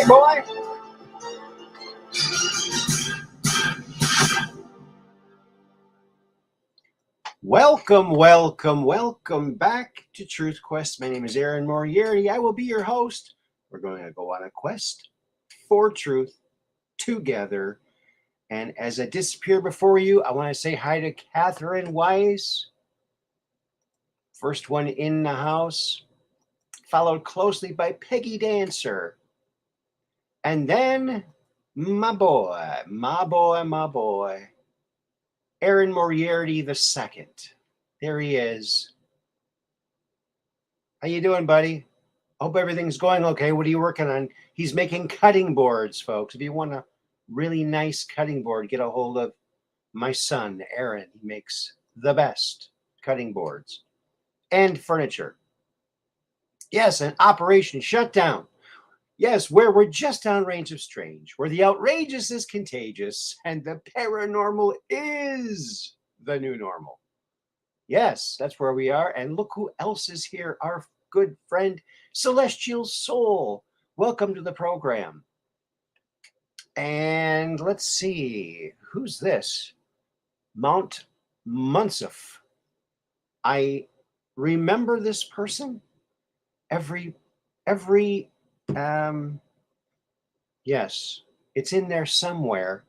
boy. Welcome back to Truth Quest. My name is Aaron Moriarity. I will be your host. We're going to go on a quest for truth together. And as I disappear before you, I want to say hi to Catherine Weiss. First one in the house, followed closely by Peggy Dancer. And then my boy, Aaron Moriarty II. There he is. How you doing, buddy? Hope everything's going okay. What are you working on? He's making cutting boards, folks. If you want a really nice cutting board, get a hold of my son, Aaron. He makes the best cutting boards and furniture. Yes, an Operation Shutdown. Yes, where we're just downrange of strange, where the outrageous is contagious and the paranormal is the new normal. Yes, that's where we are. And look who else is here, our good friend, Celestial Soul. Welcome to the program. And let's see, who's this? Mount Munsif. I remember this person. Yes, it's in there somewhere.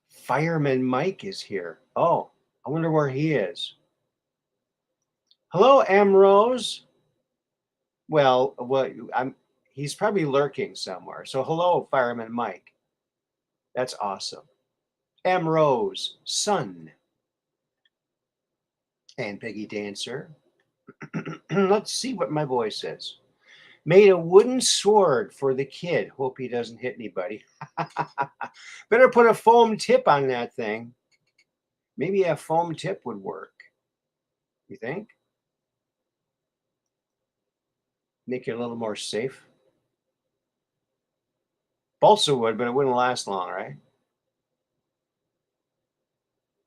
Fireman Mike is here. Oh, I wonder where he is. Hello, Amrose. Well, he's probably lurking somewhere. So hello, Fireman Mike. That's awesome. Amrose, son. And Peggy Dancer. Let's see what my boy says. Made a wooden sword for the kid. Hope he doesn't hit anybody. Better put a foam tip on that thing. Maybe a foam tip would work. You think? Make it a little more safe. Balsa wood, but it wouldn't last long, right?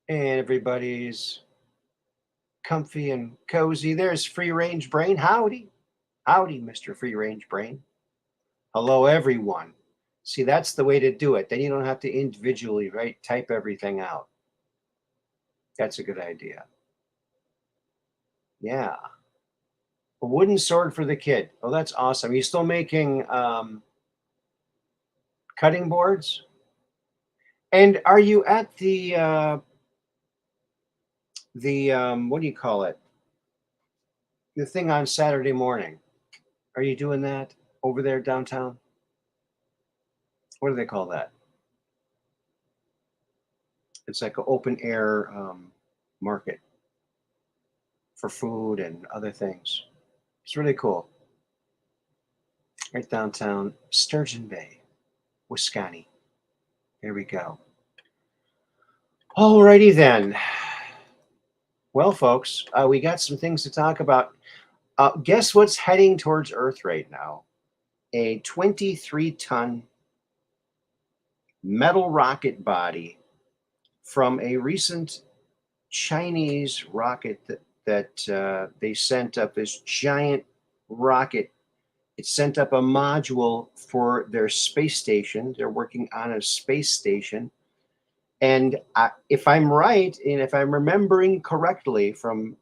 And everybody's comfy and cozy. There's Free Range Brain. Howdy. Howdy, Mr. Free Range Brain. Hello, everyone. See, that's the way to do it. Then you don't have to individually, right, type everything out. That's a good idea. Yeah. A wooden sword for the kid. Oh, that's awesome. You still making cutting boards? And are you at the what do you call it? The thing on Saturday morning. Are you doing that over there downtown? What do they call that? It's like an open air market for food and other things. It's really cool. Right downtown Sturgeon Bay, Wisconsin. There we go. Alrighty then. Well, folks, we got some things to talk about. Guess what's heading towards Earth right now? A 23-ton metal rocket body from a recent Chinese rocket that they sent up, this giant rocket. It sent up a module for their space station. They're working on a space station. And if I'm right, and if I'm remembering correctly from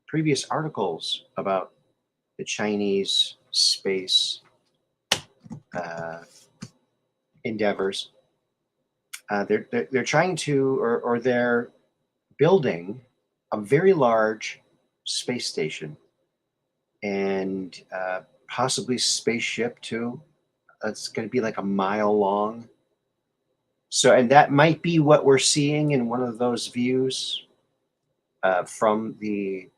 previous articles about the Chinese space endeavors, they're trying to, or they're building a very large space station and possibly spaceship too. It's going to be like a mile long. So, and that might be what we're seeing in one of those views from the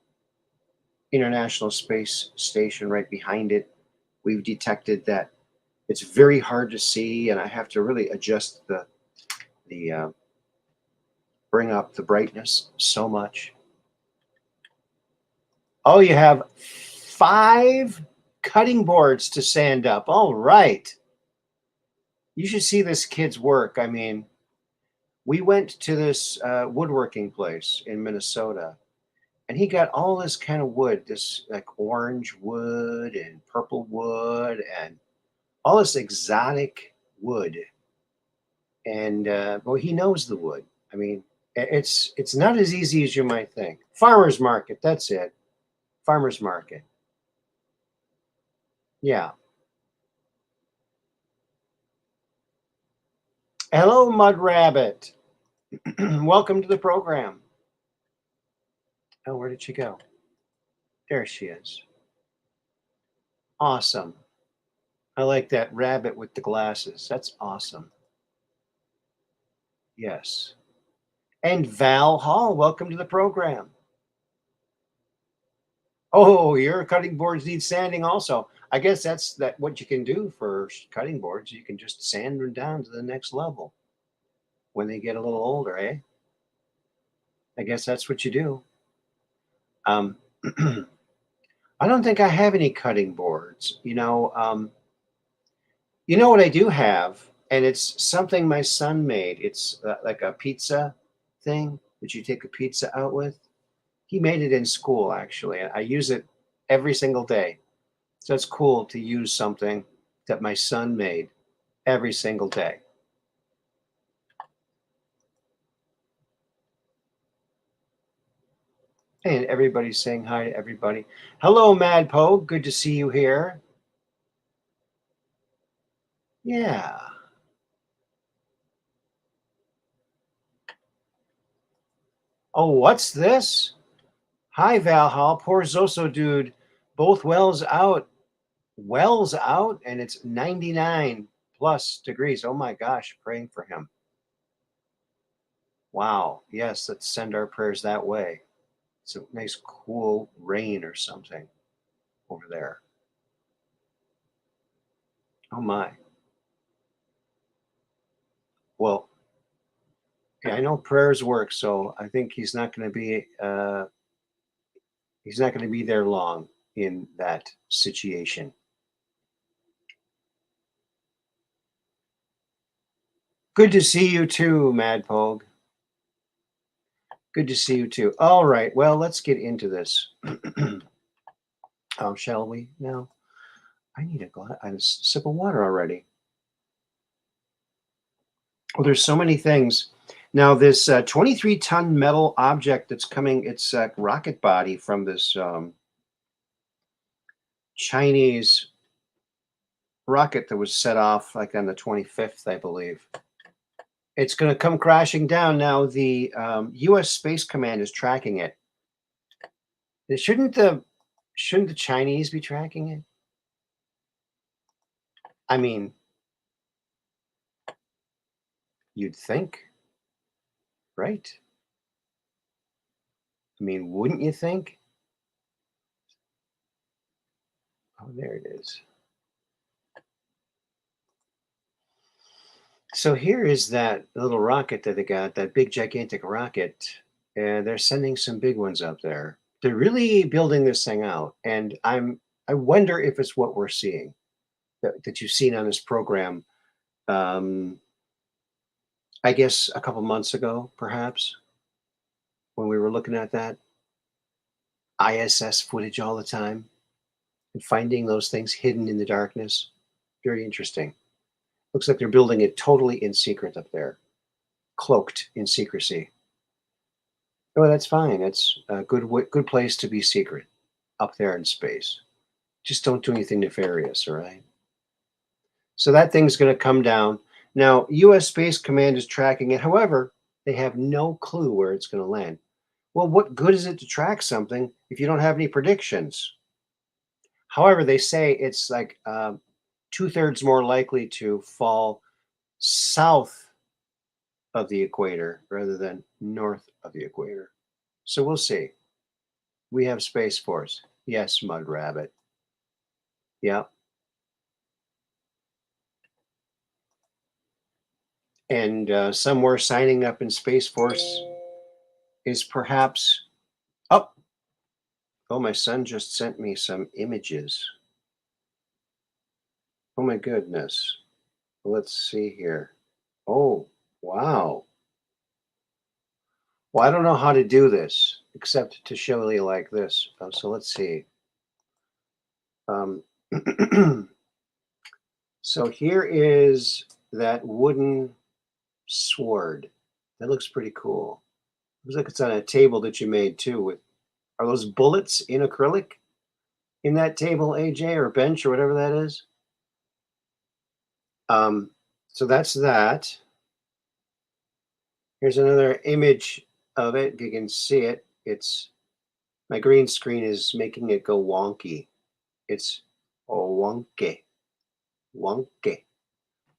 International Space Station right behind it. We've detected that it's very hard to see, and I have to really adjust the bring up the brightness so much. Oh, you have 5 cutting boards to sand up. All right. You should see this kid's work. I mean, we went to this woodworking place in Minnesota, And he got all this kind of wood, this like orange wood and purple wood and all this exotic wood. And well, he knows the wood. I mean, it's not as easy as you might think. Farmers market, that's it. Farmers market. Yeah. Hello, Mud Rabbit. Welcome to the program. Oh, where did she go? There she is. Awesome. I like that rabbit with the glasses. That's awesome. Yes. And Val Hall, welcome to the program. Oh, your cutting boards need sanding also. I guess that's what you can do for cutting boards. You can just sand them down to the next level when they get a little older, eh? I guess that's what you do. Um, I don't think I have any cutting boards. You know what I do have, and it's something my son made. It's like a pizza thing that you take a pizza out with. He made it in school, actually. I use it every single day. So it's cool to use something that my son made every single day. And everybody's saying hi to everybody. Hello, Mad Pogue. Good to see you here. Yeah. Oh, what's this? Hi, Valhall. Poor Zoso dude. Both wells out. Wells out, and it's 99 plus degrees. Oh my gosh, praying for him. Wow. Yes, let's send our prayers that way. It's a nice cool rain or something over there. Oh my. Well, yeah, I know prayers work, so I think he's not going to be there long in that situation. Good to see you too, Mad Pogue. Good to see you too. All right, well, let's get into this. Shall we now? I need a sip of water already. Well, there's so many things. Now, this 23-ton metal object that's coming, it's a rocket body from this Chinese rocket that was set off like on the 25th, I believe. It's going to come crashing down. Now, the U.S. Space Command is tracking it. Shouldn't the Chinese be tracking it? I mean, you'd think, right? I mean, wouldn't you think? Oh, there it is. So here is that little rocket that they got, that big gigantic rocket, and they're sending some big ones up there. They're really building this thing out, and I wonder if it's what we're seeing that you've seen on this program. Um, I guess a couple months ago, perhaps, when we were looking at that ISS footage all the time and finding those things hidden in the darkness. Very interesting. Looks like they're building it totally in secret up there, cloaked in secrecy. Oh, that's fine. It's a good place to be secret up there in space. Just don't do anything nefarious, all right? So that thing's going to come down. Now, U.S. Space Command is tracking it. However, they have no clue where it's going to land. Well, what good is it to track something if you don't have any predictions? However, they say it's like 2/3 more likely to fall south of the equator rather than north of the equator. So we'll see. We have Space Force. Yes, Mud Rabbit. Yeah. And somewhere signing up in Space Force is perhaps. Oh, oh, my son just sent me some images. Oh, my goodness. Let's see here. Oh, wow. Well, I don't know how to do this. except to show you like this. So let's see. So here is that wooden sword. That looks pretty cool. Looks like it's on a table that you made too. Are those bullets in acrylic in that table, AJ, or bench or whatever that is? So that's that. Here's another image of it. If you can see it, it's my green screen is making it go wonky. It's wonky, wonky,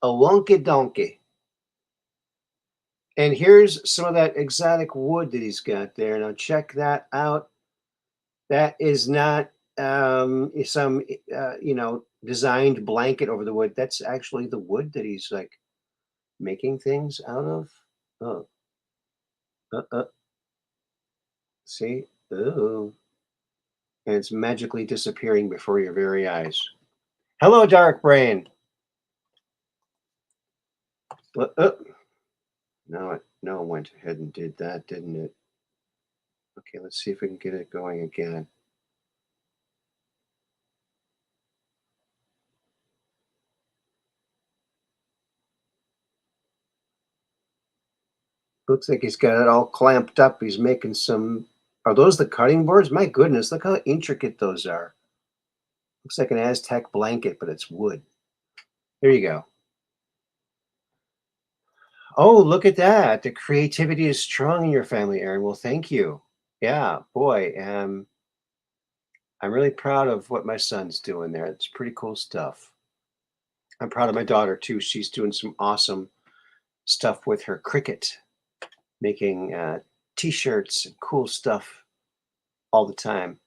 a wonky donkey. And here's some of that exotic wood that he's got there. Now check that out. That is not some designed blanket over the wood. That's actually the wood that he's like making things out of. Oh, uh, uh, see, oh, and it's magically disappearing before your very eyes. Hello, Dark Brain. No, it went ahead and did that, didn't it? Okay, let's see if we can get it going again. Looks like he's got it all clamped up. He's making some. Are those the cutting boards? My goodness, look how intricate those are. Looks like an Aztec blanket, but it's wood. There you go. Oh, look at that. The creativity is strong in your family, Aaron. Well, thank you. Yeah, boy. I'm really proud of what my son's doing there. It's pretty cool stuff. I'm proud of my daughter too. She's doing some awesome stuff with her cricket, making t-shirts and cool stuff all the time.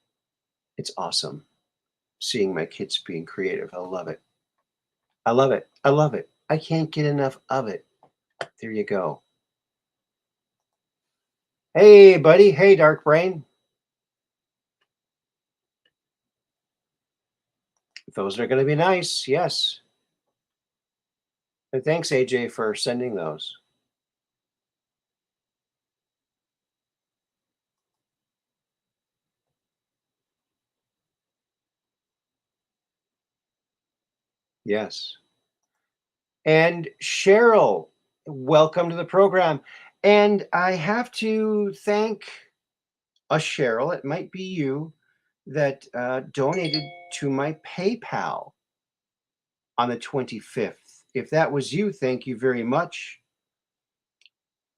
It's awesome seeing my kids being creative. I love it. I love it. I love it. I can't get enough of it. There you go. Hey, buddy. Hey, Dark Brain. Those are going to be nice. Yes. And thanks, AJ, for sending those. Yes. And Cheryl, welcome to the program. And I have to thank a Cheryl, it might be you, that donated to my PayPal on the 25th. If that was you, thank you very much.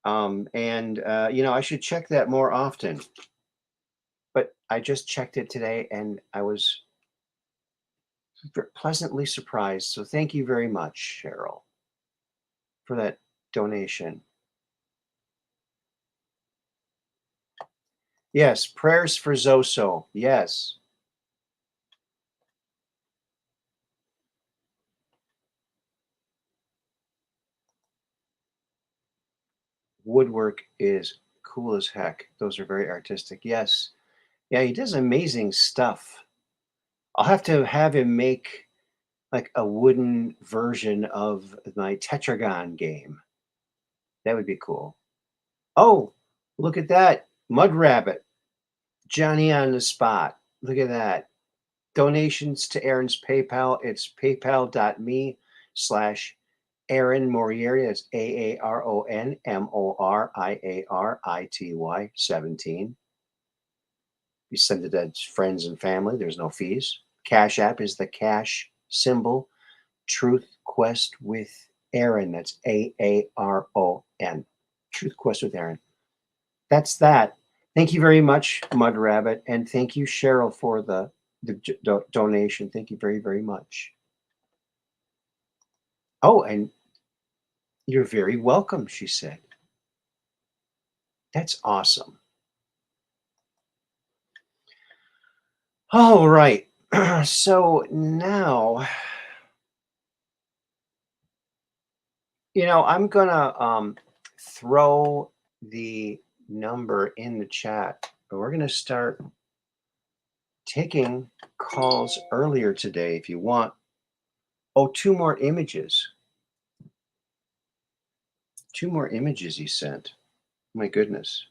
I should check that more often. But I just checked it today and I was pleasantly surprised. So thank you very much, Cheryl, for that donation. Yes, prayers for Zoso. Yes. Woodwork is cool as heck. Those are very artistic. Yes. Yeah, he does amazing stuff. I'll have him make like a wooden version of my Tetragon game. That would be cool. Oh, look at that. Mud Rabbit. Johnny on the spot. Look at that. Donations to Aaron's PayPal. It's paypal.me/Aaron Moriarity. That's AARON MORIARITY 17. You send it to friends and family. There's no fees. Cash App is the cash symbol. Truth Quest with Aaron. That's AARON. Truth Quest with Aaron. That's that. Thank you very much, Mud Rabbit, and thank you, Cheryl, for the donation. Thank you very, very much. Oh, and you're very welcome, she said. That's awesome. All right. So now, I'm gonna throw the number in the chat, but we're gonna start taking calls earlier today if you want. Oh, two more images. Two more images he sent. My goodness.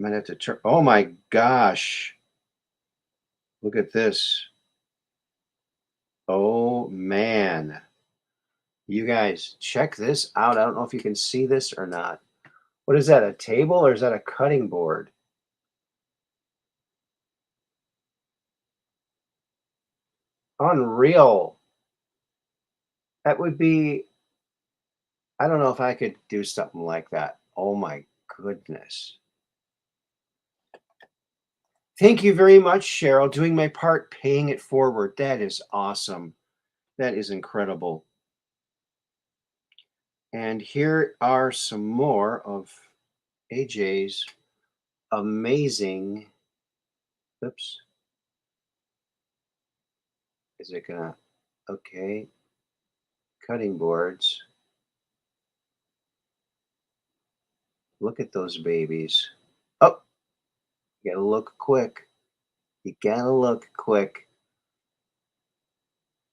Might have to turn. Oh my gosh. Look at this. Oh man. You guys, check this out. I don't know if you can see this or not. What is that? A table or is that a cutting board? Unreal. That would be, I don't know if I could do something like that. Oh my goodness. Thank you very much, Cheryl. Doing my part, paying it forward. That is awesome. That is incredible. And here are some more of AJ's amazing. Oops. Is it gonna? Okay. Cutting boards. Look at those babies. Oh, you gotta look quick. You gotta look quick.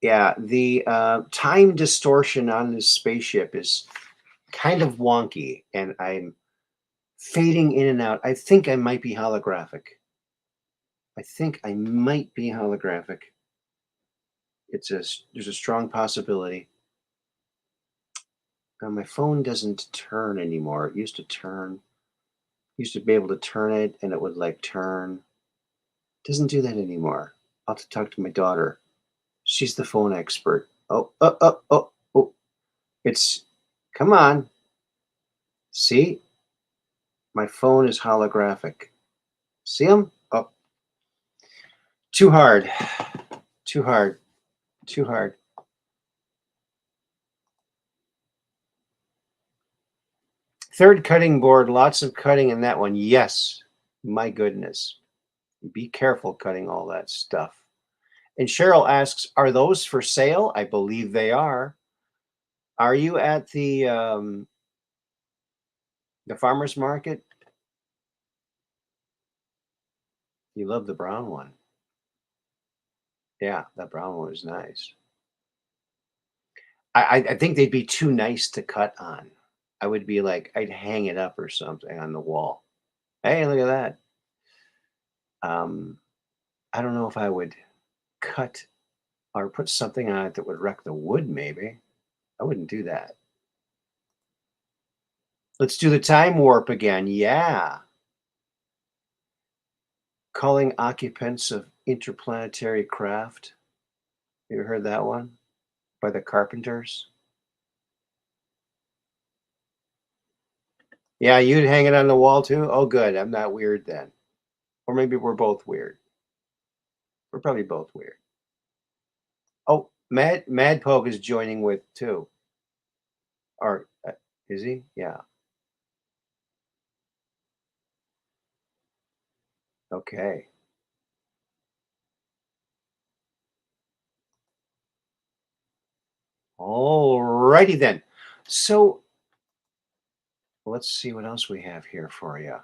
Yeah, the time distortion on this spaceship is kind of wonky, and I'm fading in and out. I think I might be holographic. I think I might be holographic. There's a strong possibility. Now my phone doesn't turn anymore. It used to turn. Used to be able to turn it, and it would like turn. Doesn't do that anymore. I'll have to talk to my daughter. She's the phone expert. Oh, oh, oh, oh, oh. It's, come on. See? My phone is holographic. See him? Oh, too hard. Too hard. Too hard. Third cutting board. Lots of cutting in that one. Yes. My goodness. Be careful cutting all that stuff. And Cheryl asks, are those for sale? I believe they are. Are you at the farmer's market? You love the brown one. Yeah, that brown one is nice. I think they'd be too nice to cut on. I would be like, I'd hang it up or something on the wall. Hey, look at that. I don't know if I would cut or put something on it that would wreck the wood, maybe. I wouldn't do that. Let's do the time warp again. Yeah. Calling occupants of interplanetary craft. You heard that one? By the Carpenters. Yeah, you'd hang it on the wall too? Oh, good. I'm not weird then. Or maybe we're both weird. We're probably both weird. Oh, Mad Poke is joining with too. Or is he? Yeah. Okay. All righty then. So let's see what else we have here for you.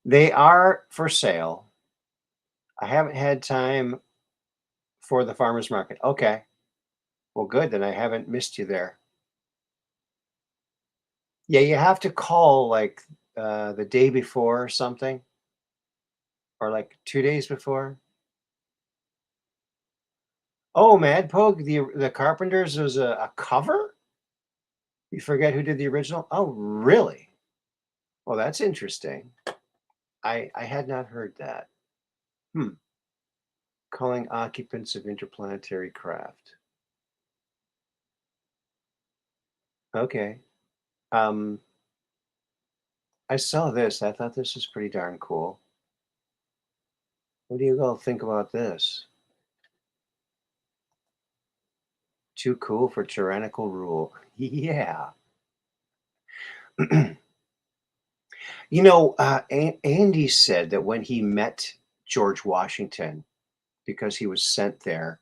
They are for sale. I haven't had time for the farmer's market. Okay. Well, good. Then I haven't missed you there. Yeah, you have to call like the day before or something, or like 2 days before. Oh, Mad Poke, the Carpenters was a cover? You forget who did the original? Oh, really? Well, that's interesting. I had not heard that. Hmm. Calling occupants of interplanetary craft. Okay. Um, I saw this. I thought this was pretty darn cool. What do you all think about this? Too cool for tyrannical rule. Yeah. You know, Andy said that when he met George Washington, because he was sent there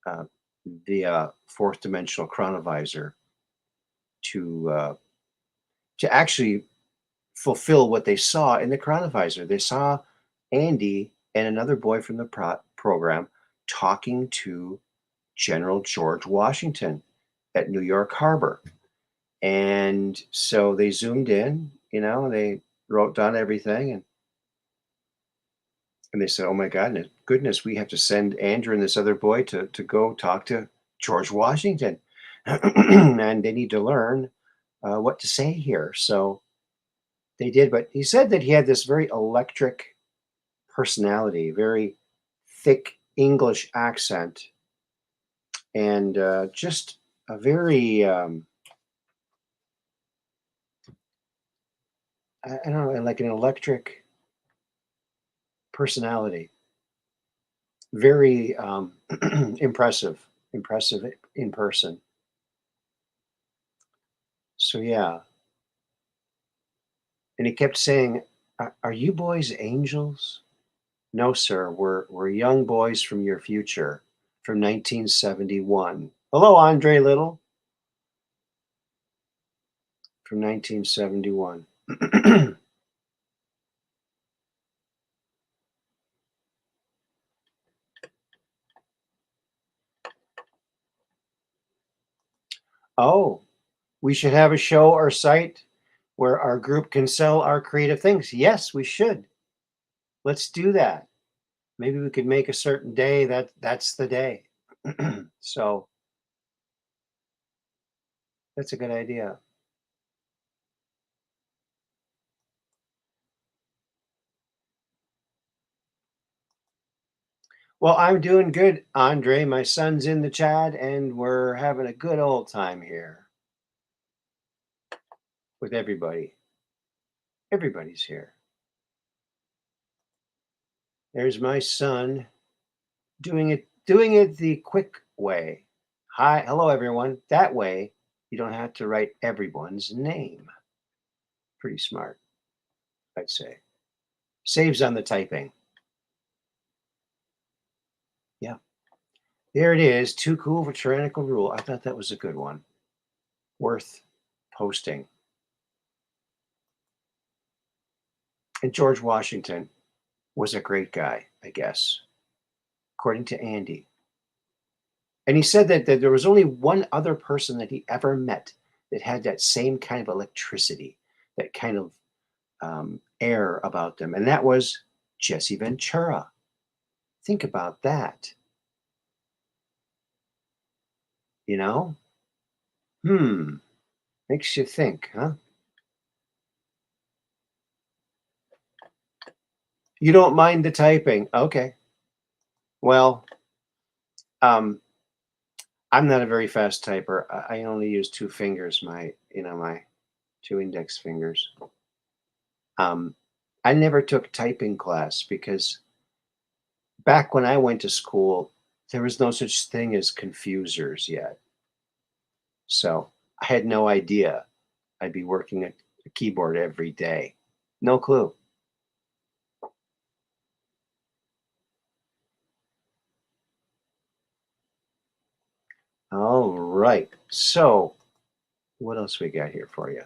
uh, via fourth dimensional chronovisor to actually fulfill what they saw in the chronovisor. They saw Andy and another boy from the program talking to General George Washington at New York Harbor. And so they zoomed in, they wrote down everything, and they said, "Oh my goodness, we have to send Andrew and this other boy to go talk to George Washington, and they need to learn what to say here." So they did, but he said that he had this very electric personality, very thick English accent, and just a very I don't know, like an electric personality, very impressive in person. So yeah, and he kept saying, "Are you boys angels?" "No, sir. We're young boys from your future, from 1971." Hello, Andre Little, from 1971. Oh, we should have a show or site where our group can sell our creative things. Yes, we should. Let's do that. Maybe we could make a certain day that's the day. So that's a good idea. Well, I'm doing good, Andre. My son's in the chat, and we're having a good old time here with everybody. Everybody's here. There's my son doing it the quick way. Hi, hello everyone. That way you don't have to write everyone's name. Pretty smart, I'd say. Saves on the typing. Yeah. There it is. Too cool for tyrannical rule. I thought that was a good one. Worth posting. And George Washington was a great guy, I guess, according to Andy. And he said that there was only one other person that he ever met that had that same kind of electricity, that kind of air about them, and that was Jesse Ventura. Think about that. You know? Hmm. Makes you think, huh? You don't mind the typing. Okay. Well, um, I'm not a very fast typer. I only use two fingers, my two index fingers. Um, I never took typing class because back when I went to school, there was no such thing as confusers yet. So I had no idea I'd be working at a keyboard every day. No clue. All right. So what else we got here for you?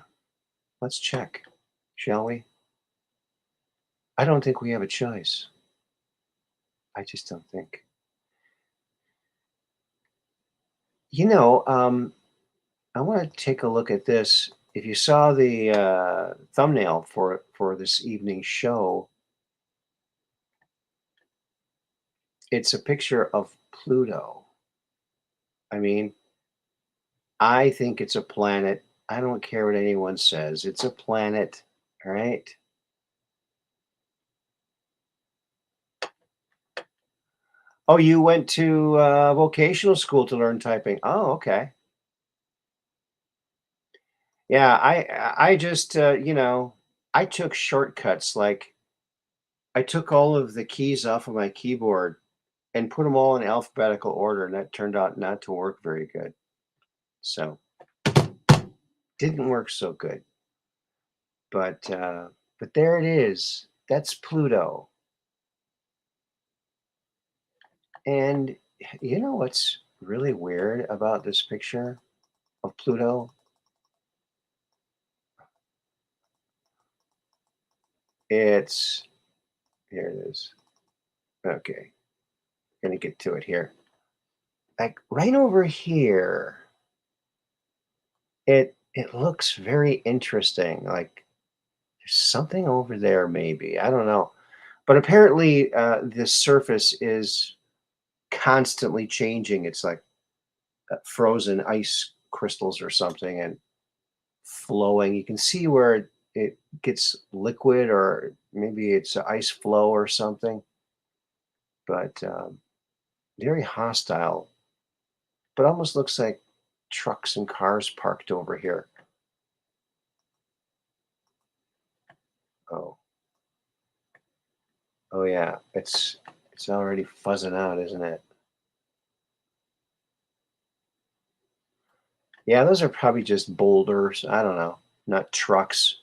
Let's check, shall we? I don't think we have a choice. I just don't think. You know, I want to take a look at this. If you saw the thumbnail for this evening's show, it's a picture of Pluto. I mean, I think it's a planet. I don't care what anyone says. It's a planet, all right? Oh, you went to vocational school to learn typing. Oh, okay. Yeah, I just I took shortcuts. Like I took all of the keys off of my keyboard and put them all in alphabetical order, and that turned out not to work very good. So didn't work so good. But there it is. That's Pluto. And you know what's really weird about this picture of Pluto? It's here it is. Okay, gonna get to it here. Like right over here, it looks very interesting. Like there's something over there, maybe. I don't know. But apparently, this surface is constantly changing. It's like frozen ice crystals or something and flowing. You can see where it gets liquid, or maybe it's a ice flow or something. But very hostile. But almost looks like trucks and cars parked over here. Oh, oh yeah. It's already fuzzing out, isn't it? Yeah, those are probably just boulders. I don't know, not trucks.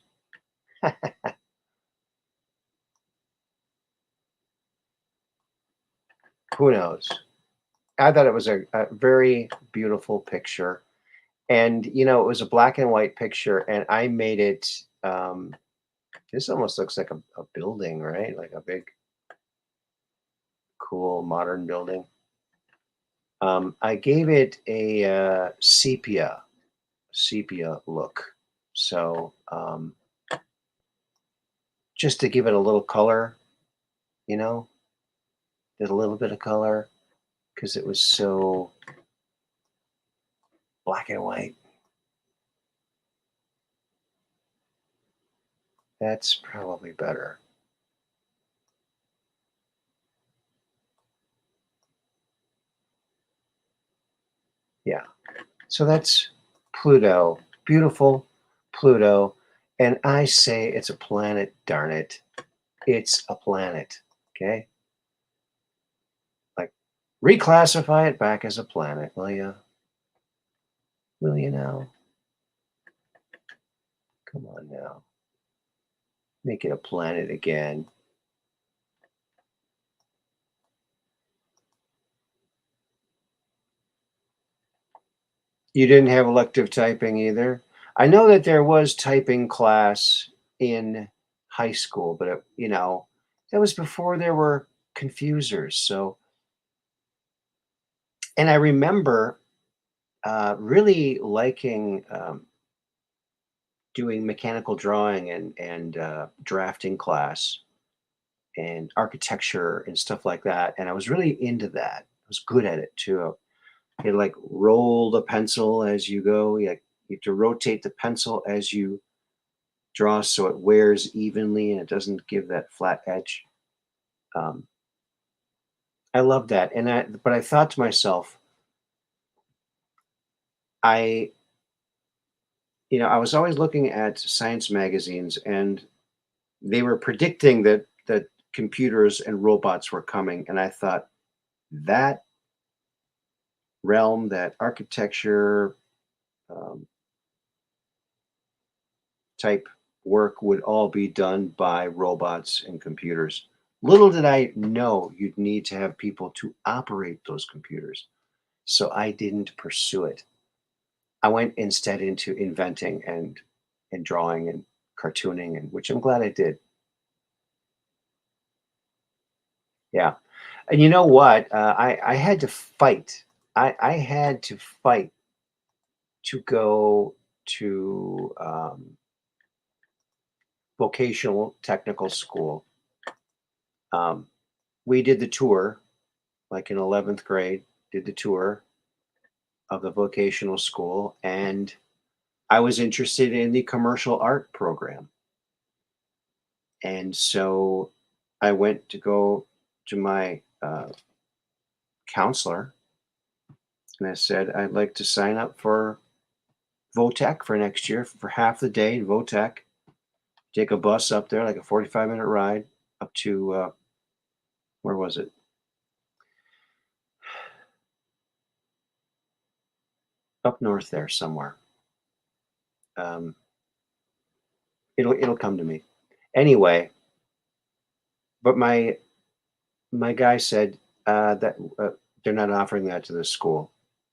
Who knows? I thought it was a very beautiful picture. And, it was a black and white picture, and I made it. This almost looks like a building, right? Like a big, cool, modern building. I gave it a sepia look. So just to give it a little color, you know, did a little bit of color because it was so black and white. That's probably better. Yeah. So that's Pluto. Beautiful Pluto. And I say it's a planet, darn it. It's a planet. Okay. Like reclassify it back as a planet, will you? Will you now? Come on now. Make it a planet again. You didn't have elective typing either? I know that there was typing class in high school, but that was before there were confusers. So, and I remember really liking doing mechanical drawing and drafting class and architecture and stuff like that. And I was really into that. I was good at it too. You like roll the pencil as you go. You have to rotate the pencil as you draw so it wears evenly and it doesn't give that flat edge. Um, I love that. But I thought to myself, I, I was always looking at science magazines, and they were predicting that computers and robots were coming. And I thought that realm, that architecture um, type work would all be done by robots and computers. Little did I know you'd need to have people to operate those computers. So I didn't pursue it. I went instead into inventing and drawing and cartooning, and which I'm glad I did. Yeah. And you know what? I had to fight. I had to fight to go to vocational technical school. Um, we did the tour, like in 11th grade, did the tour of the vocational school, and I was interested in the commercial art program. And so I went to go to my counselor, and I said, I'd like to sign up for VOTEC for next year for half the day in VOTEC. Take a bus up there, like a 45-minute ride up to, where was it? Up north there somewhere. Um, it'll come to me. Anyway, but my guy said that they're not offering that to the school.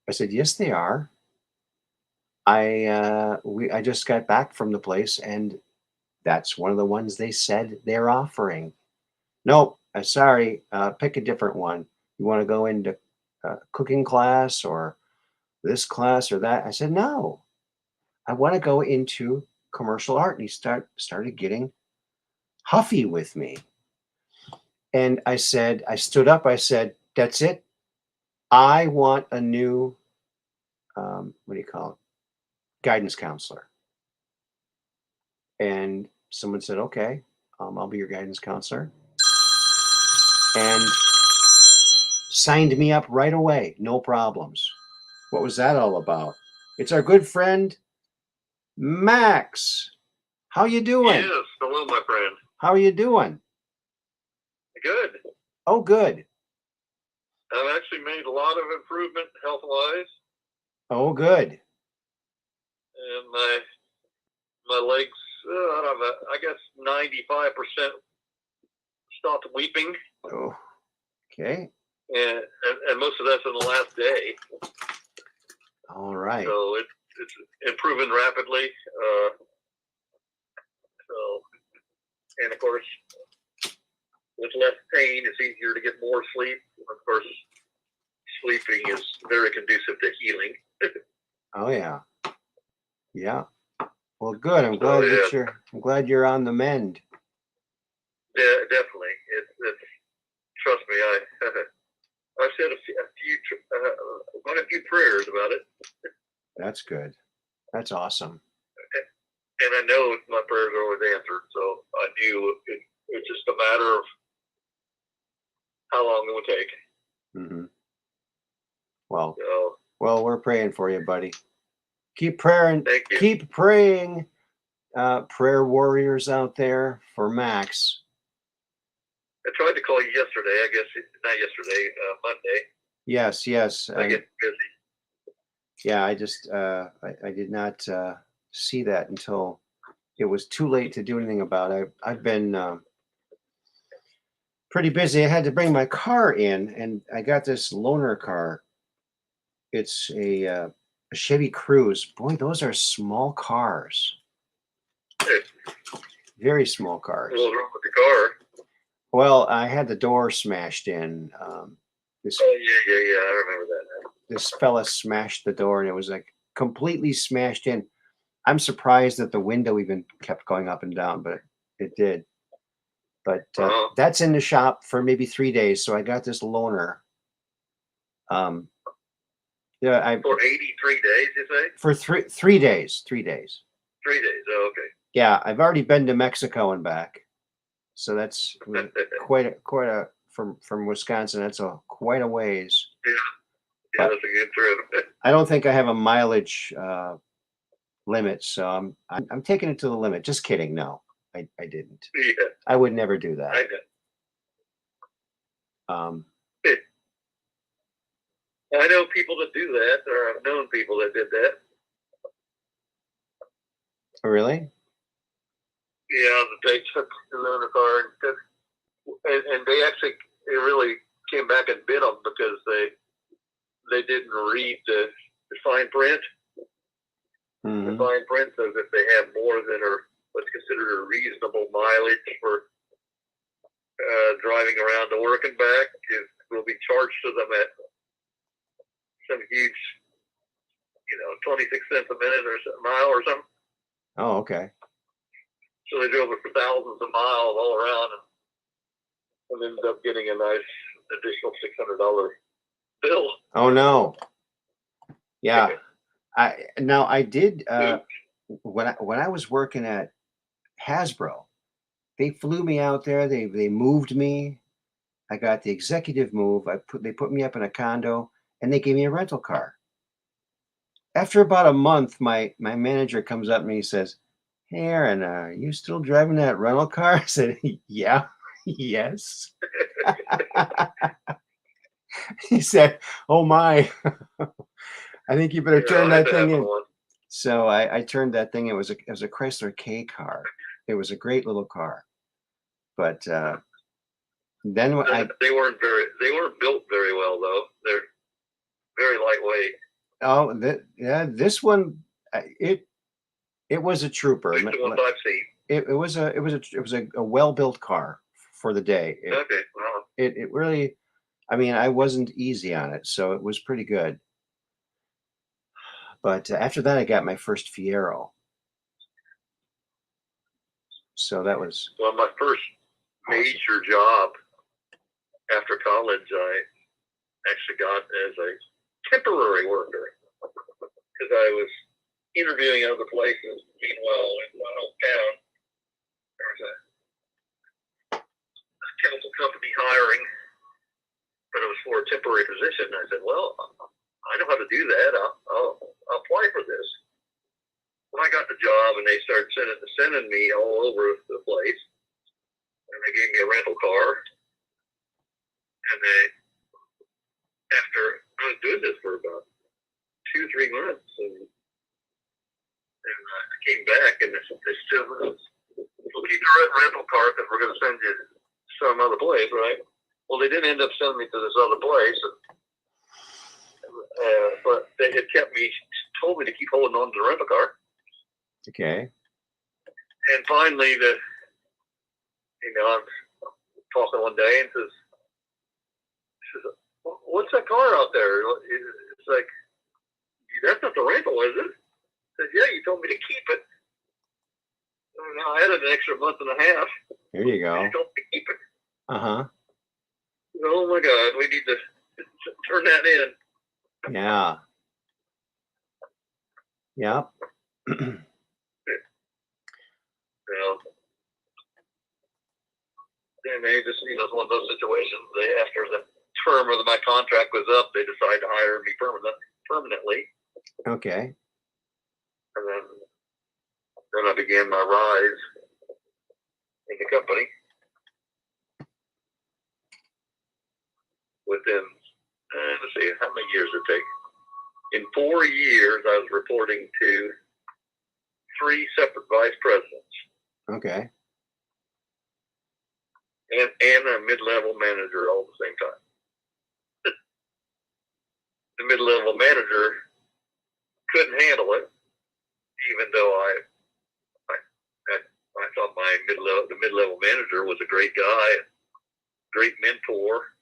I said, yes, they are. I just got back from the place, and that's one of the ones they said they're offering. Nope, sorry, pick a different one. You want to go into cooking class or this class or that? I said, no. I want to go into commercial art. And he started getting huffy with me. And I stood up, I said, that's it. I want a new, what do you call it? Guidance counselor. And someone said, okay, I'll be your guidance counselor. And signed me up right away. No problems. What was that all about? It's our good friend, Max. How you doing? Yes, hello, my friend. How are you doing? Good. Oh, good. I've actually made a lot of improvement health-wise. Oh, good. And my legs, I guess 95% stopped weeping. Oh, okay. And most of that's in the last day. All right. So it's improving rapidly. And of course, with less pain, it's easier to get more sleep. Of course, sleeping is very conducive to healing. Oh yeah, yeah. Well, good. I'm glad I'm glad you're on the mend. Yeah, definitely. It's trust me. I've said quite a few prayers about it. That's good. That's awesome. And I know my prayers are always answered. So I knew it's just a matter of how long it would take. Mm-hmm. Well, we're praying for you, buddy. Keep praying. Thank you. Keep praying, prayer warriors out there, for Max. I tried to call you yesterday. I guess not yesterday. Monday. Yes. I get busy. Yeah, I just I did not see that until it was too late to do anything about it. I've been pretty busy. I had to bring my car in, and I got this loaner car. It's a Chevy Cruze. Boy, those are small cars. Very small cars. What's wrong with the car? Well, I had the door smashed in. Oh, yeah. I remember that now. This fella smashed the door, and it was like completely smashed in. I'm surprised that the window even kept going up and down, but it did. But that's in the shop for maybe 3 days. So I got this loaner. Yeah, for 83 days, you say? For 3 days. 3 days. 3 days. Oh, okay. Yeah, I've already been to Mexico and back, so that's quite a from Wisconsin. That's quite a ways. Yeah, that's a good trip. I don't think I have a mileage limit, so I'm taking it to the limit. Just kidding. No, I didn't. Yeah. I would never do that. I know people that do that, or I've known people that did that. Really? Yeah, they took the loaner car and they actually really came back and bit them because they didn't read the fine print. Mm-hmm. The fine print says if they have more than what's considered a reasonable mileage for driving around to work and back, it will be charged to them at some huge, 26 cents a minute or a mile or something. Oh, okay. So they drove it for thousands of miles all around and ended up getting a nice additional $600 bill. Oh no. Yeah. I did when I was working at Hasbro, they flew me out there. They moved me. I got the executive move. They put me up in a condo, and they gave me a rental car. After about a month, my manager comes up and he says, "Hey, Aaron, are you still driving that rental car?" I said, "Yeah, yes." He said, "Oh my, I think you better turn that thing in." So I turned that thing. It was a Chrysler K car. It was a great little car, but then they weren't built very well though. They're very lightweight. Oh, this one, it was a trooper. The ones I've seen. It was a well-built car for the day. Okay. Wow. It really, I mean, I wasn't easy on it, so it was pretty good. But after that, I got my first Fiero. So that was... Well, my first major job after college, I actually got as a temporary worker because I was interviewing other places. Meanwhile, in my hometown, there was a chemical company hiring, but it was for a temporary position. I said, well, I know how to do that. I'll apply for this. When I got the job and they started sending me all over the place, and they gave me a rental car, and after I was doing this for about 2-3 months, and I came back and they still, we'll keep the rental car because we're going to send you some other place, right? Well, they didn't end up sending me to this other place, but they had told me to keep holding on to the rental car. Okay. And finally, I'm talking one day and says, what's that car out there? It's like, that's not the rental, is it? I said, yeah, you told me to keep it. Now I had an extra month and a half. There you go. You told me to keep it. Uh-huh. Oh my God, we need to turn that in. Yeah. Yeah. And they just, it's one of those situations. After the term of my contract was up, they decided to hire me permanently. Okay. And then I began my rise in the company. Within, let's see, how many years did it take? In 4 years, I was reporting to 3 separate vice presidents. Okay. And a mid-level manager all at the same time. The mid-level manager couldn't handle it, even though I thought the mid-level manager was a great guy, great mentor,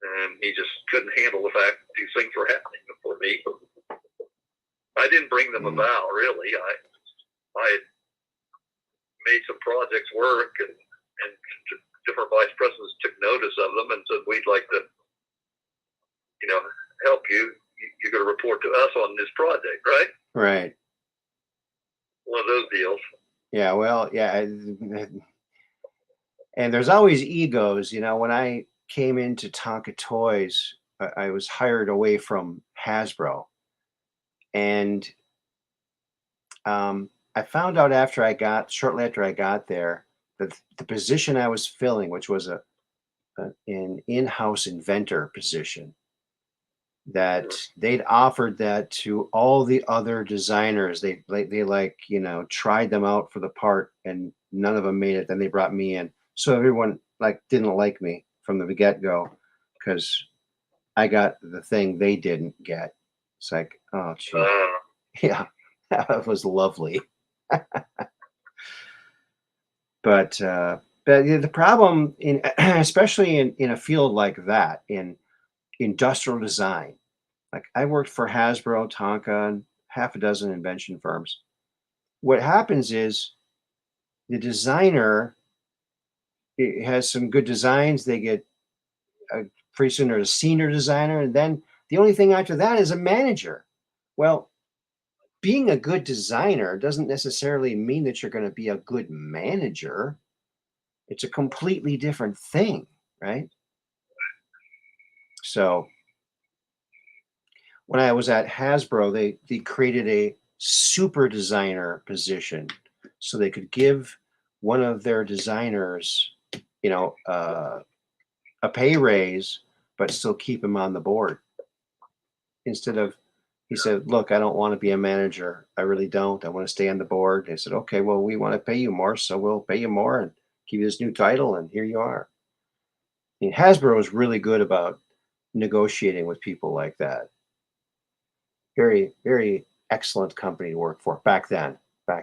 and he just couldn't handle the fact that these things were happening for me. I didn't bring them about, really. I had made some projects work, and different vice presidents took notice of them and said, we'd like to, help you. You're going to report to us on this project, right? Right. One of those deals. Yeah, well, yeah. And there's always egos. When I came into Tonka Toys, I was hired away from Hasbro. And I found out shortly after I got there, that the position I was filling, which was an in-house inventor position, that they'd offered that to all the other designers. They tried them out for the part, and none of them made it. Then they brought me in. So everyone didn't like me from the get-go because I got the thing they didn't get. It's like, oh, gee. Yeah, that was lovely. But the problem, especially in a field like that, in industrial design, like I worked for Hasbro, Tonka, and half a dozen invention firms. What happens is the designer has some good designs. They get pretty soon there's a senior designer, and then the only thing after that is a manager. Well, being a good designer doesn't necessarily mean that you're going to be a good manager. It's a completely different thing, right? So when I was at Hasbro, they created a super designer position so they could give one of their designers, a pay raise, but still keep him on the board. Instead of, he said, look, I don't want to be a manager. I really don't. I want to stay on the board. They said, okay, well, we want to pay you more, so we'll pay you more and give you this new title, and here you are. Hasbro was really good about negotiating with people like that. Very, very excellent company to work for back then. Yeah,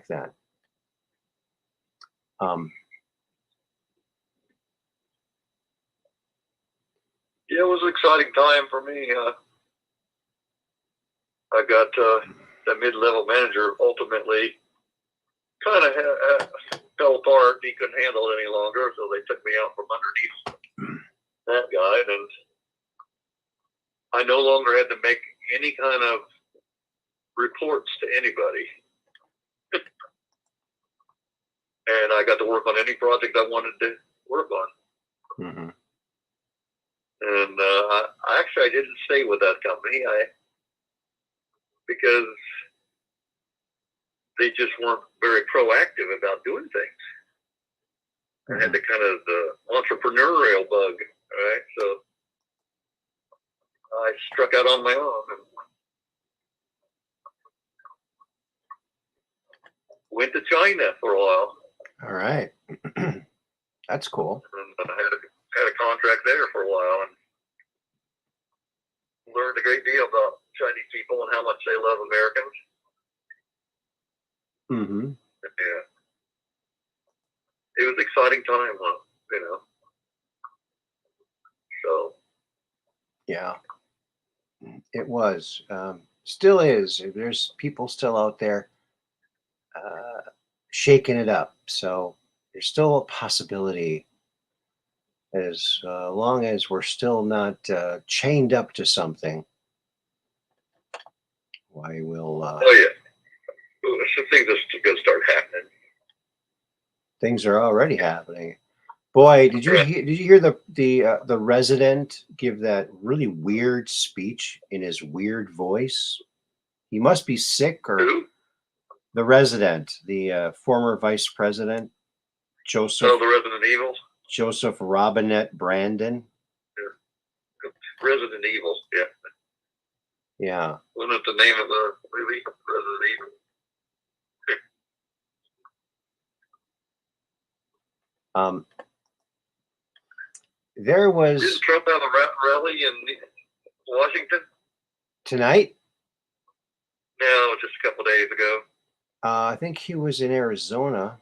it was an exciting time for me. I got the mid-level manager ultimately kind of fell apart. He couldn't handle it any longer, so they took me out from underneath that guy, and I no longer had to make any kind of reports to anybody. And I got to work on any project I wanted to work on. Mm-hmm. And I didn't stay with that company because they just weren't very proactive about doing things. I had the kind of the entrepreneurial bug, right? So I struck out on my own and went to China for a while. All right. That's cool. And I had a contract there for a while and learned a great deal about Chinese people and how much they love Americans. Mm-hmm. Yeah. It was an exciting time, So. Yeah. It was. Still is. There's people still out there shaking it up. So there's still a possibility, as long as we're still not chained up to something. Why will Oh yeah. Some things are going to start happening. things are already happening. Boy, did you hear the resident give that really weird speech in his weird voice? He must be sick, or Who? the resident, the former vice president, Joseph Oh, the Resident Evil? Joseph Robinette Brandon. Yeah. Resident Evil, yeah. Yeah. Wasn't it the name of the movie? Resident Evil. There was Didn't Trump have a rally in Washington? tonight. No, just a couple of days ago. I think he was in Arizona.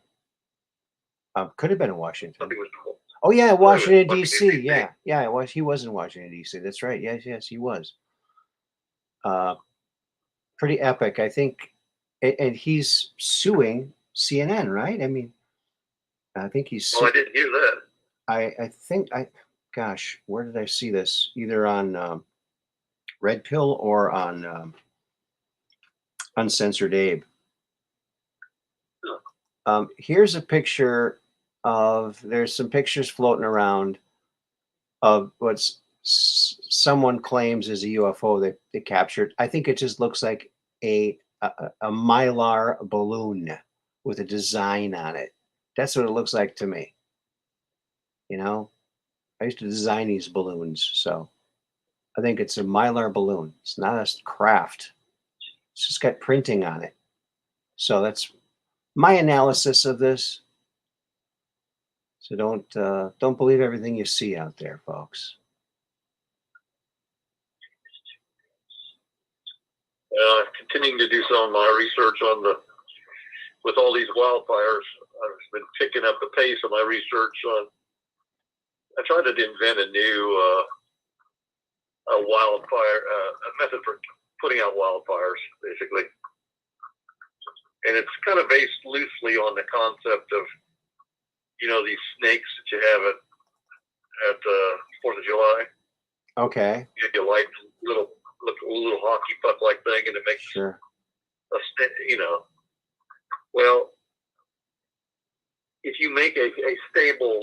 Could have been in Washington. It was Oh yeah, Washington Washington, D.C. D.C. Yeah, it was. He was in Washington D.C. That's right. Yes, he was. Pretty epic, I think, and he's suing CNN, right? I mean, I think he's. Well, I didn't hear that. I think gosh, where did I see this? Either on Red Pill or on Uncensored Abe. Here's a picture of. There's some pictures floating around of what's someone claims is a UFO they captured. I think it just looks like a mylar balloon with a design on it. That's what it looks like to me. I used to design these balloons, so I think it's a mylar balloon. It's not a craft. It's just got printing on it. So that's my analysis of this. So don't believe everything you see out there, folks. Continuing to do some of my research with all these wildfires. I've been picking up the pace of my research on. I tried to invent a new wildfire a method for putting out wildfires, basically, and it's kind of based loosely on the concept of these snakes that you have at 4th of July. Okay. You light a little hockey puck like thing, and it makes sure. Well, if you make a stable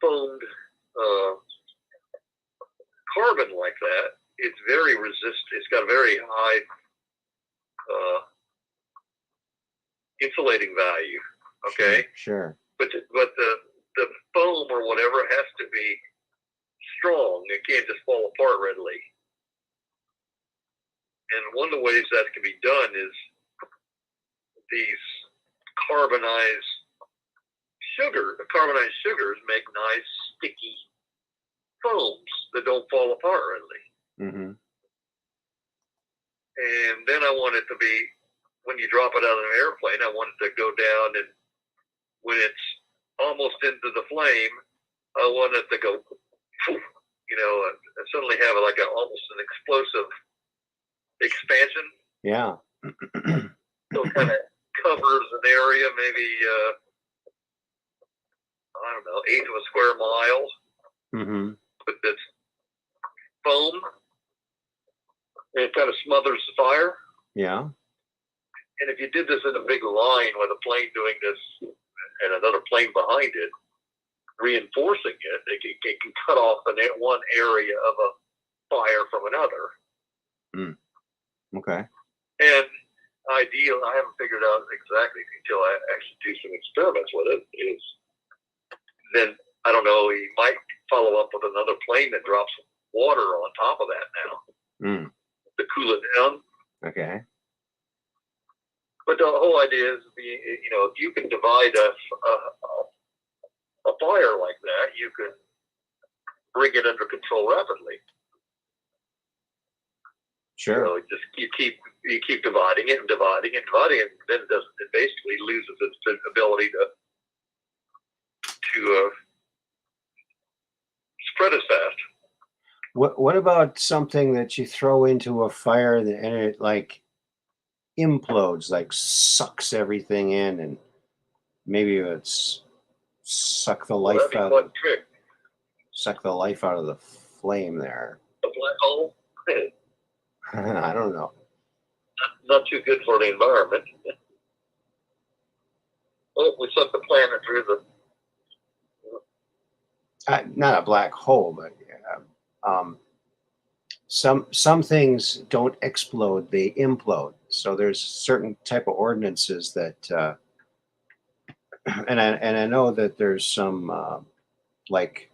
foamed carbon like that, it's very resistant. It's got a very high insulating value. Okay. Sure. But the foam or whatever has to be strong. It can't just fall apart readily. And one of the ways that can be done is these carbonized sugars make nice sticky foams that don't fall apart readily. Mm-hmm. And then I want it to be, when you drop it out of an airplane, I want it to go down, and when it's almost into the flame, I want it to go, poof, and suddenly have almost an explosive Yeah. So it kind of covers an area, maybe, I don't know, 8 of a square mile Mm-hmm. with this foam. And it kind of smothers the fire. Yeah. And if you did this in a big line with a plane doing this and another plane behind it, reinforcing it, it can cut off one area of a fire from another. Mm. Okay. And ideal, I haven't figured out exactly until I actually do some experiments with it, is then, I don't know, he might follow up with another plane that drops water on top of that now to cool it down. Okay. But the whole idea is, if you can divide a fire like that, you can bring it under control rapidly. Sure. You keep dividing it and dividing it and dividing it, and then it basically loses its ability to spread as fast. What about something that you throw into a fire and it like implodes, like sucks everything in, and maybe it's suck the life That'd be out quite of, a trick. suck the life out of the flame there. A black hole, I don't know. not too good for the environment. Oh, we suck the planet through the. Not a black hole, but some things don't explode; they implode. So there's certain type of ordinances that, and I know that there's some like,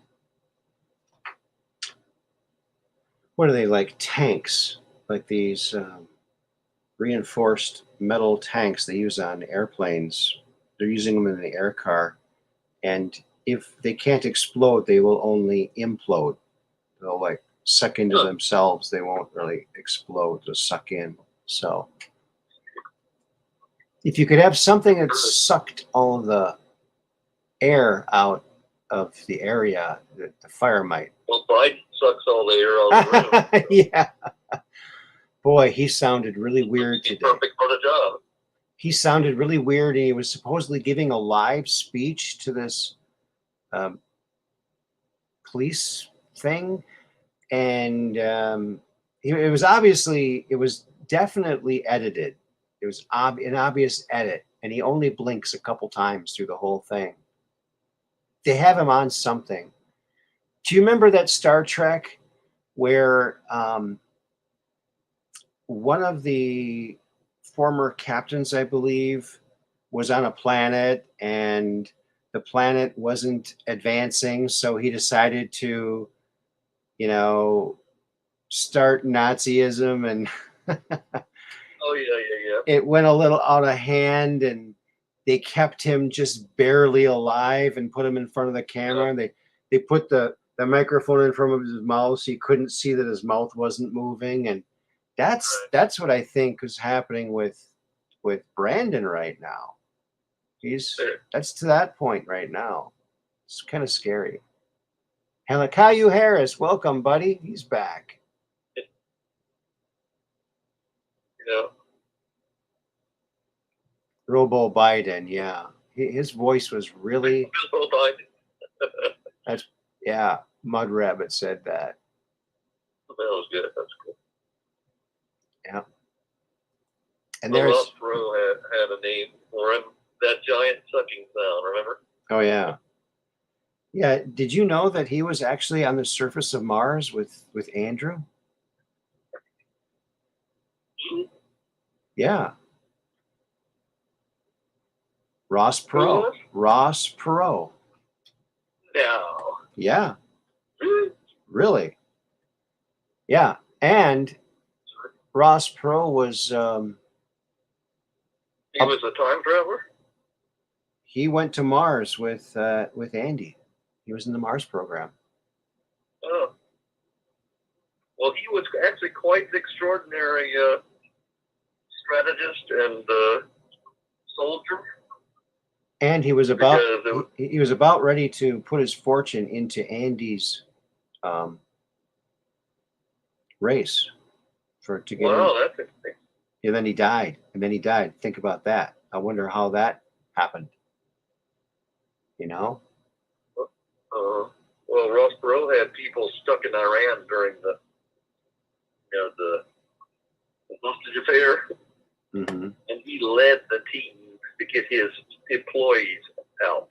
what are they, like tanks, like these reinforced metal tanks they use on airplanes. They're using them in the air car, and if they can't explode, they will only implode. They'll like suck into themselves. They won't really explode, just suck in. So if you could have something that sucked all of the air out of the area, the fire might. Well, Biden sucks all the air out of the room. Yeah. Boy, he sounded really weird today. Perfect for the job. He sounded really weird, and he was supposedly giving a live speech to this police thing, and it was definitely edited. It was an obvious edit, and he only blinks a couple times through the whole thing. They have him on something. Do you remember that Star Trek where one of the former captains, I believe, was on a planet and the planet wasn't advancing, so he decided to, start Nazism, and Oh yeah. it went a little out of hand, and they kept him just barely alive and put him in front of the camera. And they put the microphone in front of his mouth so you couldn't see that his mouth wasn't moving. And that's what I think is happening with Brandon right now. That's to that point right now. It's kind of scary. Halakayu Harris, welcome, buddy. He's back. Yeah. Robo Biden, yeah. His voice was really. Robo Biden. Yeah. Mud Rabbit said that. That was good. That's cool. Yeah. And Well, there's. Ross Perot had a name for him. That giant sucking sound. Remember? Oh yeah. Yeah. Did you know that he was actually on the surface of Mars with Andrew? Mm-hmm. Yeah. Ross Perot. Ross Perot. No. Yeah. Really? Yeah. And Ross Perot was. He was a time traveler? He went to Mars with Andy. He was in the Mars program. Oh. Well, he was actually quite the extraordinary strategist and soldier. And he was about ready to put his fortune into Andy's race to get in. Wow, that's interesting. And then he died. And then he died. Think about that. I wonder how that happened. You know? Well, Ross Perot had people stuck in Iran during the hostage affair, Mm-hmm. and he led the team to get his employees out.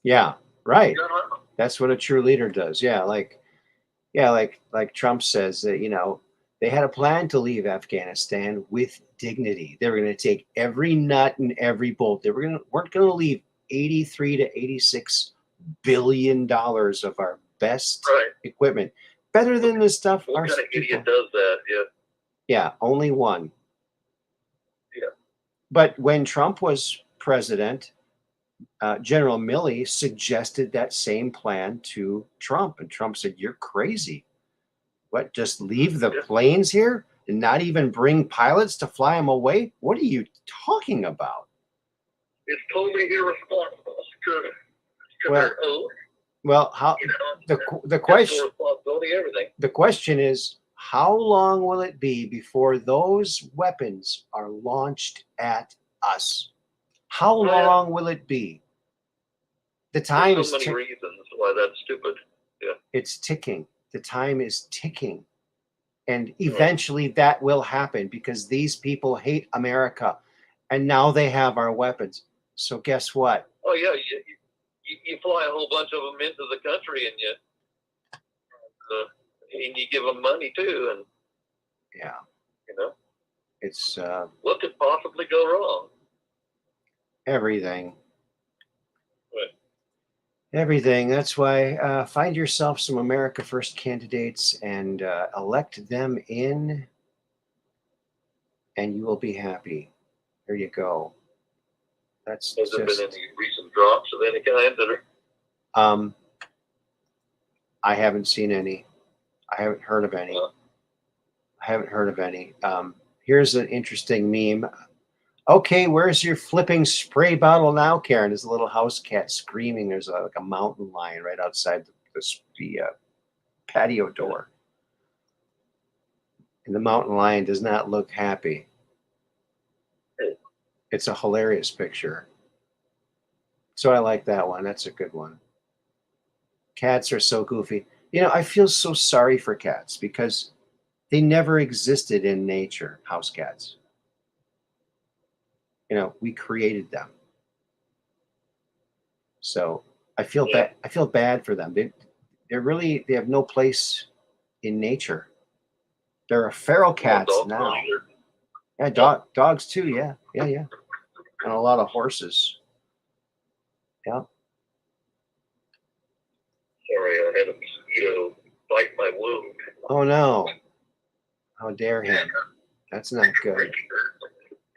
Yeah, right. Uh-huh. That's what a true leader does. Like Trump says that, they had a plan to leave Afghanistan with dignity. They were going to take every nut and every bolt. They weren't going to leave 83 to 86 billion dollars of our best equipment. Better than the stuff What our kind of people. idiot does that? Yeah. Yeah, only one. Yeah. But when Trump was president, General Milley suggested that same plan to Trump, and Trump said, "You're crazy. What? Just leave the planes here and not even bring pilots to fly them away? What are you talking about?" It's totally irresponsible to their oath. Well, how the question? Responsibility, everything. The question is, how long will it be before those weapons are launched at us? How long will it be? The time There's so many reasons why that's stupid. Yeah. It's ticking. The time is ticking. And eventually that will happen because these people hate America. And now they have our weapons. So guess what? Oh, yeah. You fly a whole bunch of them into the country and you give them money too. And yeah, it's what could possibly go wrong? Everything. Right. Everything. That's why find yourself some America First candidates and elect them in, and you will be happy. There you go. That's Has there been any recent drops of any kind that are? I haven't seen any. I haven't heard of any. Here's an interesting meme. Okay, where's your flipping spray bottle now, Karen? There's a little house cat screaming. There's like a mountain lion right outside the patio door. And the mountain lion does not look happy. It's a hilarious picture. So I like that one. That's a good one. Cats are so goofy. I feel so sorry for cats because they never existed in nature, house cats. We created them. So I feel bad. I feel bad for them. They have no place in nature. There are feral cats now. Yeah, dogs too. Yeah, and a lot of horses. Yeah. Sorry, I had a mosquito bite my wound. Oh no! How dare him? That's not good.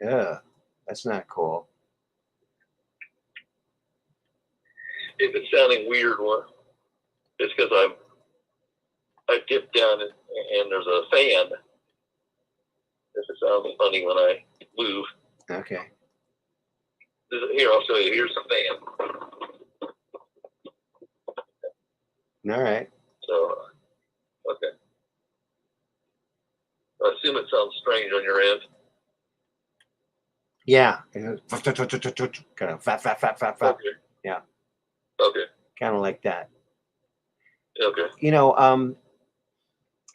Yeah, that's not cool. If it's sounding weird, it's because I dipped down and there's a fan. If it sounds funny when I move. Okay. Here, I'll show you. Here's the fan. All right. So, okay. I assume it sounds strange on your end. Yeah. Kind of fat. Okay. Yeah. Okay. Kind of like that. Okay.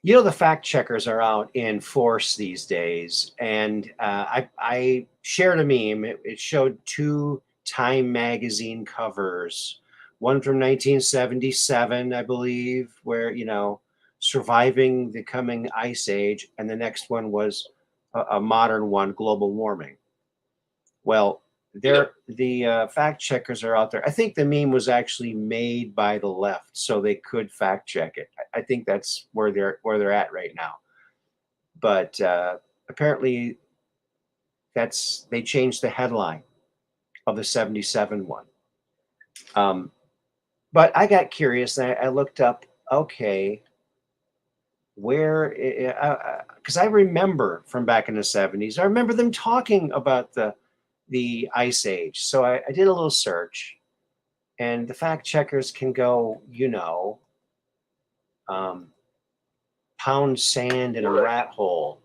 The fact checkers are out in force these days, and I shared a meme. It showed two Time magazine covers, one from 1977, I believe, where surviving the coming ice age, and the next one was a modern one, global warming. Well, the fact checkers are out there. I think the meme was actually made by the left, so they could fact check it. I think that's where they're at right now. But apparently, they changed the headline of the 77 one. But I got curious and I looked up. Okay, where? Because I remember from back in the 70s. I remember them talking about the ice age. So I did a little search, and the fact checkers can go, pound sand in a rat hole.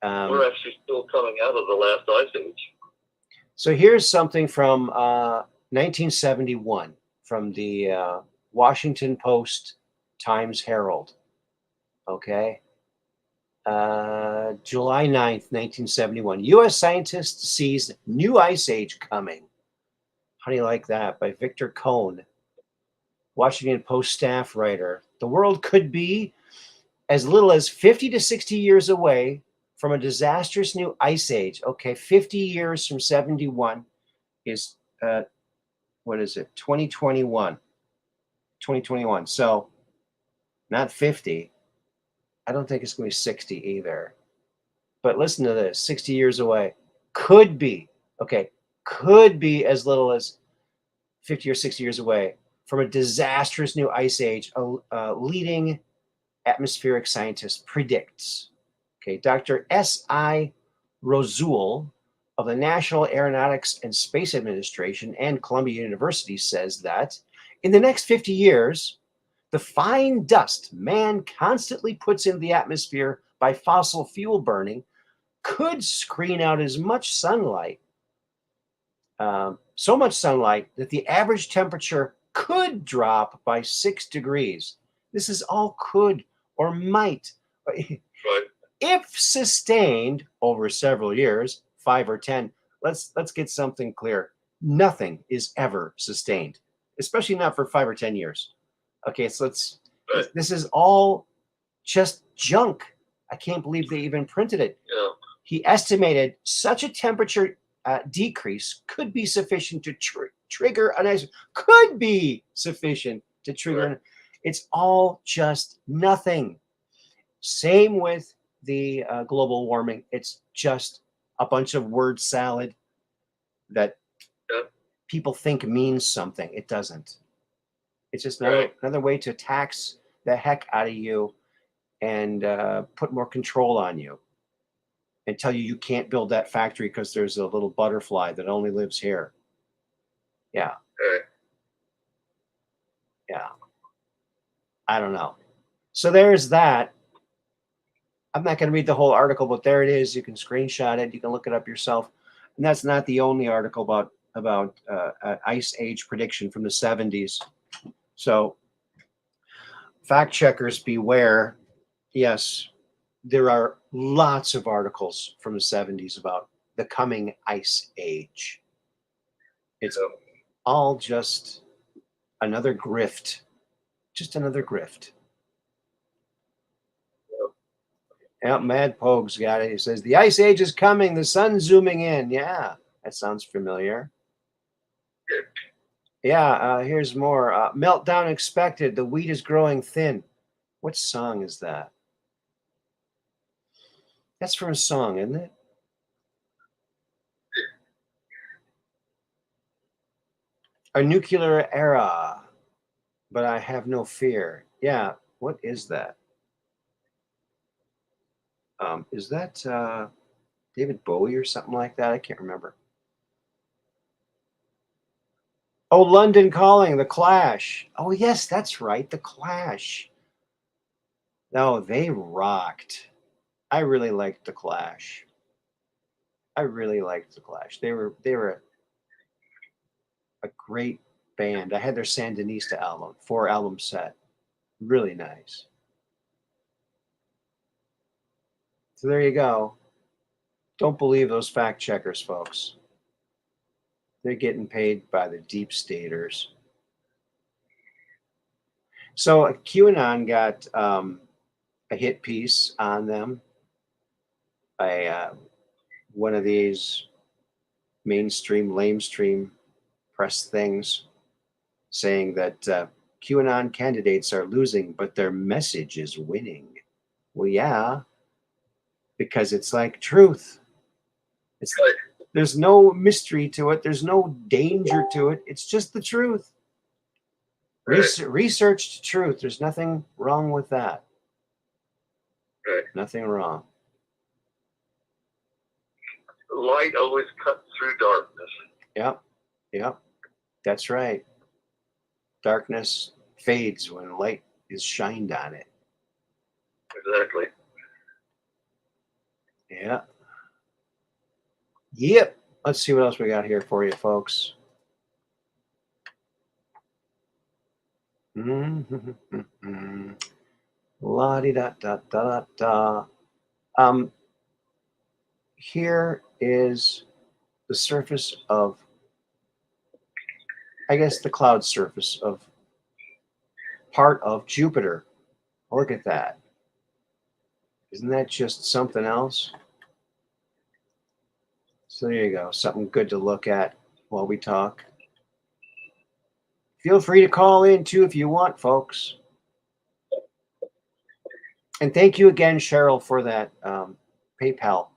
We're actually still coming out of the last ice age. So here's something from 1971 from the Washington Post Times Herald. Okay. July 9th, 1971. U.S. scientists sees new ice age coming. How do you like that? By Victor Cohn, Washington Post staff writer. The world could be as little as 50 to 60 years away from a disastrous new ice age. Okay, 50 years from 71 is, what is it? 2021. 2021. So not 50. I don't think it's going to be 60 either. But listen to this, 60 years away. Could be, okay, could be as little as 50 or 60 years away from a disastrous new ice age, a leading atmospheric scientist predicts. Okay, Dr. S.I. Rozul of the National Aeronautics and Space Administration and Columbia University says that in the next 50 years, the fine dust man constantly puts in the atmosphere by fossil fuel burning could screen out as much sunlight, so much sunlight that the average temperature could drop by 6 degrees. This is all could or might. Right. If sustained over several years, 5 or 10, let's get something clear. Nothing is ever sustained, especially not for 5 or 10 years. Okay, so this is all just junk. I can't believe they even printed it. Yeah. He estimated such a temperature decrease could be sufficient to trigger an ice. Could be sufficient to trigger. Right. It's all just nothing. Same with the global warming. It's just a bunch of word salad that people think means something. It doesn't. It's just another way to tax the heck out of you and put more control on you and tell you can't build that factory because there's a little butterfly that only lives here. Yeah. Right. Yeah. I don't know. So there's that. I'm not going to read the whole article, but there it is. You can screenshot it. You can look it up yourself. And that's not the only article about ice age prediction from the 70s. So fact checkers beware. Yes, there are lots of articles from the 70s about the coming ice age. It's all just another grift. Just another grift. Yeah, Mad Pogue's got it. He says, the ice age is coming. The sun's zooming in. Yeah, that sounds familiar. Yeah, here's more. Meltdown expected. The wheat is growing thin. What song is that? That's from a song, isn't it? A nuclear era, but I have no fear. Yeah, what is that? Is that David Bowie or something like that? I can't remember. Oh, London Calling, The Clash. Oh, yes, that's right, The Clash. No, they rocked. I really liked The Clash. I really liked The Clash. They were a great band. I had their Sandinista album, 4-album set. Really nice. So there you go. Don't believe those fact checkers, folks. They're getting paid by the deep staters. So QAnon got a hit piece on them by one of these mainstream, lamestream press things saying that QAnon candidates are losing, but their message is winning. Well, yeah, because it's like truth. There's no mystery to it. There's no danger to it. It's just the truth. Researched truth. There's nothing wrong with that. Nothing wrong. Light always cuts through darkness. Yep. That's right. Darkness fades when light is shined on it. Exactly. Yeah. Yep. Let's see what else we got here for you, folks. La di da da da da. Here is the surface of, I guess, the cloud surface of part of Jupiter. Look at that. Isn't that just something else? So there you go. Something good to look at while we talk. Feel free to call in too if you want, folks. And thank you again, Cheryl, for that PayPal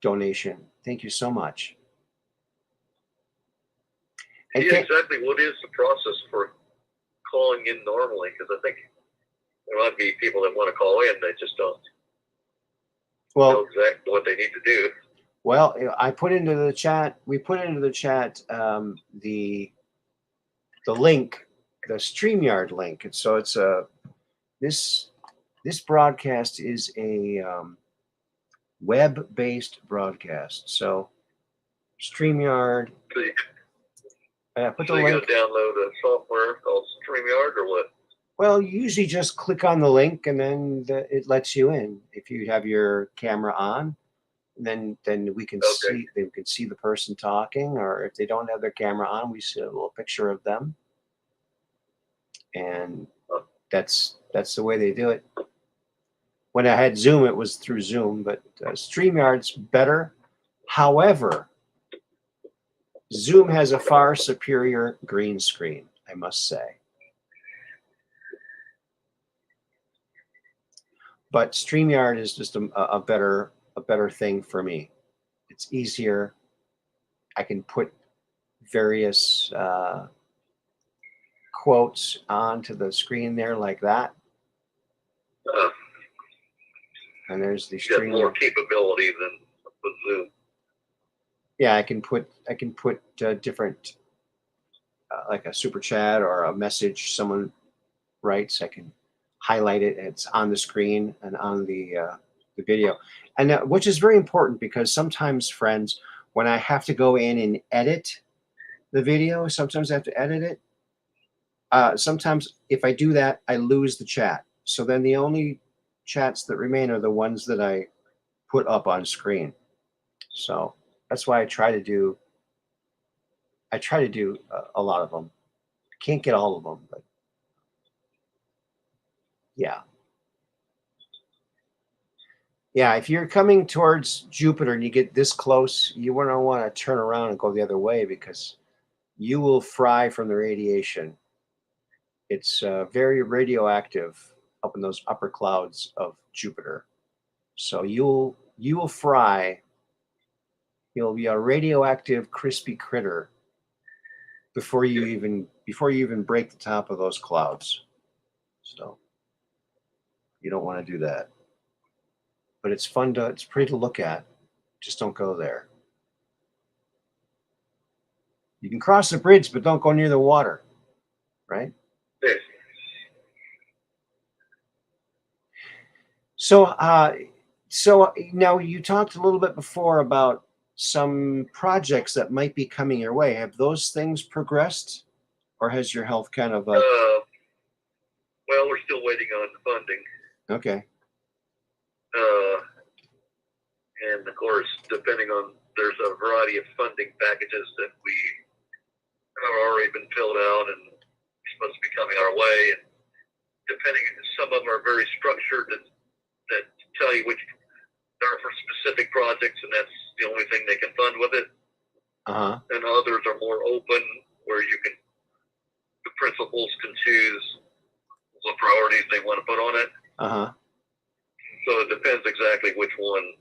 donation. Thank you so much. And Yeah, exactly. What is the process for calling in normally? Because I think there might be people that want to call in, they just don't know exactly what they need to do. Well, I put into the chat. We put into the chat the link, the StreamYard link, and so it's a this broadcast is a web-based broadcast. So StreamYard. I put the link. You got to download a software called StreamYard or what? Well, you usually just click on the link and then it lets you in. If you have your camera on, then we can see the person talking, or if they don't have their camera on, we see a little picture of them. And that's the way they do it. When I had Zoom, it was through Zoom, but StreamYard's better. However, Zoom has a far superior green screen, I must say. But StreamYard is just a better thing for me. It's easier. I can put various quotes onto the screen there like that. And there's the StreamYard. More capability than with Zoom. Yeah, I can put different like a super chat or a message someone writes. I can highlight it. It's on the screen and on the video, and which is very important because sometimes, friends, when I have to go in and edit the video, sometimes I have to edit it. Sometimes if I do that, I lose the chat. So then the only chats that remain are the ones that I put up on screen. So that's why I try to do a lot of them. I can't get all of them, but yeah. Yeah, if you're coming towards Jupiter and you get this close, you want to turn around and go the other way because you will fry from the radiation. It's very radioactive up in those upper clouds of Jupiter. So you will fry. You'll be a radioactive, crispy critter before you even break the top of those clouds. So you don't want to do that. But it's pretty to look at. Just don't go there. You can cross the bridge, but don't go near the water, right? Yes. So now you talked a little bit before about some projects that might be coming your way. Have those things progressed, or has your health kind of? Well, we're still waiting on funding. Okay. And of course, depending on, there's a variety of funding packages that we have already been filled out and supposed to be coming our way. And depending, some of them are very structured that tell you which are for specific projects, and that's the only thing they can fund with it. And others are more open, where the principals can choose what priorities they want to put on it. So it depends exactly which one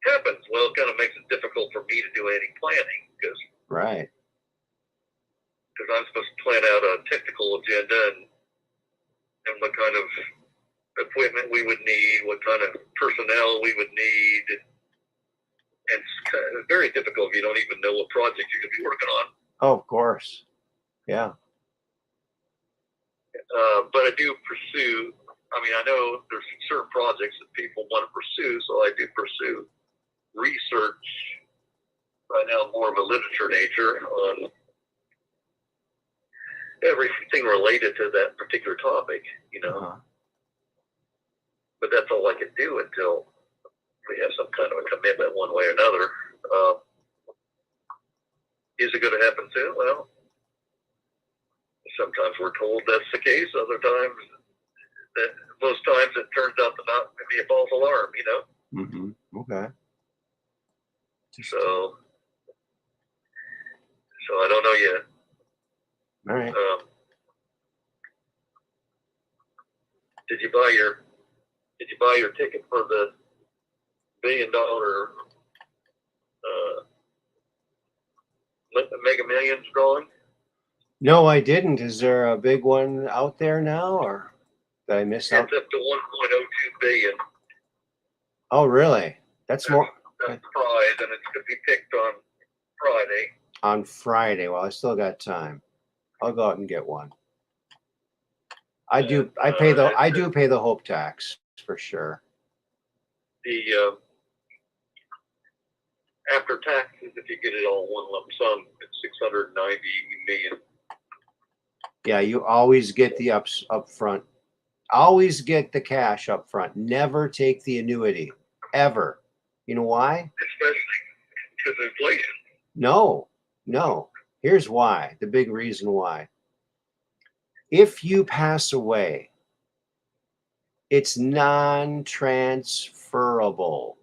happens. Well, it kind of makes it difficult for me to do any planning because I'm supposed to plan out a technical agenda and what kind of equipment we would need, what kind of personnel we would need. And it's very difficult if you don't even know what project you could be working on. Oh, of course. Yeah. But I do pursue I mean, I know there's certain projects that people want to pursue, so I do pursue research right now, more of a literature nature on everything related to that particular topic, you know. Uh-huh. But that's all I can do until we have some kind of a commitment one way or another. Is it going to happen soon? Well, sometimes we're told that's the case. Other times, most times it turns out to not be a false alarm, you know? Mm-hmm. Okay. So I don't know yet. All right. Did you buy your ticket for the $1 billion Mega Millions drawing? No, I didn't. Is there a big one out there now, or did I miss out? It's up to 1.02 billion. Oh, really? That's more. That's the prize, and it's to be picked on Friday. On Friday. Well, I still got time. I'll go out and get one. I do. I do pay the hope tax for sure. The after taxes, if you get it all in one lump sum, it's 690 million. Yeah, you always get the up front. Always get the cash up front. Never take the annuity, ever. You know why? Especially because of inflation. No. Here's why. The big reason why. If you pass away, it's non-transferable.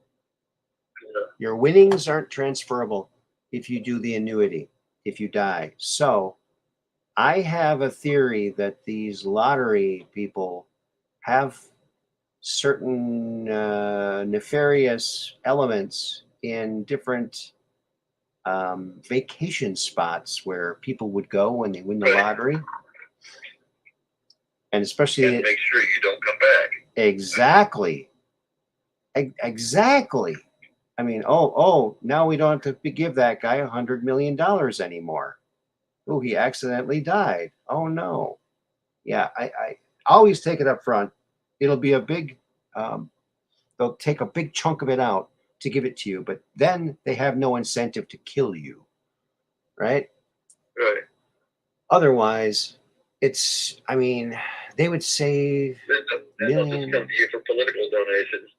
Your winnings aren't transferable if you do the annuity, if you die. So I have a theory that these lottery people have certain nefarious elements in different vacation spots where people would go when they win the lottery. And especially and make sure you don't come back. Exactly. Exactly. I mean, now we don't have to give that guy $100 million anymore. Oh, he accidentally died. Oh no. Yeah, I always take it up front. It'll be a big, they'll take a big chunk of it out to give it to you, but then they have no incentive to kill you, right? Right. Otherwise, it's, I mean, they would save they'll just come to you for political donations.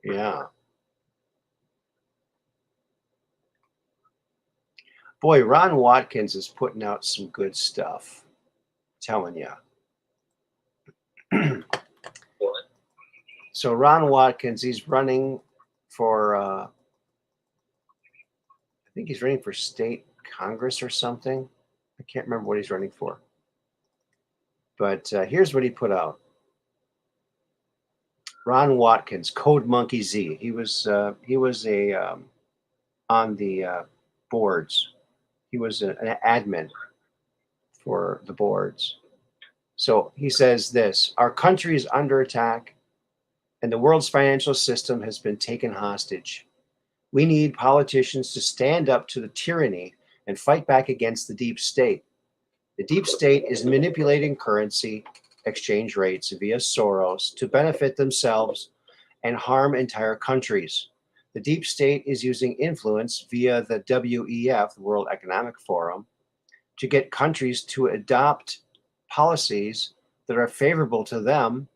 Yeah. Boy, Ron Watkins is putting out some good stuff. I'm telling you. What? So Ron Watkins, he's running for, I think he's running for state Congress or something. I can't remember what he's running for. But here's what he put out. Ron Watkins, Code Monkey Z. He was on the boards. He was an admin for the boards. So he says this: our country is under attack and the world's financial system has been taken hostage. We need politicians to stand up to the tyranny and fight back against the deep state. The deep state is manipulating currency exchange rates via Soros to benefit themselves and harm entire countries. The deep state is using influence via the WEF, the World Economic Forum, to get countries to adopt policies that are favorable to them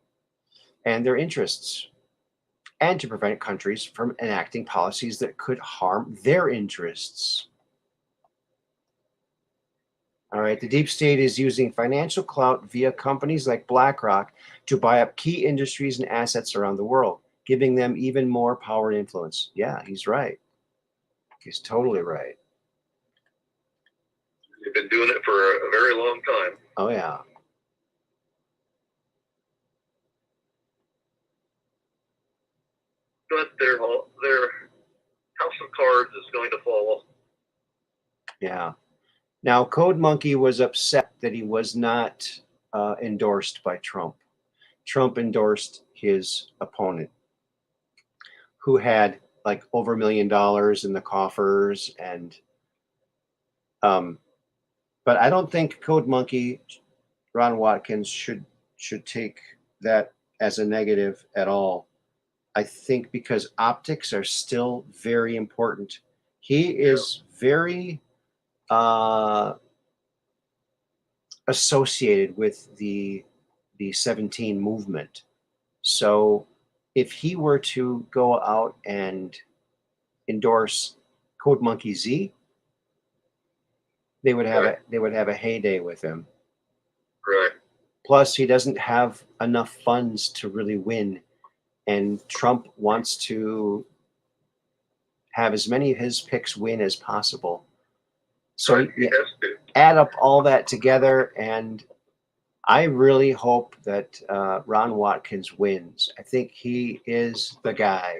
and their interests, and to prevent countries from enacting policies that could harm their interests. All right, the deep state is using financial clout via companies like BlackRock to buy up key industries and assets around the world, giving them even more power and influence. Yeah, he's right. He's totally right. They've been doing it for a very long time. Oh, yeah. But their house of cards is going to fall. Yeah. Now, Code Monkey was upset that he was not endorsed by Trump. Trump endorsed his opponent, who had like over $1 million in the coffers, and but I don't think Code Monkey, Ron Watkins, should take that as a negative at all. I think because optics are still very important. He is very associated with the 17 movement. So if he were to go out and endorse Code Monkey Z, they would have a heyday with him. Right. Plus, he doesn't have enough funds to really win, and Trump wants to have as many of his picks win as possible. So Right. He has to. add up all that together, and I really hope that Ron Watkins wins. I think he is the guy.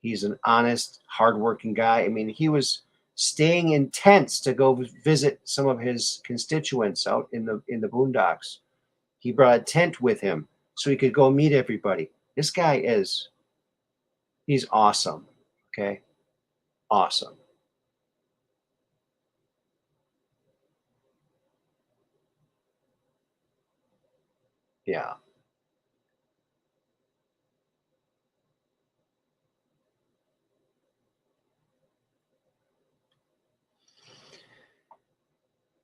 He's an honest, hardworking guy. I mean, he was staying in tents to go visit some of his constituents out in the boondocks. He brought a tent with him so he could go meet everybody. This guy he's awesome. Okay? Awesome. Yeah.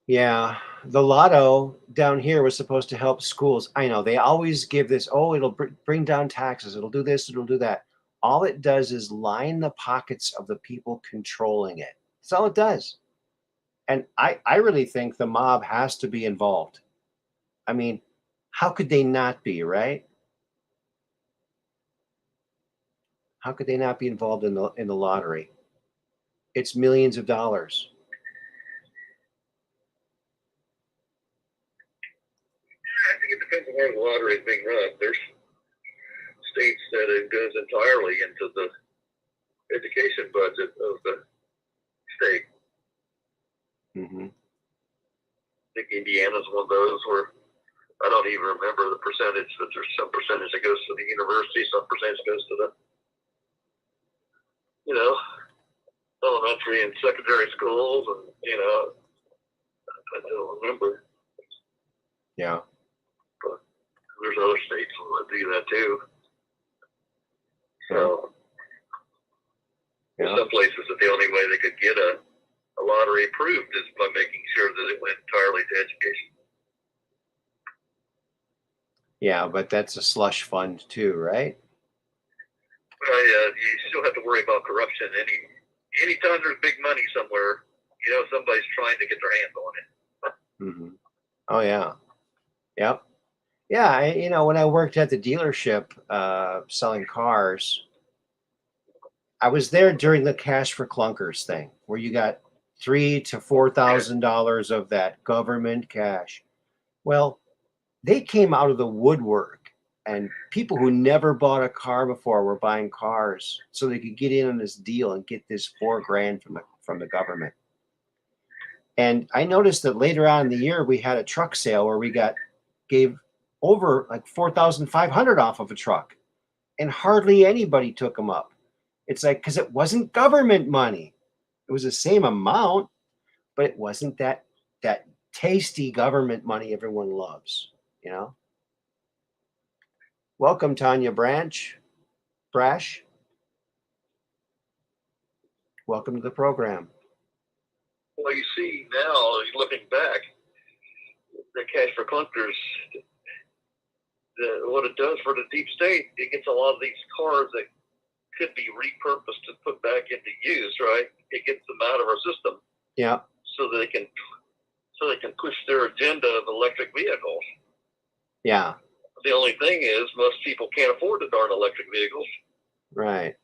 Yeah, the lotto down here was supposed to help schools. I know they always give this, oh, it'll bring down taxes, it'll do this, it'll do that. All it does is line the pockets of the people controlling it. That's all it does. And I really think the mob has to be involved. I mean, how could they not be, right? How could they not be involved in the lottery? It's millions of dollars. I think it depends on where the lottery is being run. There's states that it goes entirely into the education budget of the state. Mm-hmm. I think Indiana's one of those where I don't even remember the percentage, but there's some percentage that goes to the university, some percentage goes to the, elementary and secondary schools, and, I don't remember. Yeah. But there's other states that do that too. So, there's some places that the only way they could get a lottery approved is by making sure that it went entirely to education. Yeah, but that's a slush fund too, right? Well, yeah, you still have to worry about corruption. Anytime there's big money somewhere, somebody's trying to get their hands on it. Mm-hmm. Oh yeah. Yep. Yeah, when I worked at the dealership selling cars, I was there during the cash for clunkers thing, where you got $3,000 to $4,000 of that government cash. Well, they came out of the woodwork, and people who never bought a car before were buying cars so they could get in on this deal and get this $4,000 from the government. And I noticed that later on in the year we had a truck sale where we gave over like 4,500 off of a truck, and hardly anybody took them up. It's like, because it wasn't government money. It was the same amount, but it wasn't that tasty government money everyone loves, Welcome, Tanya Brash. Welcome to the program. Well, you see now, looking back, the cash for clunkers, what it does for the deep state, it gets a lot of these cars that could be repurposed and put back into use, right? It gets them out of our system. Yeah. So they can push their agenda of electric vehicles. Yeah. The only thing is, most people can't afford the darn electric vehicles. Right.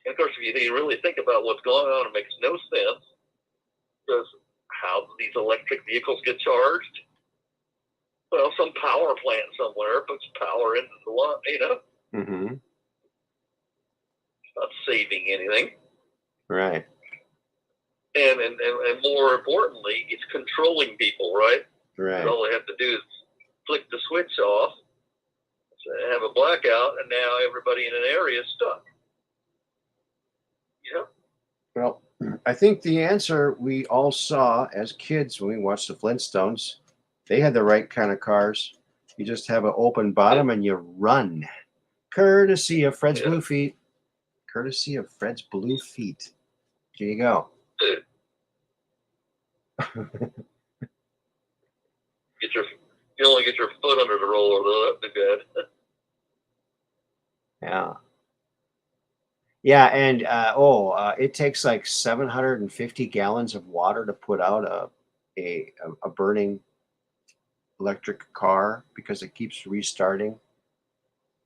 And of course, if you really think about what's going on, it makes no sense. Because how do these electric vehicles get charged? Well, some power plant somewhere puts power into the line, Mm-hmm. It's not saving anything. Right. And more importantly, it's controlling people, right? Right. All they have to do is flick the switch off, have a blackout, and now everybody in an area is stuck. Well, I think the answer we all saw as kids when we watched the Flintstones, they had the right kind of cars. You just have an open bottom and you run. Courtesy of Fred's Blue Feet. Courtesy of Fred's Blue Feet. Here you go. You only get your foot under the roller, though. That'd be good. Yeah. Yeah, and it takes like 750 gallons of water to put out a burning electric car because it keeps restarting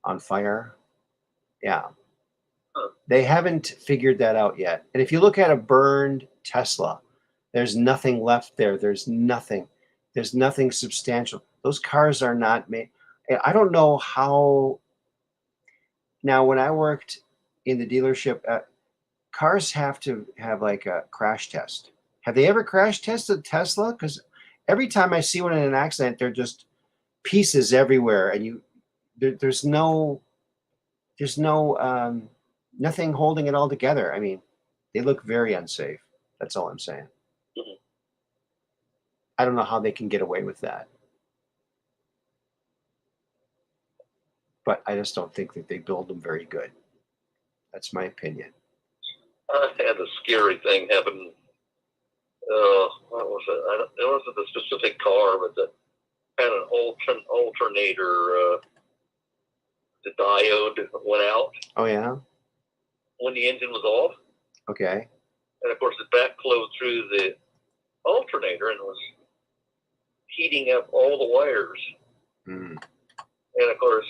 on fire. Yeah. They haven't figured that out yet. And if you look at a burned Tesla, there's nothing left there. There's nothing substantial. Those cars are not made. I don't know how. Now, when I worked in the dealership, cars have to have like a crash test. Have they ever crash tested Tesla? Because every time I see one in an accident, they're just pieces everywhere, and there's nothing holding it all together. I mean, they look very unsafe. That's all I'm saying. Mm-hmm. I don't know how they can get away with that. But I just don't think that they build them very good. That's my opinion. I had a scary thing happen. What was it? It wasn't a specific car, but it had an alternator. The diode went out. Oh, yeah? When the engine was off. Okay. And, of course, it backflowed through the alternator and was heating up all the wires. Mm. And, of course,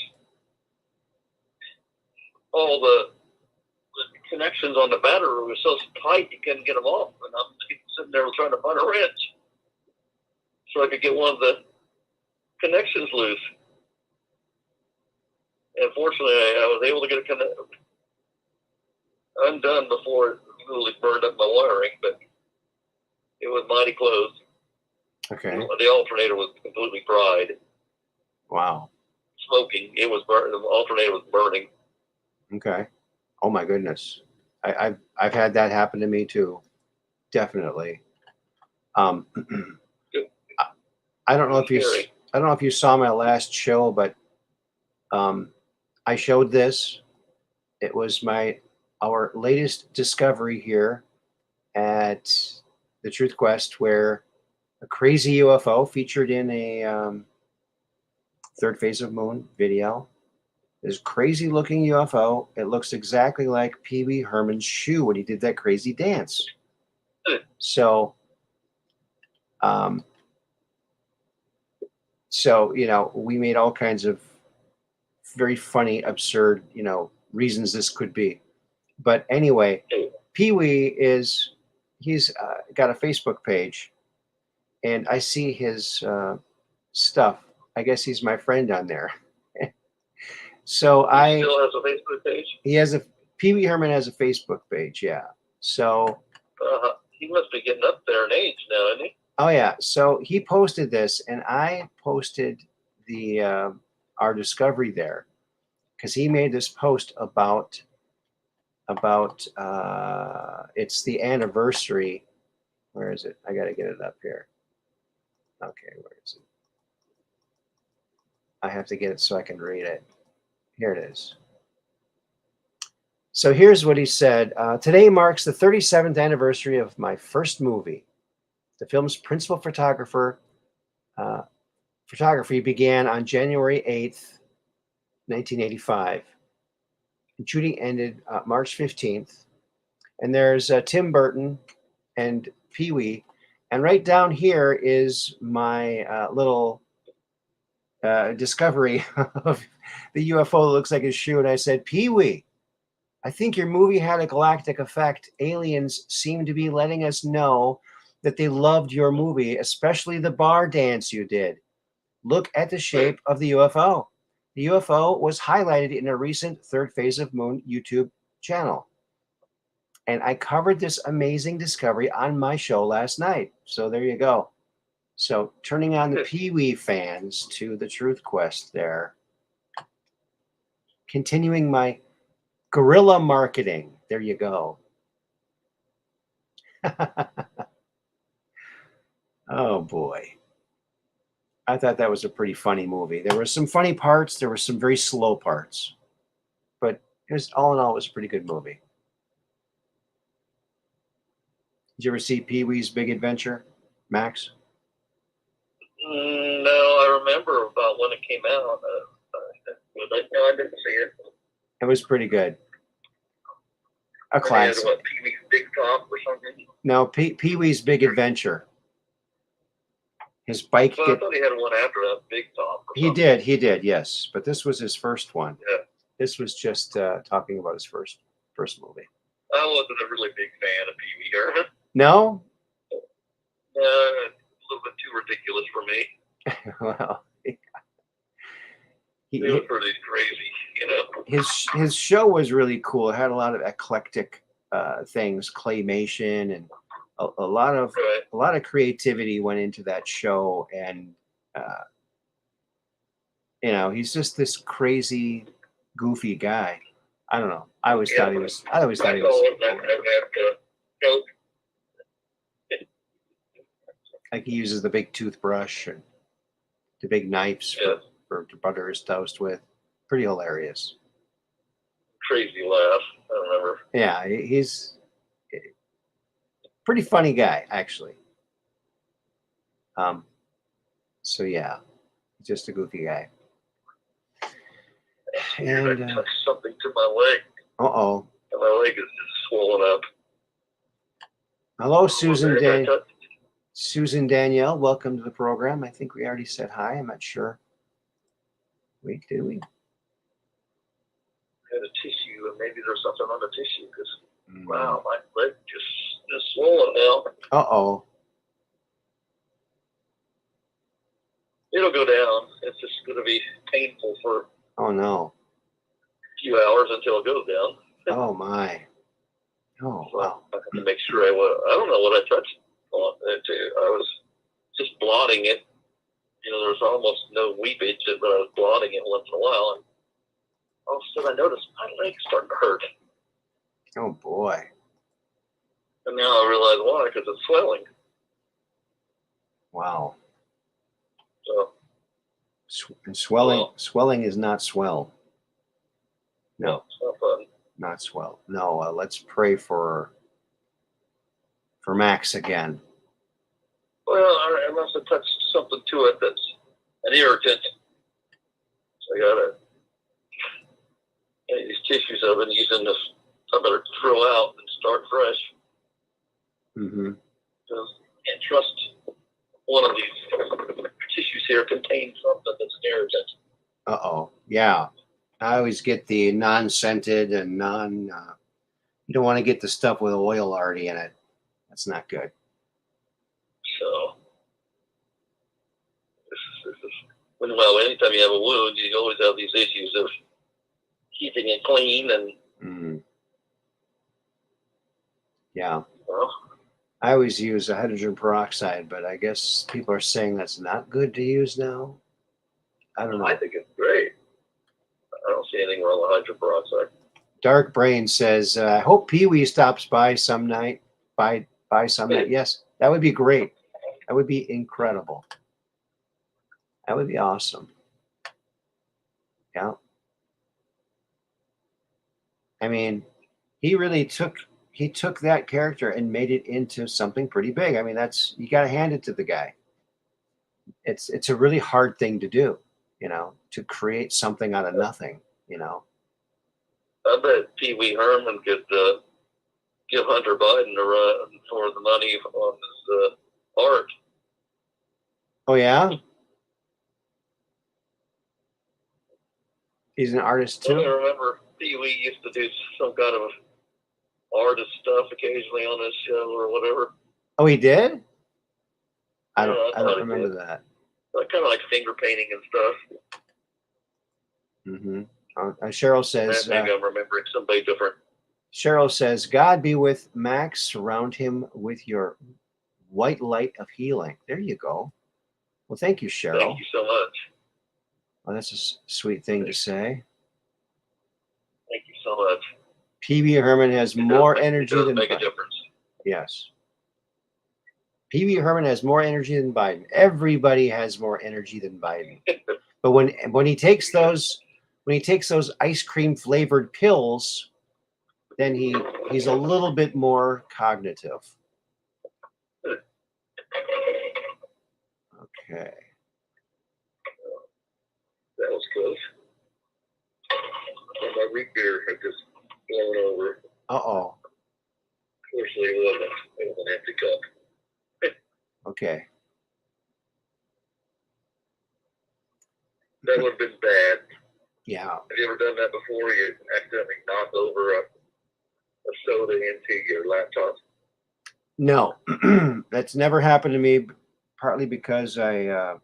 all the connections on the battery were so tight you couldn't get them off. And I'm sitting there trying to find a wrench so I could get one of the connections loose. And fortunately, I was able to get it undone before it really burned up my wiring, but it was mighty close. Okay. The alternator was completely fried. Wow. Smoking. It was burning. The alternator was burning. Okay. Oh my goodness. I've had that happen to me too. Definitely. I don't know if you saw my last show, but I showed this. It was our latest discovery here at the Truth Quest, where a crazy UFO featured in a third phase of moon video. This crazy looking UFO. It looks exactly like Pee Wee Herman's shoe when he did that crazy dance. So, we made all kinds of very funny, absurd, reasons this could be. But anyway, Pee Wee he's got a Facebook page, and I see his stuff. I guess he's my friend on there. So he still has a Facebook page? Pee Wee Herman has a Facebook page, yeah. So he must be getting up there in age now, isn't he? Oh yeah. So he posted this, and I posted our discovery there because he made this post about it's the anniversary. Where is it? I got to get it up here. Okay, where is it? I have to get it so I can read it. Here it is. So here's what he said. Today marks the 37th anniversary of my first movie. The film's principal photography began on January 8th, 1985. And shooting ended March 15th. And there's Tim Burton and Pee Wee. And right down here is my little discovery of the UFO that looks like a shoe. And I said, Pee Wee, I think your movie had a galactic effect. Aliens seem to be letting us know that they loved your movie, especially the bar dance you did. Look at the shape of the UFO. The UFO was highlighted in a recent Third Phase of Moon YouTube channel. And I covered this amazing discovery on my show last night. So there you go. So turning on the Pee Wee fans to the Truth Quest there. Continuing my guerrilla marketing. There you go. Oh boy. I thought that was a pretty funny movie. There were some funny parts. There were some very slow parts, but it was all in all, it was a pretty good movie. Did you ever see Pee-wee's Big Adventure, Max? No, I remember about when it came out. No, I didn't see it. It was pretty good. A They had, classic. what, Pee-wee's Big Top or something? No, Pee-wee's Big Adventure. His bike. Well, I thought he had one after that, Big Top. He did, yes. But this was his first one. Yeah. This was just talking about his first movie. I wasn't a really big fan of Pee-wee Herman. No? A little bit too ridiculous for me. Well, It was pretty crazy, you know. His show was really cool. It had a lot of eclectic things, claymation, and a lot of creativity went into that show. And you know, he's just this crazy, goofy guy. I don't know. I always thought he was. Like he uses the big toothbrush and the big knives for to butter his toast with. Pretty hilarious. Crazy laugh. I remember. Yeah, he's a pretty funny guy, actually. So yeah, just a goofy guy. And I touched something to my leg. uh-oh. And my leg is just swollen up. Hello, Susan Danielle. Welcome to the program. I think we already said hi. I'm not sure. Wait, did we? I had a tissue, and maybe there's something on the tissue because wow, my leg just is swollen now. Uh-oh. It'll go down. It's just going to be painful for Oh no. a few hours until it goes down. Oh my. Oh wow. I have to make sure I don't know what I touched on it too. I was just blotting it. You know, there was almost no weepage, but I was blotting it once in a while, and all of a sudden I noticed my leg's starting to hurt. Oh boy. And now I realize why, because it's swelling. Wow. So. And swelling is not swell. No, it's not fun. Not swell. No, let's pray for Max again. Well, I must have touched something to it that's an irritant. So I gotta these tissues I've been using this. I better throw out and start fresh. Mm-hmm. Because I can't trust one of these tissues here contains something that's an irritant. Uh-oh. Yeah. I always get the non-scented and you don't want to get the stuff with oil already in it. That's not good. So, well, anytime you have a wound, you always have these issues of keeping it clean and. Yeah. Well, I always use hydrogen peroxide, but I guess people are saying that's not good to use now. I don't know. I think it's great. I don't see anything wrong with hydrogen peroxide. Dark Brain says, I hope Pee-wee stops by some night. By some night. Yes, that would be great. That would be incredible. That would be awesome. Yeah. I mean, he really took that character and made it into something pretty big. I mean, you got to hand it to the guy. It's a really hard thing to do, you know, to create something out of nothing, you know. I bet Pee Wee Herman could give Hunter Biden a run for the money on his art. Oh yeah, he's an artist too. I remember Pee Wee used to do some kind of artist stuff occasionally on his show or whatever. Oh, he did? I I don't remember that. Kind of like finger painting and stuff. Mm-hmm. Cheryl says, maybe I'm remembering somebody different. Cheryl says, God be with Max. Surround him with your white light of healing. There you go. Well, thank you, Cheryl. Thank you so much. Well, that's a sweet thing to say. Thank you so much. Pee Wee Herman has more energy than make a difference. Yes. Pee Wee Herman has more energy than Biden. Everybody has more energy than Biden. But when he takes those ice cream flavored pills, then he's a little bit more cognitive. Okay. That was close. My root beer had just blown over. Uh-oh. Fortunately, it was an empty cup. Okay. That would have been bad. Yeah. Have you ever done that before? You accidentally knock over a soda into your laptop? No, that's never happened to me. Partly because I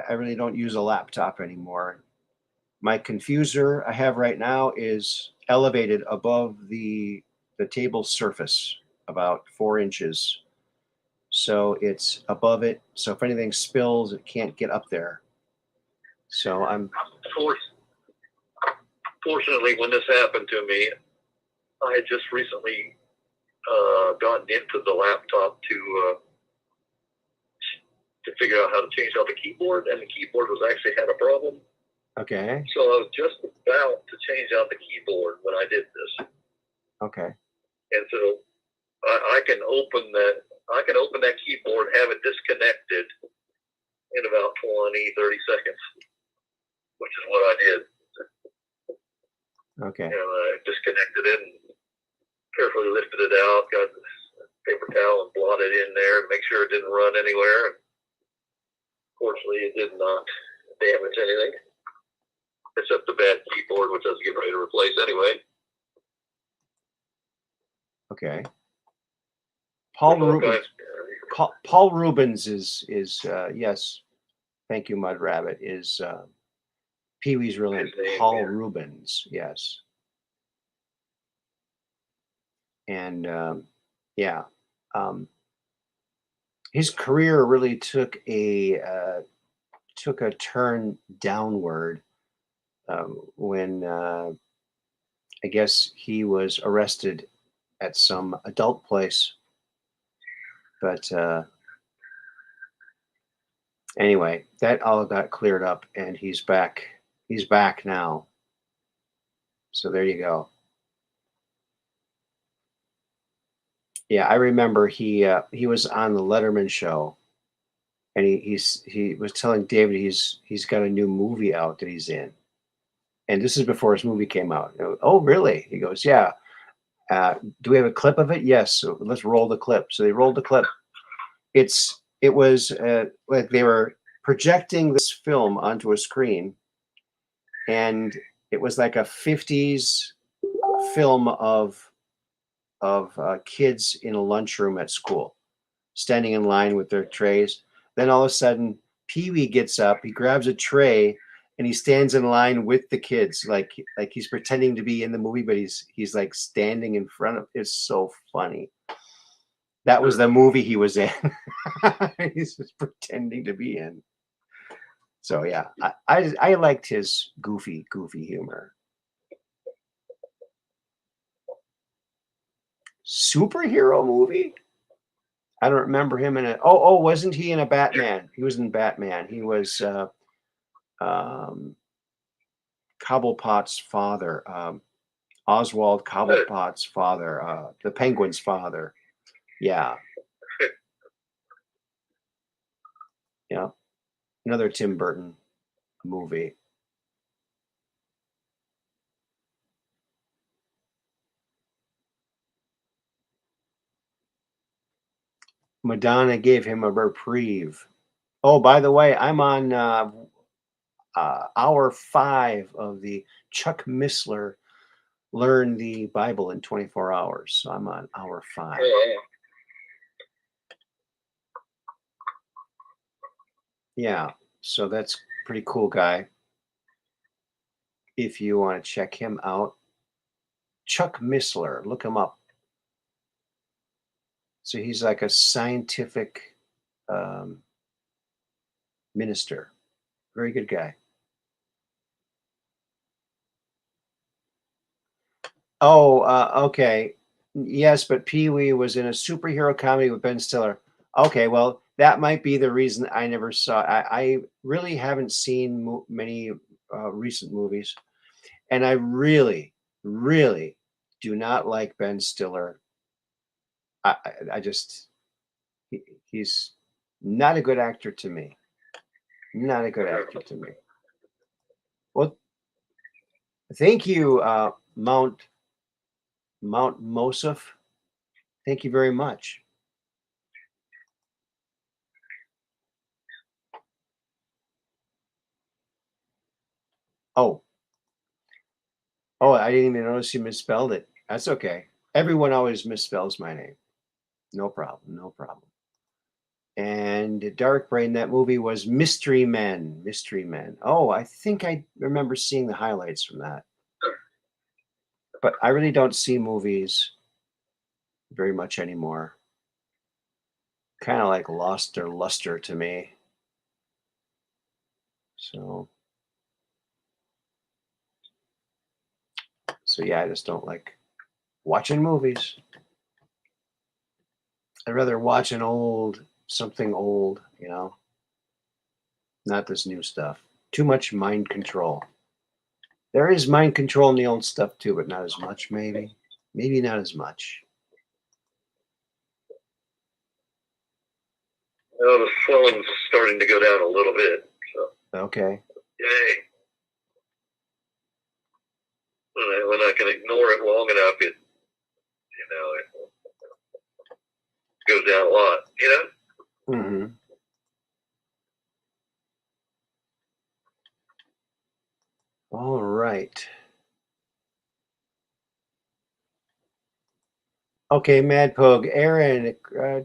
really don't use a laptop anymore. My confuser I have right now is elevated above the table surface about 4 inches. So it's above it. So if anything spills, it can't get up there. So I'm Fortunately, when this happened to me, I had just recently gotten into the laptop to figure out how to change out the keyboard, and the keyboard was actually had a problem. okay. So I was just about to change out the keyboard when I did this. Okay. And so I can open that keyboard, have it disconnected in about 20, 30 seconds, which is what I did. Okay. And I disconnected it and carefully lifted it out, got a paper towel and blotted in there and make sure it didn't run anywhere. Fortunately, it did not damage anything, except the bad keyboard, which I was getting ready to replace anyway. Okay. Paul Rubens is yes. Thank you, Mud Rabbit. Is Pee Wee's real name? Paul Rubens. Yes. And yeah, his career really took a turn downward when I guess he was arrested at some adult place. But anyway, that all got cleared up, and he's back. He's back now. So there you go. Yeah, I remember he was on the Letterman show, and he was telling David he's got a new movie out that he's in, and this is before his movie came out. Oh, really? He goes, yeah. Do we have a clip of it? Yes. So let's roll the clip. So they rolled the clip. It was like they were projecting this film onto a screen, and it was like a 50s film of kids in a lunchroom at school, standing in line with their trays. Then all of a sudden, Pee Wee gets up, he grabs a tray, and he stands in line with the kids, like he's pretending to be in the movie, but he's like standing in front of. It's so funny. That was the movie he was in. He's just pretending to be in. So yeah, I liked his goofy humor. Superhero movie? I don't remember him in it. Oh, wasn't he in a Batman? He was in Batman. He was Cobblepot's father, Oswald Cobblepot's father, the Penguin's father. Yeah. Yeah. Another Tim Burton movie. Madonna gave him a reprieve. Oh, by the way, I'm on hour 5 of the Chuck Missler Learn the Bible in 24 Hours. So I'm on hour 5. Yeah, so that's pretty cool guy. If you want to check him out, Chuck Missler, look him up. So he's like a scientific minister. Very good guy. Oh, okay. Yes, but Pee Wee was in a superhero comedy with Ben Stiller. Okay, well, that might be the reason I never saw. I really haven't seen many recent movies, and I really, really do not like Ben Stiller. I just he's not a good actor to me. Not a good actor to me. Well, thank you, Mount Mosif. Thank you very much. Oh, I didn't even notice you misspelled it. That's okay. Everyone always misspells my name. No problem. No problem. And Dark Brain, that movie was Mystery Men. Mystery Men. Oh, I think I remember seeing the highlights from that. But I really don't see movies very much anymore. Kind of like lost their luster to me. So yeah, I just don't like watching movies. I'd rather watch something old, not this new stuff. Too much mind control. There is mind control in the old stuff too, but not as much, maybe. Maybe not as much. Well, the swelling's starting to go down a little bit. So. Okay. Yay. When I can ignore it long enough, it goes down a lot, Mm-hmm. All right. Okay, Mad Pogue. Aaron,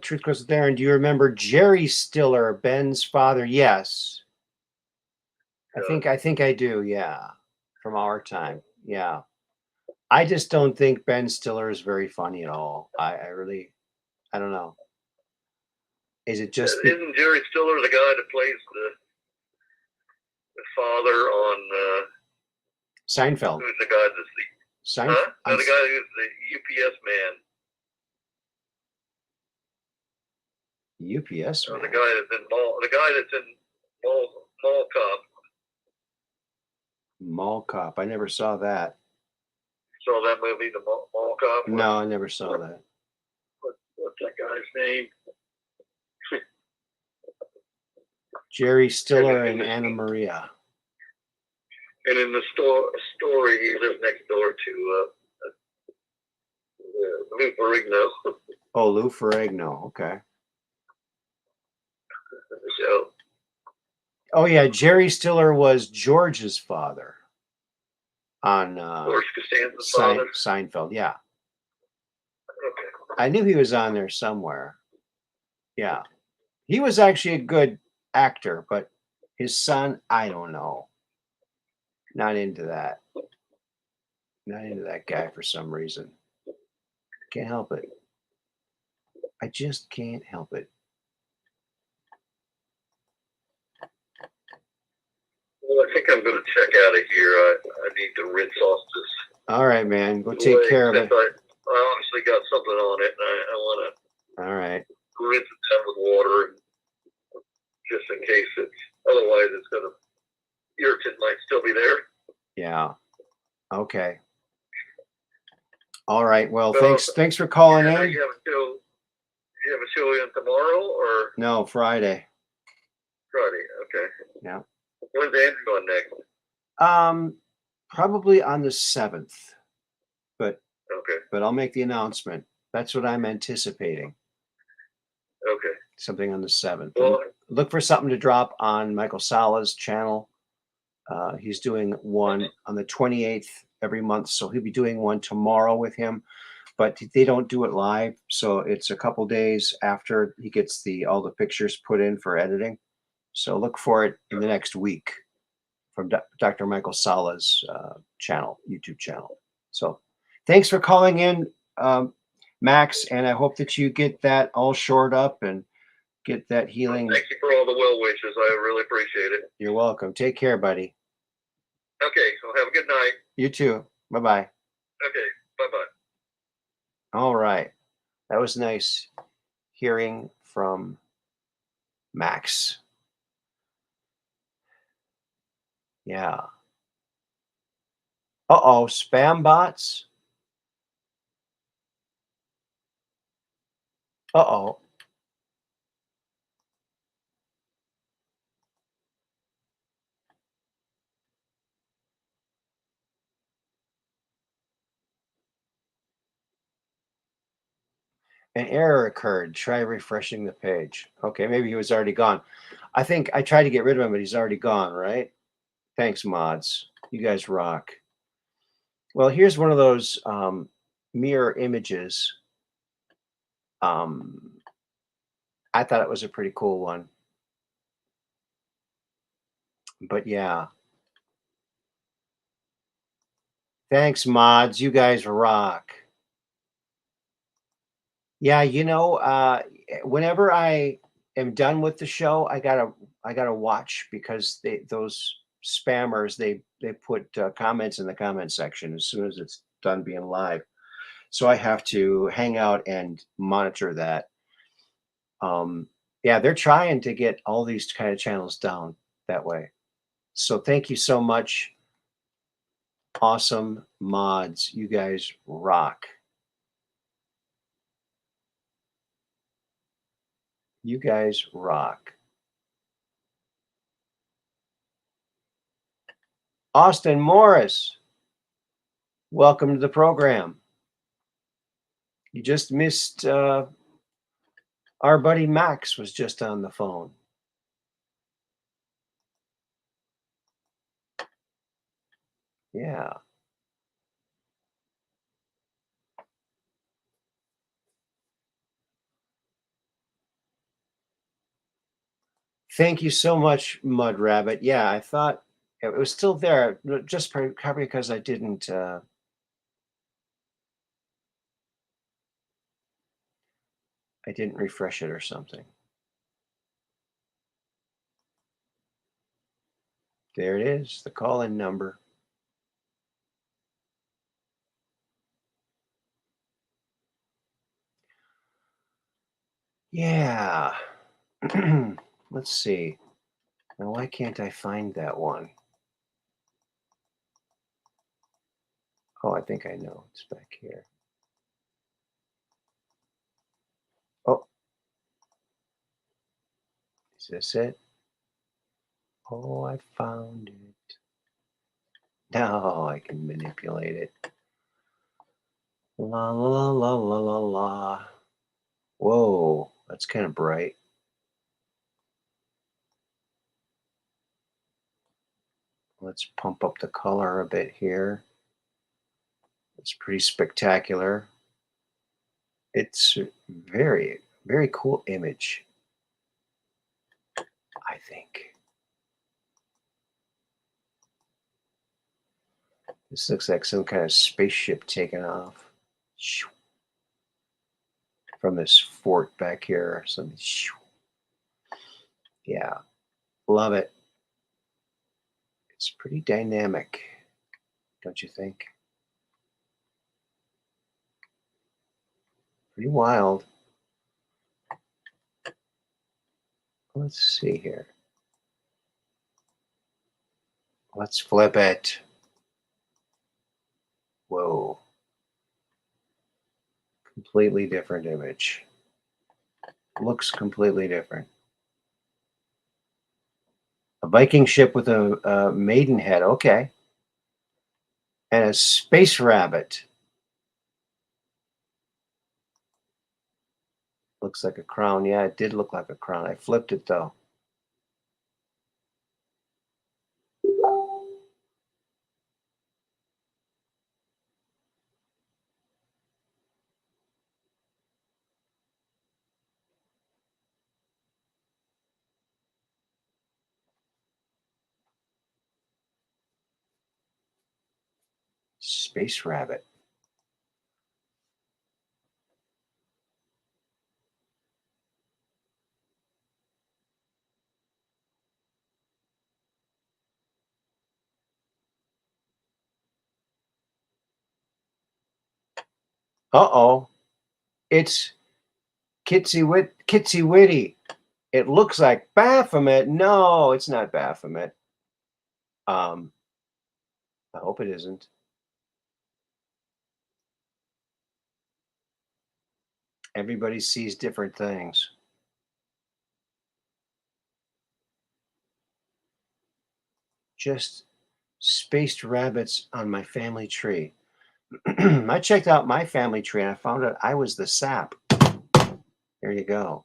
Truth Quest with Aaron, do you remember Jerry Stiller, Ben's father? Yes. I think I do, yeah. From our time. Yeah. I just don't think Ben Stiller is very funny at all. I don't know. Is it just Isn't Jerry Stiller the guy that plays the father on Seinfeld? Who's the guy that's the Seinfeld? No, the guy who's the UPS man. UPS man. The guy that's in Mall Cop. Mall Cop. I never saw that. Saw that movie, the Mall Cop? No, I never saw that. What's that guy's name? Jerry Stiller and Anna Maria. And in the story, he lives next door to Lou Ferrigno. Oh, Lou Ferrigno. Okay. So, oh yeah, Jerry Stiller was George's father on George Costanza's father. Seinfeld. Yeah. Okay. I knew he was on there somewhere. Yeah, he was actually a good actor, but his son, I don't know. Not into that. Not into that guy for some reason. Can't help it. I just can't help it. Well, I think I'm going to check out of here. I need to rinse off this. All right, man. Go take care of it. I honestly got something on it, and I want to. All right. Rinse it down with water, just in case otherwise it's going to. Irritant might still be there. Yeah. Okay. All right. Well, thanks for calling in. You have a show in tomorrow or? No, Friday. Friday. Okay. Yeah. When's Andrew on next? Probably on the 7th. But okay. But I'll make the announcement. That's what I'm anticipating. Okay. Something on the 7th. Well, look for something to drop on Michael Sala's channel. He's doing one on the 28th every month, so he'll be doing one tomorrow with him. But they don't do it live, so it's a couple days after he gets all the pictures put in for editing. So look for it in the next week from Dr. Michael Sala's channel, YouTube channel. So thanks for calling in, Max, and I hope that you get that all shored up and get that healing. Thank you for all the well wishes. I really appreciate it. You're welcome. Take care, buddy. Okay, so have a good night. You too. Bye-bye. Okay, bye-bye. All right. That was nice hearing from Max. Yeah. Uh-oh, spam bots? Uh-oh. An error occurred. Try refreshing the page. Okay, maybe he was already gone. I think I tried to get rid of him, but he's already gone, right? Thanks, mods. You guys rock. Well, here's one of those mirror images. I thought it was a pretty cool one. But yeah. Thanks, mods. You guys rock. Yeah, whenever I am done with the show, I gotta watch because those spammers they put comments in the comment section as soon as it's done being live. So I have to hang out and monitor that. Yeah, they're trying to get all these kind of channels down that way. So thank you so much, awesome mods. You guys rock. You guys rock. Austin Morris, welcome to the program. You just missed our buddy Max was just on the phone. Yeah. Thank you so much, Mud Rabbit. Yeah, I thought it was still there, just probably because I didn't refresh it or something. There it is, the call-in number. Yeah. Let's see. Now, why can't I find that one? Oh, I think I know. It's back here. Oh, is this it? Oh, I found it. Now I can manipulate it. La la la la la la. Whoa, that's kind of bright. Let's pump up the color a bit here. It's pretty spectacular. It's a very, very cool image, I think. This looks like some kind of spaceship taking off from this fort back here. Yeah, love it. It's pretty dynamic, don't you think? Pretty wild. Let's see here. Let's flip it. Whoa. Completely different image. Looks completely different. A Viking ship with a maiden head. Okay. And a space rabbit. Looks like a crown. Yeah, it did look like a crown. I flipped it though. Space rabbit. Uh-oh. It's Kitsy Witty. It looks like Baphomet. No, it's not Baphomet. I hope it isn't. Everybody sees different things. Just spaced rabbits on my family tree. I checked out my family tree and I found out I was the sap. There you go.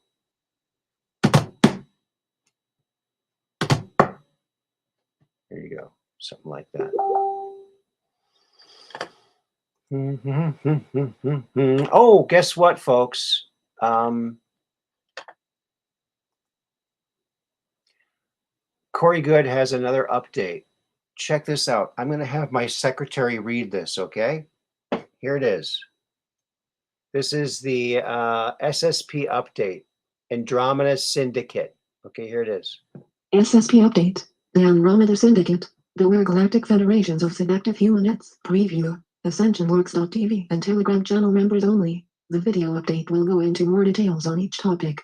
There you go. Something like that. Oh, guess what, folks? Corey Good has another update. Check this out. I'm going to have my secretary read this, okay? Here it is. This is the SSP update, Andromeda Syndicate. Okay, here it is. SSP update. The Andromeda Syndicate. The World Galactic Federations of Selective Humanoids. Preview. AscensionWorks.tv and Telegram channel members only. The video update will go into more details on each topic.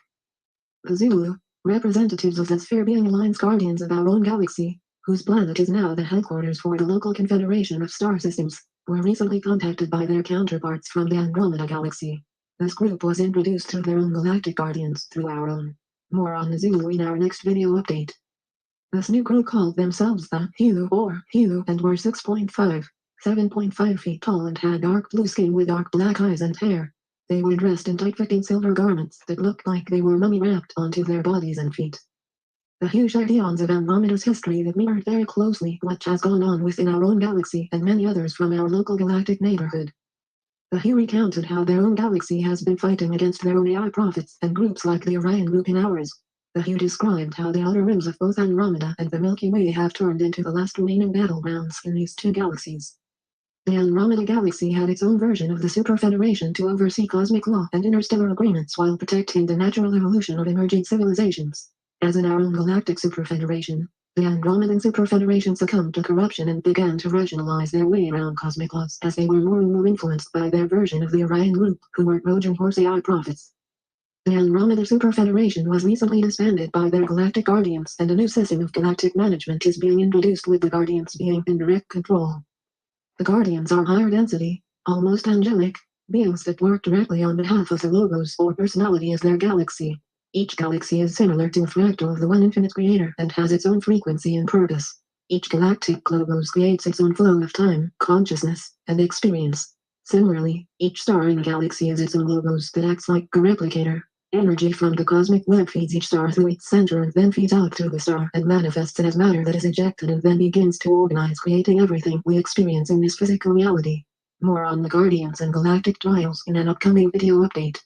Zulu. Representatives of the Sphere Being Alliance Guardians of our own galaxy, whose planet is now the headquarters for the local Confederation of Star Systems, were recently contacted by their counterparts from the Andromeda Galaxy. This group was introduced to their own galactic guardians through our own. More on the Zulu in our next video update. This new group called themselves the Helu and were 7.5 feet tall and had dark blue skin with dark black eyes and hair. They were dressed in tight-fitting silver garments that looked like they were mummy-wrapped onto their bodies and feet. The huge eons of Andromeda's history that mirrored very closely what has gone on within our own galaxy and many others from our local galactic neighborhood. The Hugh recounted how their own galaxy has been fighting against their own AI prophets and groups like the Orion group in ours. The Hugh described how the outer rims of both Andromeda and the Milky Way have turned into the last remaining battlegrounds in these two galaxies. The Andromeda Galaxy had its own version of the Super Federation to oversee cosmic law and interstellar agreements while protecting the natural evolution of emerging civilizations. As in our own galactic Super Federation, the Andromedan Super Federation succumbed to corruption and began to rationalize their way around cosmic laws as they were more and more influenced by their version of the Orion group, who were Trojan Horse AI prophets. The Andromeda Super Federation was recently disbanded by their galactic guardians, and a new system of galactic management is being introduced with the guardians being in direct control. The Guardians are higher density, almost angelic, beings that work directly on behalf of the logos or personality of their galaxy. Each galaxy is similar to a fractal of the one infinite creator and has its own frequency and purpose. Each galactic logos creates its own flow of time, consciousness, and experience. Similarly, each star in a galaxy is its own logos that acts like a replicator. Energy from the cosmic web feeds each star through its center and then feeds out through the star and manifests as matter that is ejected and then begins to organize, creating everything we experience in this physical reality. More on the Guardians and Galactic Trials in an upcoming video update.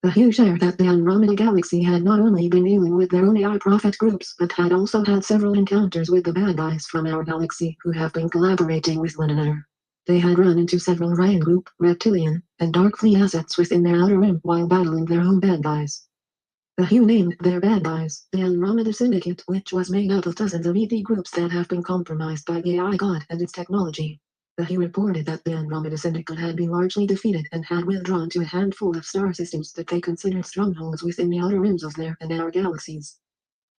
The Hugh shared that the Andromeda Galaxy had not only been dealing with their own AI prophet groups but had also had several encounters with the bad guys from our galaxy who have been collaborating with one another. They had run into several Orion Group, Reptilian, and Dark Fleet assets within their outer rim while battling their own bad guys. The Hugh named their bad guys the Andromeda Syndicate, which was made up of dozens of ET groups that have been compromised by the AI god and its technology. The Hugh reported that the Andromeda Syndicate had been largely defeated and had withdrawn to a handful of star systems that they considered strongholds within the outer rims of their and our galaxies.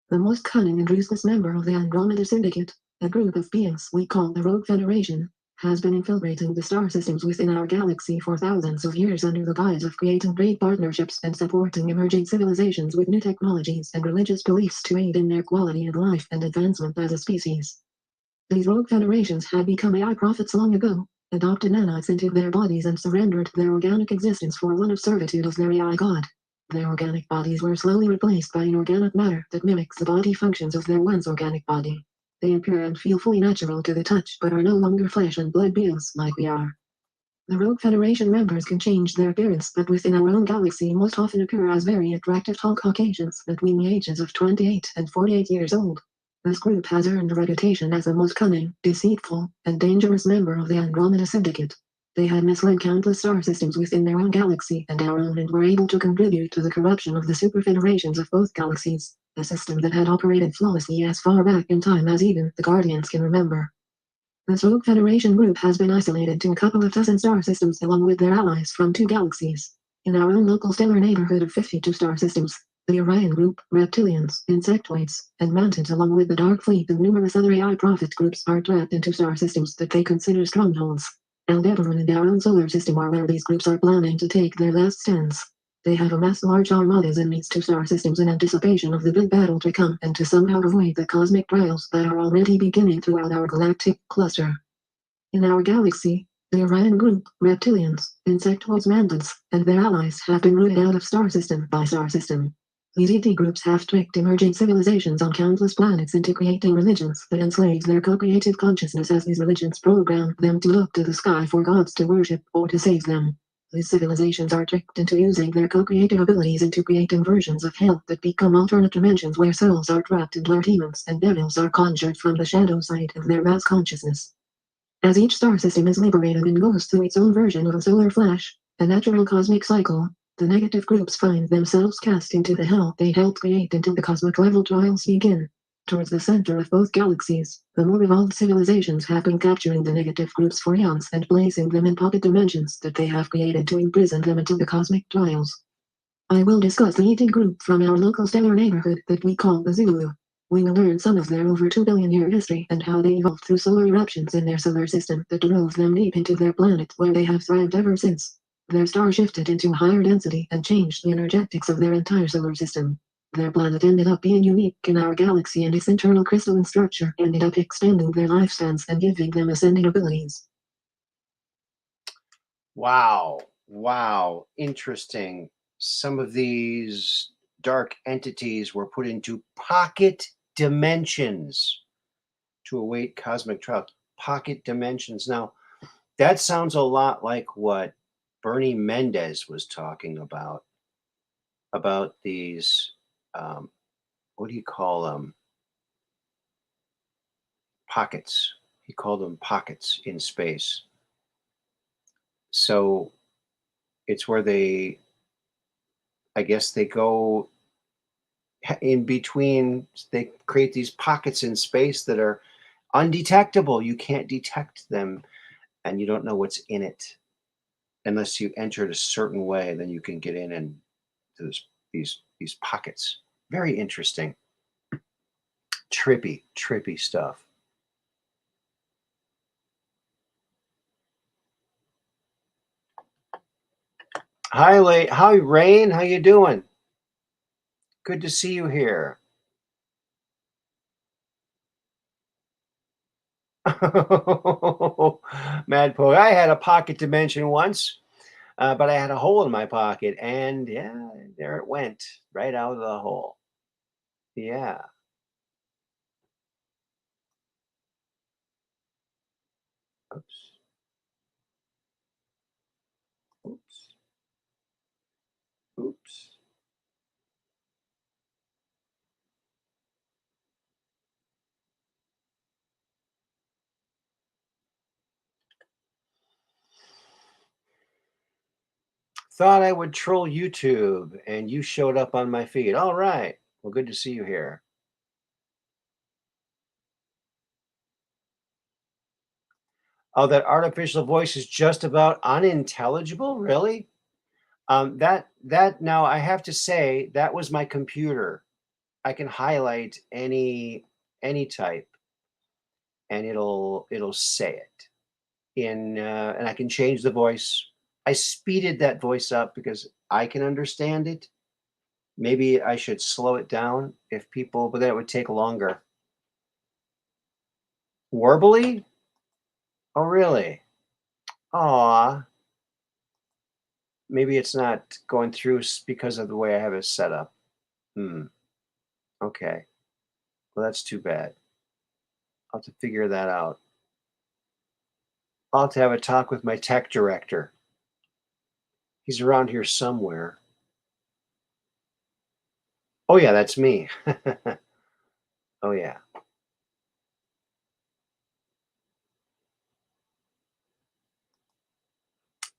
The most cunning and ruthless member of the Andromeda Syndicate, a group of beings we call the Rogue Federation, has been infiltrating the star systems within our galaxy for thousands of years under the guise of creating trade partnerships and supporting emerging civilizations with new technologies and religious beliefs to aid in their quality of life and advancement as a species. These rogue federations had become AI prophets long ago, adopted nanites into their bodies and surrendered their organic existence for one of servitude of their AI god. Their organic bodies were slowly replaced by inorganic matter that mimics the body functions of their once organic body. They appear and feel fully natural to the touch but are no longer flesh and blood beings like we are. The Rogue Federation members can change their appearance, but within our own galaxy most often appear as very attractive tall Caucasians between the ages of 28 and 48 years old. This group has earned a reputation as the most cunning, deceitful, and dangerous member of the Andromeda Syndicate. They had misled countless star systems within their own galaxy and our own and were able to contribute to the corruption of the super federations of both galaxies, a system that had operated flawlessly as far back in time as even the Guardians can remember. This Rogue Federation group has been isolated to a couple of dozen star systems along with their allies from two galaxies. In our own local stellar neighborhood of 52 star systems, the Orion Group, reptilians, insectoids, and mantids, along with the Dark Fleet and numerous other AI prophet groups, are trapped into star systems that they consider strongholds. Aldebaran and our own solar system are where these groups are planning to take their last stands. They have amassed large armadas in these 2 star systems in anticipation of the big battle to come and to somehow avoid the cosmic trials that are already beginning throughout our galactic cluster. In our galaxy, the Orion Group, reptilians, insectoids, mantids, and their allies have been rooted out of star system by star system. These ET groups have tricked emerging civilizations on countless planets into creating religions that enslave their co-creative consciousness, as these religions program them to look to the sky for gods to worship or to save them. These civilizations are tricked into using their co-creative abilities into creating versions of hell that become alternate dimensions where souls are trapped and where demons and devils are conjured from the shadow side of their mass consciousness. As each star system is liberated and goes through its own version of a solar flash, a natural cosmic cycle, the negative groups find themselves cast into the hell they helped create until the cosmic level trials begin. Towards the center of both galaxies, the more evolved civilizations have been capturing the negative groups for eons and placing them in pocket dimensions that they have created to imprison them until the cosmic trials. I will discuss the ET group from our local stellar neighborhood that we call the Zulu. We will learn some of their over 2 billion year history and how they evolved through solar eruptions in their solar system that drove them deep into their planet, where they have thrived ever since. Their star shifted into higher density and changed the energetics of their entire solar system. Their planet ended up being unique in our galaxy, and its internal crystalline structure ended up extending their lifespans and giving them ascending abilities. Wow. Wow. Interesting. Some of these dark entities were put into pocket dimensions to await cosmic trials. Pocket dimensions. Now, that sounds a lot like what Bernie Mendez was talking about these, what do you call them? Pockets. He called them pockets in space. So it's where I guess they go in between, they create these pockets in space that are undetectable. You can't detect them, and you don't know what's in it unless you enter it a certain way. Then you can get in and these pockets. Very interesting. Trippy stuff. Hi, Rain. How you doing? Good to see you here. Mad Poet. I had a pocket dimension once, but I had a hole in my pocket, and yeah, there it went right out of the hole. Yeah. Oops. Oops. Oops. Thought I would troll YouTube, and you showed up on my feed. All right. Well, good to see you here. Oh, that artificial voice is just about unintelligible? Really? That now I have to say that was my computer. I can highlight any type, and it'll say it in, and I can change the voice. I speeded that voice up because I can understand it. Maybe I should slow it down if people, but then it would take longer. Warbly? Oh, really? Aw. Maybe it's not going through because of the way I have it set up. Okay. Well, that's too bad. I'll have to figure that out. I'll have to have a talk with my tech director. He's around here somewhere. Oh, yeah, that's me. Oh, yeah.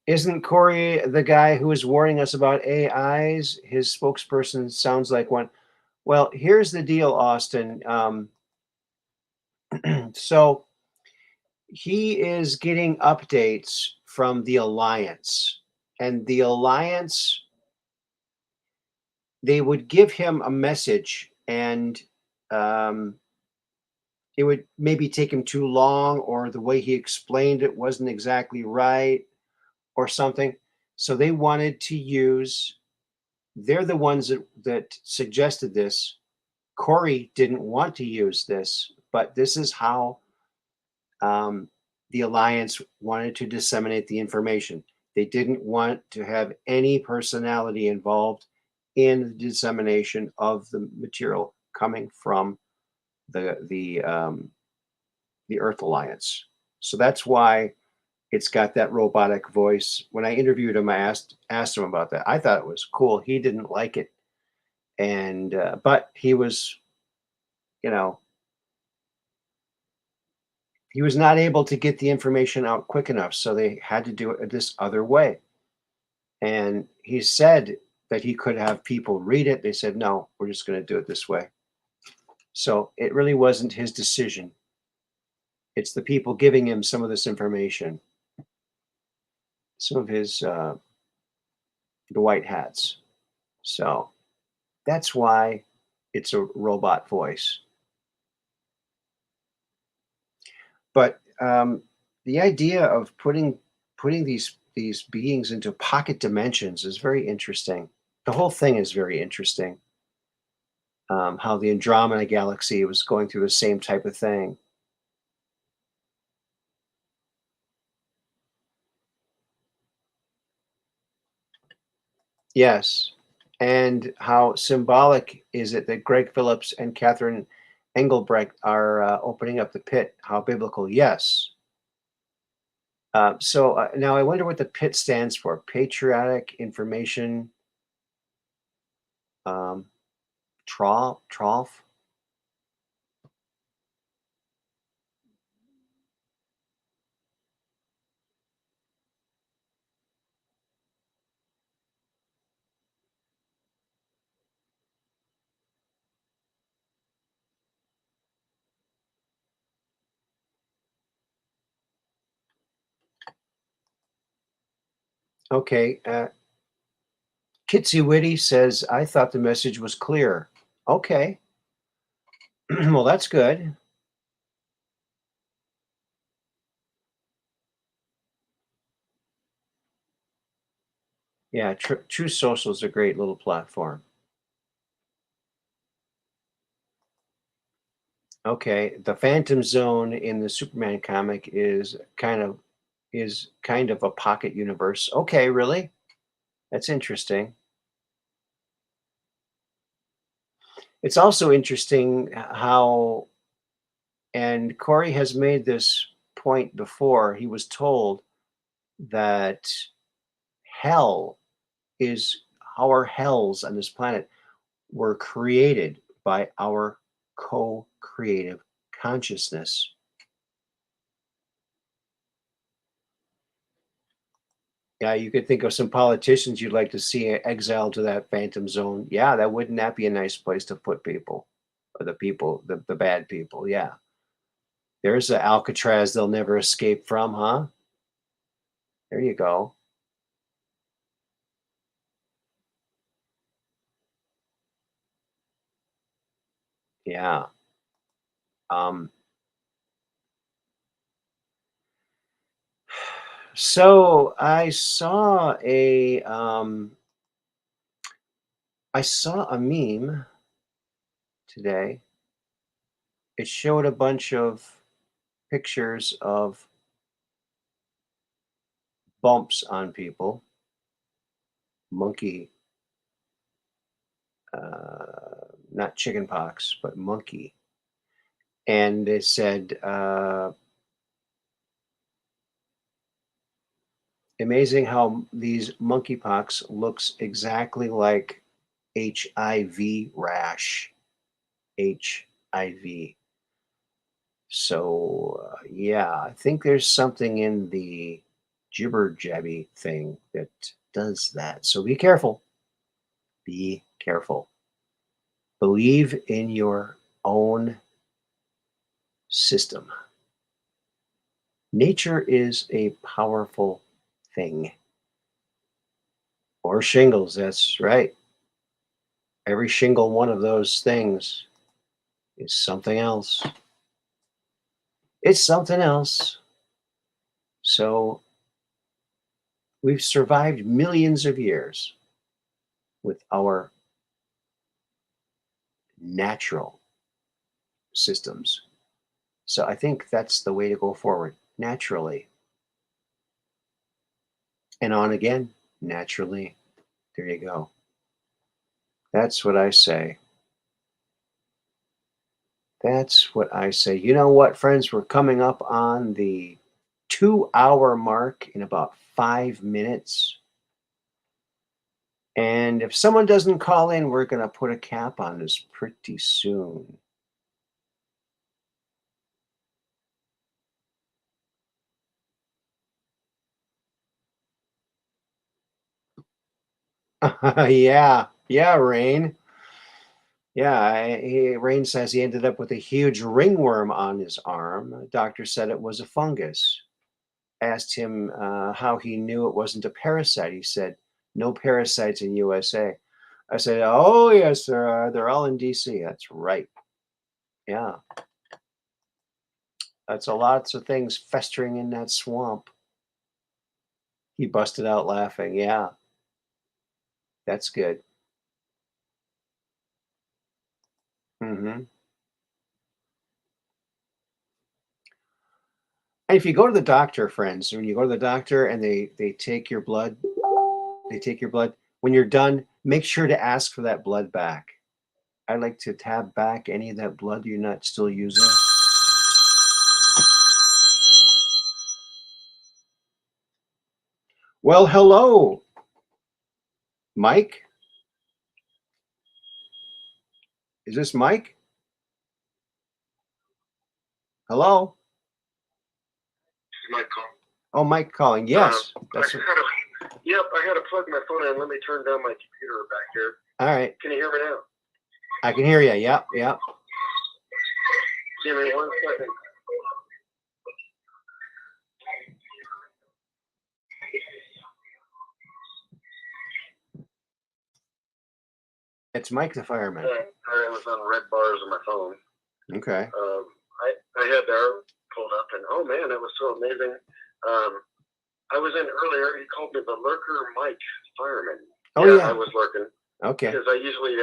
Isn't Corey the guy who is warning us about AIs? His spokesperson sounds like one. Well, here's the deal, Austin. So he is getting updates from the Alliance. And the Alliance, they would give him a message, and it would maybe take him too long, or the way he explained it wasn't exactly right, or something. So they wanted to use, they're the ones that suggested this. Corey didn't want to use this, but this is how the Alliance wanted to disseminate the information. They didn't want to have any personality involved in the dissemination of the material coming from the Earth Alliance. So that's why it's got that robotic voice. When I interviewed him, I asked him about that. I thought it was cool. He didn't like it, and but he was, you know, he was not able to get the information out quick enough, so they had to do it this other way. And he said that he could have people read it. They said, no, we're just going to do it this way. So it really wasn't his decision. It's the people giving him some of this information, some of his the white hats. So that's why it's a robot voice. But the idea of putting these beings into pocket dimensions is very interesting. The whole thing is very interesting. How the Andromeda galaxy was going through the same type of thing. Yes. And how symbolic is it that Greg Phillips and Catherine Engelbrecht are opening up the pit? How biblical? Yes. So now I wonder what the PIT stands for. Patriotic Information Trough. Okay. Kitsy Witty says, I thought the message was clear. Okay. Well, that's good. Yeah, True Social is a great little platform. Okay, the Phantom Zone in the Superman comic is kind of a pocket universe. Okay, really? That's interesting. It's also interesting how, and Corey has made this point before, he was told that hell is, our hells on this planet were created by our co-creative consciousness. Yeah, you could think of some politicians you'd like to see exiled to that phantom zone. Yeah, wouldn't that be a nice place to put people, or the bad people? Yeah, there's the Alcatraz they'll never escape from, huh? There you go. Yeah. Um, so I saw a meme today. It showed a bunch of pictures of bumps on people, monkey, not chicken pox, but monkey. And it said, amazing how these monkeypox looks exactly like HIV rash. HIV. So, yeah, I think there's something in the jibber jabby thing that does that. So be careful. Be careful. Believe in your own system. Nature is a powerful thing. Or shingles, that's right. Every shingle one of those things is something else. It's something else. So we've survived millions of years with our natural systems. So I think that's the way to go forward, naturally. And on again, naturally. There you go. That's what I say. That's what I say. You know what, friends? We're coming up on the 2-hour mark in about 5 minutes. And if someone doesn't call in, we're going to put a cap on this pretty soon. Yeah, Rain. Yeah, Rain says he ended up with a huge ringworm on his arm. The doctor said it was a fungus. Asked him how he knew it wasn't a parasite. He said, no parasites in USA. I said, oh, yes, there are. They're all in DC. That's right. Yeah. That's a lots of things festering in that swamp. He busted out laughing. Yeah. That's good. And if you go to the doctor, friends, when you go to the doctor and they take your blood, when you're done, make sure to ask for that blood back. I'd like to have back any of that blood you're not still using. Well, hello, Mike. Is this Mike? Hello? Mike calling. Oh, Mike calling. Yes. Yep, I had to plug my phone in. Let me turn down my computer back here. All right. Can you hear me now? I can hear you. Yep. Give me 1 second. It's Mike the fireman. I was on red bars on my phone. Okay. I had the pulled up, and oh man, it was so amazing. I was in earlier. He called me the lurker Mike fireman. Oh yeah. I was lurking. Okay. Because I usually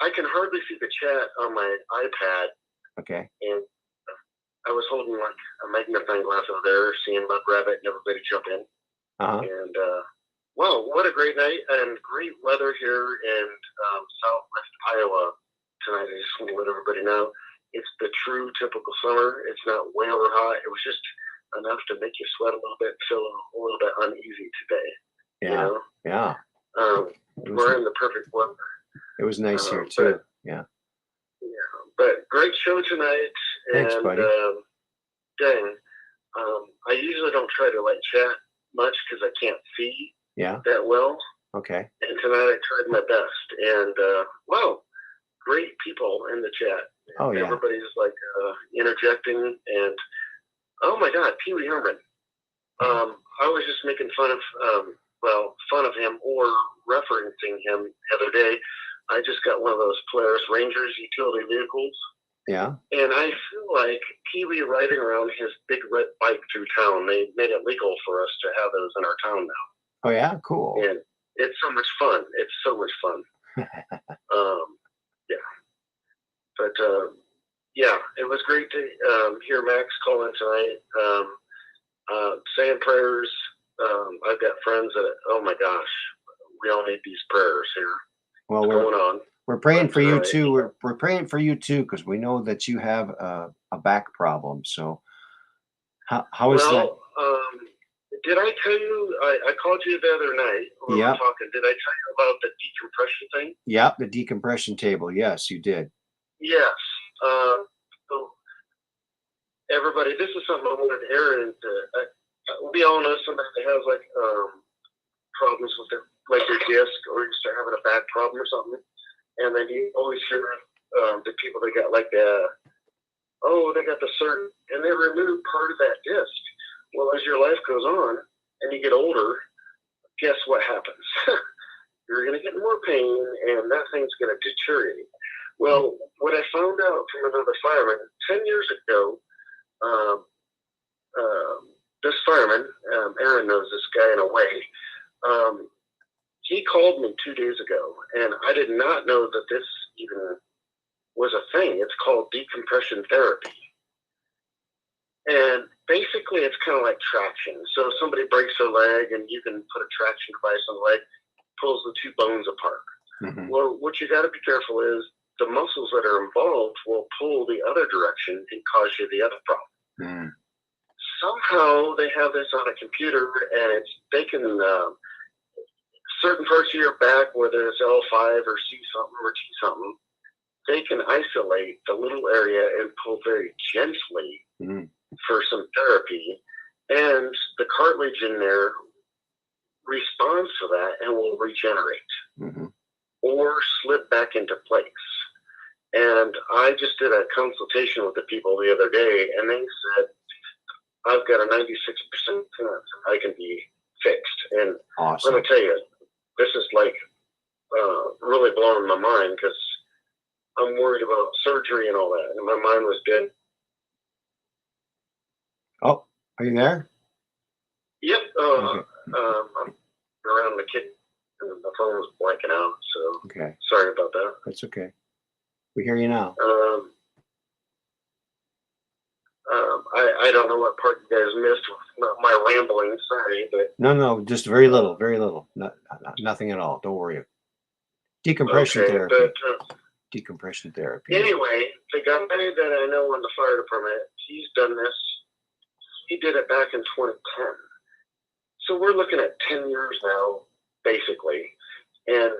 I can hardly see the chat on my iPad. Okay. And I was holding like a magnifying glass over there, seeing Mud Rabbit and everybody jump in. And wow, what a great night and great weather here in southwest Iowa tonight. I just want to let everybody know it's the true typical summer. It's not way over hot. It was just enough to make you sweat a little bit, feel a little bit uneasy today. Yeah. You know? Yeah. We're in the perfect weather. It was nice here too. Yeah. But great show tonight. Thanks, and, buddy. Dang. I usually don't try to chat much because I can't see that well. Okay. And tonight I tried my best. And wow, great people in the chat. Oh yeah. Everybody's interjecting and oh my God, Pee Wee Herman. I was just making fun of him or referencing him the other day. I just got one of those Polaris Rangers utility vehicles. Yeah. And I feel like Pee Wee riding around his big red bike through town. They made it legal for us to have those in our town now. Oh yeah, cool. And it's so much fun. It's so much fun. Yeah. But yeah, it was great to hear Max call in tonight. Saying prayers. I've got friends that, oh my gosh, we all need these prayers here. Well, we're praying for you too. We're praying for you too because we know that you have a back problem. So how is that? Did I tell you? I called you the other night when we were talking. Did I tell you about the decompression thing? Yep, the decompression table. Yes, you did. Yes. So everybody, this is something I wanted Aaron to. We all know somebody that has problems with their disc or just they're having a back problem or something, and then you always hear the people that got they got the surgery and they remove part of that disc. Well, as your life goes on and you get older, guess what happens? going to get more pain, and that thing's going to deteriorate. Well, what I found out from another fireman 10 years ago, this fireman, Aaron knows this guy in a way. He called me 2 days ago, and I did not know that this even was a thing. It's called decompression therapy. And basically, it's kind of like traction. So somebody breaks their leg, and you can put a traction device on the leg, pulls the two bones apart. Mm-hmm. Well, what you got to be careful is the muscles that are involved will pull the other direction and cause you the other problem. Mm-hmm. Somehow they have this on a computer, and they can certain parts of your back, whether it's L5 or C something or T something, they can isolate the little area and pull very gently for some therapy, and the cartilage in there responds to that and will regenerate or slip back into place. And I just did a consultation with the people the other day, and they said, I've got a 96% chance I can be fixed. And awesome. Let me tell you, this is like really blowing my mind, because I'm worried about surgery and all that. And my mind was dead. Oh, are you there? Yep. Okay. I'm around the kitchen, and the phone was blanking out. So Okay. sorry about that. That's okay. We hear you now. I don't know what part you guys missed with my rambling. Sorry, but No, just very little, very little. Nothing at all. Don't worry. Decompression therapy. But, decompression therapy. anyway, the guy that I know in the fire department, he's done this. He did it back in 2010. So we're looking at 10 years now, basically, and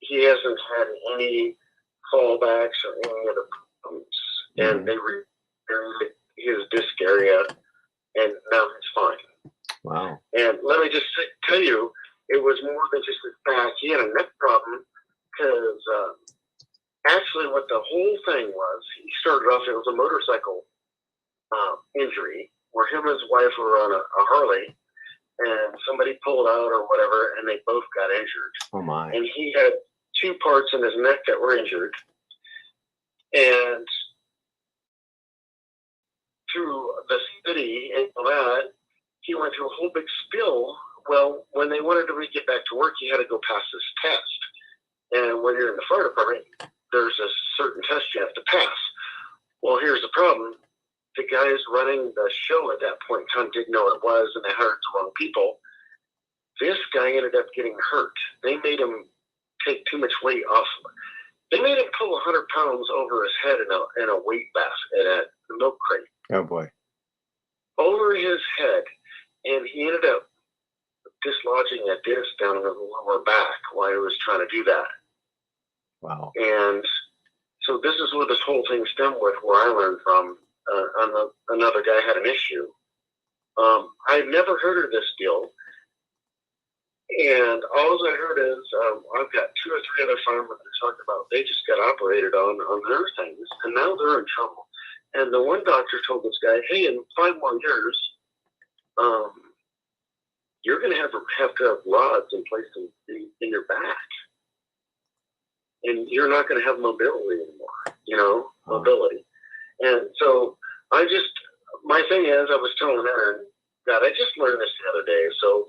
he hasn't had any fallbacks or any other problems. And they repaired his disc area, and now he's fine. Wow. And let me just tell you, it was more than just his back. He had a neck problem, because actually what the whole thing was, he started off, it was a motorcycle injury, where him and his wife were on a Harley, and somebody pulled out or whatever, and they both got injured. Oh my. And he had two parts in his neck that were injured. And through the city and all that, he went through a whole big spill. Well, when they wanted to get back to work, he had to go pass this test. And when you're in the fire department, there's a certain test you have to pass. Well, here's the problem. The guys running the show at that point in time didn't know what it was, and they hired the wrong people. This guy ended up getting hurt. They made him take too much weight off. They made him pull 100 pounds over his head in a weight basket at the milk crate. Oh boy. Over his head, and he ended up dislodging a disc down in the lower back while he was trying to do that. Wow. And so this is where this whole thing stemmed with, where I learned from. Another guy had an issue. I'd never heard of this deal, and all I heard is I've got 2 or 3 other firemen that talked about they just got operated on their things, and now they're in trouble. And the one doctor told this guy, "Hey, in 5 more years, you're going to have rods in place in your back, and you're not going to have mobility anymore. Mobility." And so my thing is, I was telling Aaron, God, I just learned this the other day. So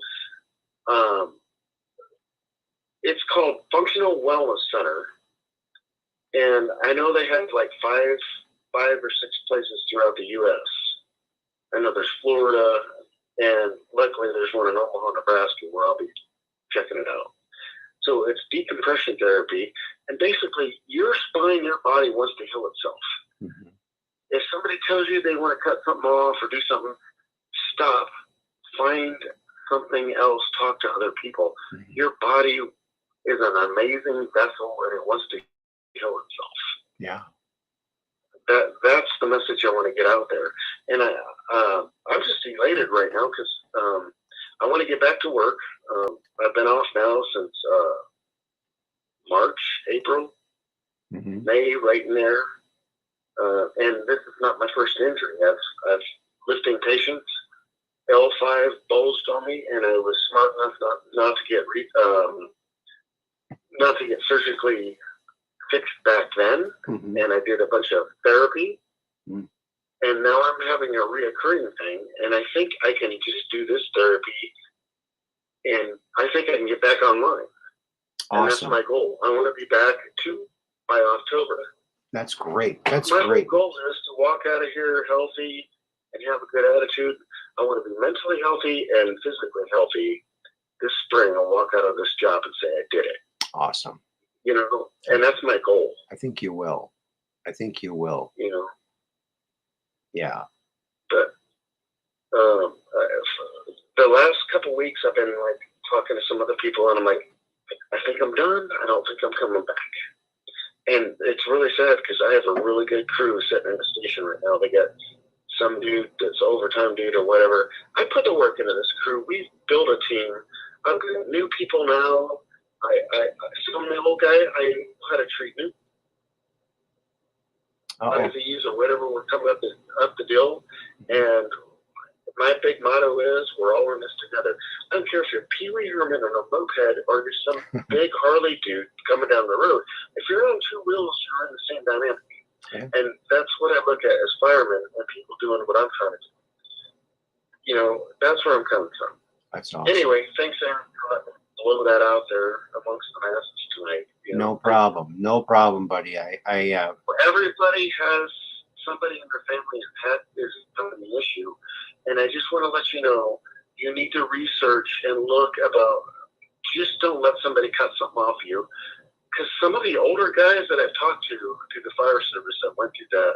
it's called Functional Wellness Center. And I know they have like 5 or 6 places throughout the U.S. I know there's Florida, and luckily there's one in Omaha, Nebraska, where I'll be checking it out. So it's decompression therapy. And basically, your spine, your body wants to heal itself. Mm-hmm. If somebody tells you they want to cut something off or do something, stop. Find something else. Talk to other people. Mm-hmm. Your body is an amazing vessel, and it wants to heal itself. Yeah. That's the message I want to get out there. And I'm just elated right now, because I want to get back to work. I've been off now since March, April, May, right in there. And this is not my first injury. I've lifting patients. L5 bulged on me, and I was smart enough not to get not to get surgically fixed back then, and I did a bunch of therapy, and now I'm having a reoccurring thing, and I think I can just do this therapy, and I think I can get back online. Awesome. And that's my goal. I want to be back by October. That's great. That's my great. My goal is to walk out of here healthy and have a good attitude. I want to be mentally healthy and physically healthy this spring. I'll walk out of this job and say I did it. Awesome. You know, and that's my goal. I think you will. I think you will. You know. Yeah. But the last couple weeks, I've been like talking to some other people, and I'm like, I think I'm done. I don't think I'm coming back. And it's really sad because I have a really good crew sitting in the station right now. They got some dude that's overtime dude or whatever. I put the work into this crew. We've built a team. I've got new people now. Some old guy, I know how to treat new disease or whatever. We're coming up the deal. And my big motto is we're all in this together. I don't care if you're Pee Wee Herman on a moped or you're some big Harley dude coming down the road. If you're on two wheels, you're in the same dynamic. Yeah. And that's what I look at as firemen and people doing what I'm trying to do. You know, that's where I'm coming from. That's awesome. Anyway, thanks, Aaron, for letting me blow that out there amongst the masses tonight. You know? No problem. No problem, buddy. Everybody has somebody in their family that is having an issue. And I just want to let you know, you need to research and look about, just don't let somebody cut something off you. Because some of the older guys that I've talked to through the fire service that went through the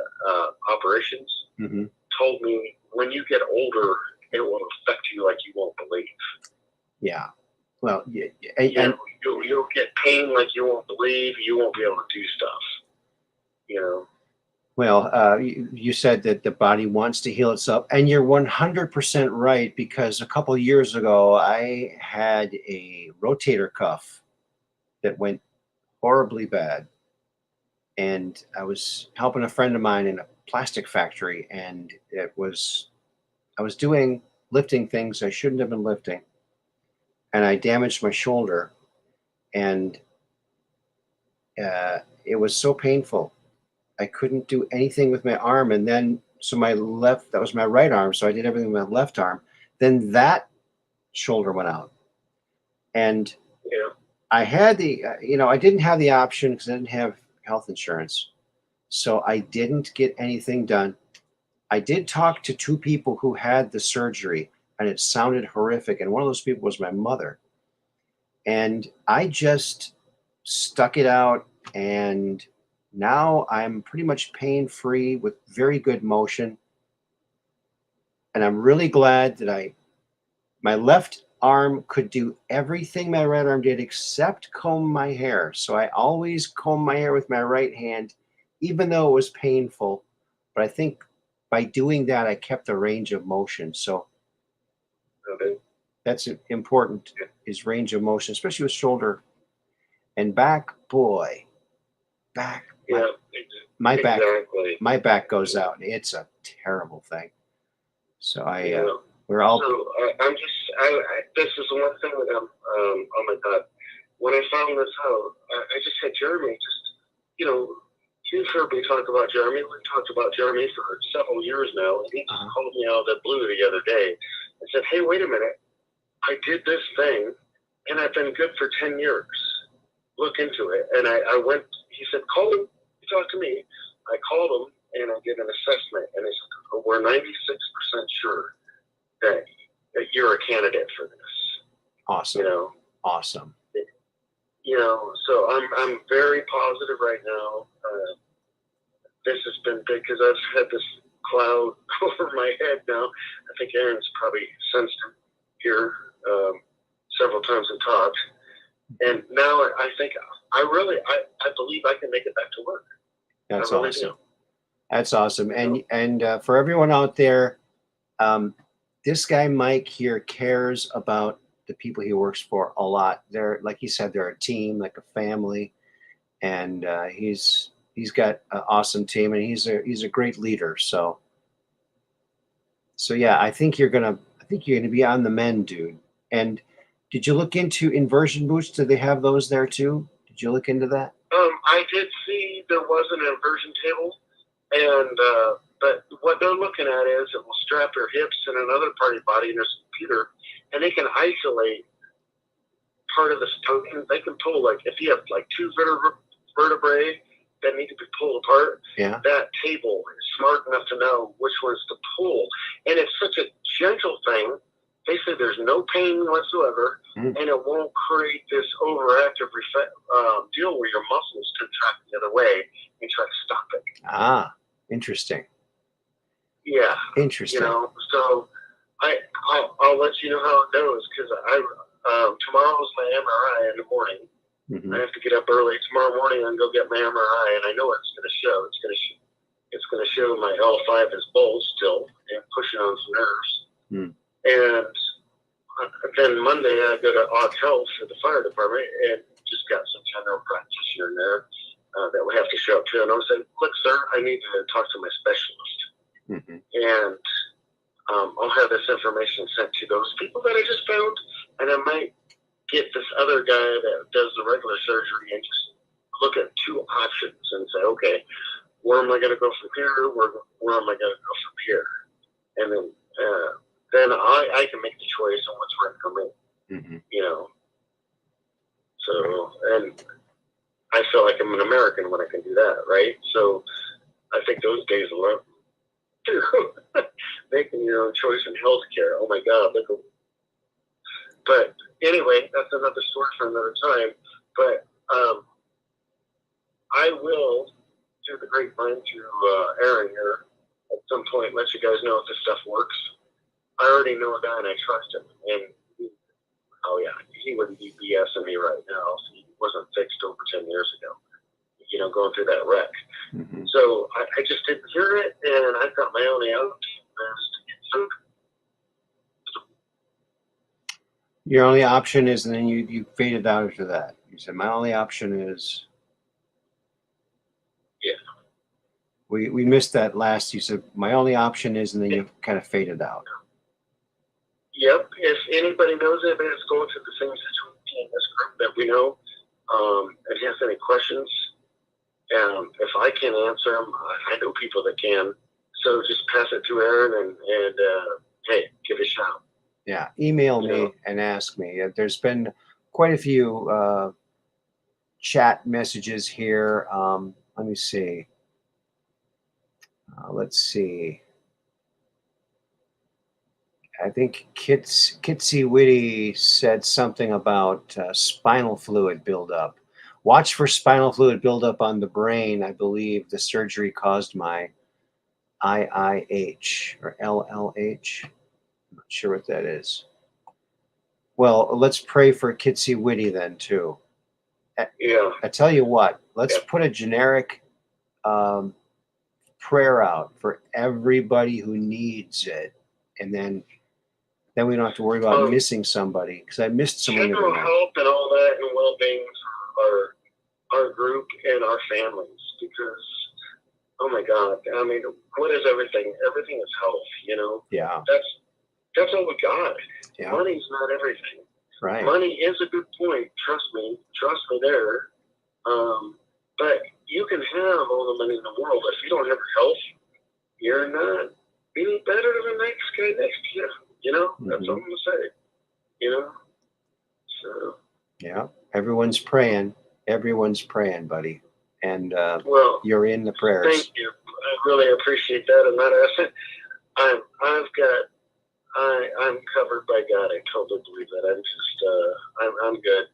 operations told me when you get older, it will affect you like you won't believe. Yeah. Well, yeah, you'll get pain like you won't believe. You won't be able to do stuff. You know. Well, you said that the body wants to heal itself, and you're 100% right, because a couple of years ago, I had a rotator cuff that went horribly bad, and I was helping a friend of mine in a plastic factory, and I was lifting things I shouldn't have been lifting, and I damaged my shoulder, and it was so painful. I couldn't do anything with my arm. And then, so that was my right arm. So I did everything with my left arm. Then that shoulder went out. And I had I didn't have the option because I didn't have health insurance. So I didn't get anything done. I did talk to two people who had the surgery, and it sounded horrific. And one of those people was my mother. And I just stuck it out, and now I'm pretty much pain-free with very good motion. And I'm really glad that my left arm could do everything my right arm did except comb my hair. So I always comb my hair with my right hand, even though it was painful. But I think by doing that, I kept the range of motion. So that's important, is range of motion, especially with shoulder and back. Boy, back. Yeah, my back goes out. It's a terrible thing. So we're all. So this is one thing that I'm. Oh my God! When I found this out, I just had Jeremy. You've heard me talk about Jeremy. We talked about Jeremy for several years now, and he just called me out of the blue the other day and said, "Hey, wait a minute! I did this thing, and I've been good for 10 years. Look into it." And I went. He said, "Call him. Talk to me." I called him and I did an assessment, and they said, "We're 96% sure that you're a candidate for this." Awesome. Awesome. So I'm very positive right now. This has been big because I've had this cloud over my head now. I think Aaron's probably sensed him here several times and talked. And now I think I believe I can make it back to work. That's awesome. That's awesome. And for everyone out there, this guy Mike here cares about the people he works for a lot. They're, like he said, they're a team, like a family, and he's got an awesome team, and he's a great leader. So yeah, I think you're gonna be on the mend, dude. And did you look into inversion boots? Do they have those there too? Did you look into that? I did see there was an inversion table, and but what they're looking at is it will strap your hips and another part of your body, and there's a computer, and they can isolate part of the stone. They can pull, like, if you have like two vertebrae that need to be pulled apart, that table is smart enough to know which ones to pull. And it's such a gentle thing. They say there's no pain whatsoever, and it won't create this overactive deal where your muscles contract the other way and try to stop it. Ah, interesting. Yeah. Interesting. You know, so I'll let you know how it goes, because tomorrow's my MRI in the morning. I have to get up early tomorrow morning and go get my MRI, and I know what it's going to show. It's going to show my L5 is bulged still and pushing on some nerves. And then Monday I go to Odd Health at the fire department and just got some general practitioner in there that we have to show up to. And I was like, look, sir, I need to talk to my specialist. And I'll have this information sent to those people that I just found, and I might get this other guy that does the regular surgery and just look at two options and say, okay, where am I going to go from here? Where am I going to go from here? And then I can make the choice on what's right for me, you know. So, and I feel like I'm an American when I can do that, right? So I think those days are over. Making your own choice in healthcare. Oh my God, but anyway, that's another story for another time. But I will do the grapevine to Aaron here at some point, let you guys know if this stuff works. I already know a guy and I trust him. And he wouldn't be BSing me right now if he wasn't fixed over 10 years ago, you know, going through that wreck. So I just didn't hear it, and I've got my own out. Your only option is, and then you faded out after that. You said, my only option is... Yeah. We missed that last. You said, my only option is, and then you kind of faded out. Yep. If anybody knows anybody that's going through the same situation in this group that we know, and has any questions, if I can't answer them, I know people that can. So just pass it to Aaron and hey, give it a shout. Yeah, email me and ask me. There's been quite a few chat messages here. Let me see. Let's see. I think Kitsy Witty said something about spinal fluid buildup. Watch for spinal fluid buildup on the brain. I believe the surgery caused my IIH or LLH. I'm not sure what that is. Well, let's pray for Kitsy Witty then too. Yeah. I tell you what, let's put a generic prayer out for everybody who needs it, and then we don't have to worry about missing somebody, because I missed someone. General help and all that and well-being for our group and our families, because oh my God, I mean, what is everything? Everything is health, you know. Yeah. That's all we got. Yeah. Money's not everything. Right. Money is a good point. Trust me there. But you can have all the money in the world. If you don't have health, you're not any better than the next guy next to you. You know, that's all I'm gonna say. You know, so. Yeah. Everyone's praying, buddy, and well, you're in the prayers. Thank you. I really appreciate that. And that I'm covered by God. I totally believe that. I'm just I'm good.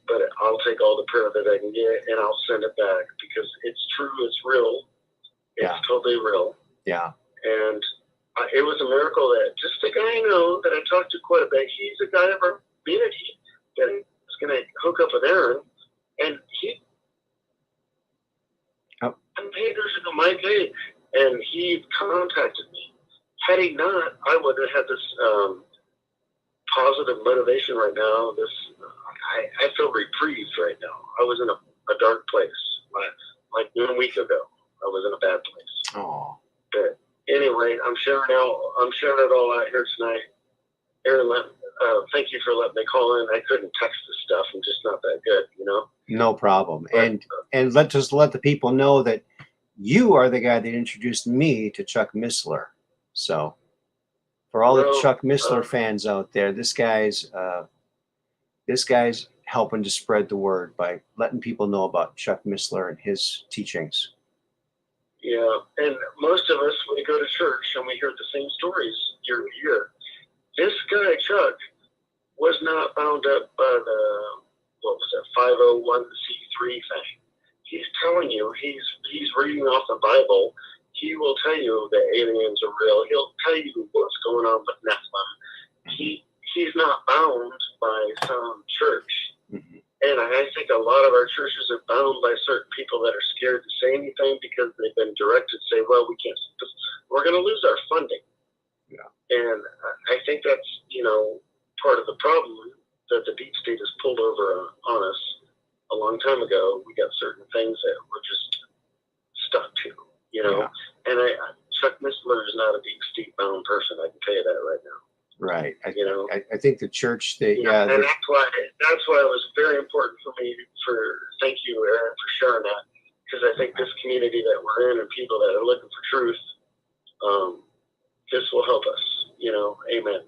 But I'll take all the prayer that I can get, and I'll send it back, because it's true. It's real. It's totally real. Yeah. And it was a miracle that just a guy I know that I talked to quite a bit. He's a guy of our community that is going to hook up with Aaron, and he paid my pay, and he contacted me. Had he not, I would have had this positive motivation right now. I feel reprieved right now. I was in a dark place. Like 1 week ago, I was in a bad place. Oh. But anyway, I'm sharing it all out here tonight. Aaron, thank you for letting me call in. I couldn't text this stuff. I'm just not that good, you No problem. But, And let the people know that you are the guy that introduced me to Chuck Missler. So for all the Chuck Missler fans out there, this guy's helping to spread the word by letting people know about Chuck Missler and his teachings. Yeah, and most of us, when we go to church and we hear the same stories year to year, this guy, Chuck, was not bound up by the, 501c3 thing. He's telling you, he's reading off the Bible. He will tell you that aliens are real. He'll tell you what's going on with Nephilim. He's not bound by some church. Mm-hmm. And I think a lot of our churches are bound by certain people that are scared to say anything because they've been directed to say, well, we can't, we're going to lose our funding. Yeah. And I think that's, part of the problem that the deep state has pulled over on us a long time ago. We got certain things that we're just stuck to, Yeah. And Chuck Missler is not a deep state bound person. I can tell you that right now. Right. I think the church, and that's why it was very important for me thank you, Aaron, for sharing that, because I think this community that we're in and people that are looking for truth, this will help us, amen.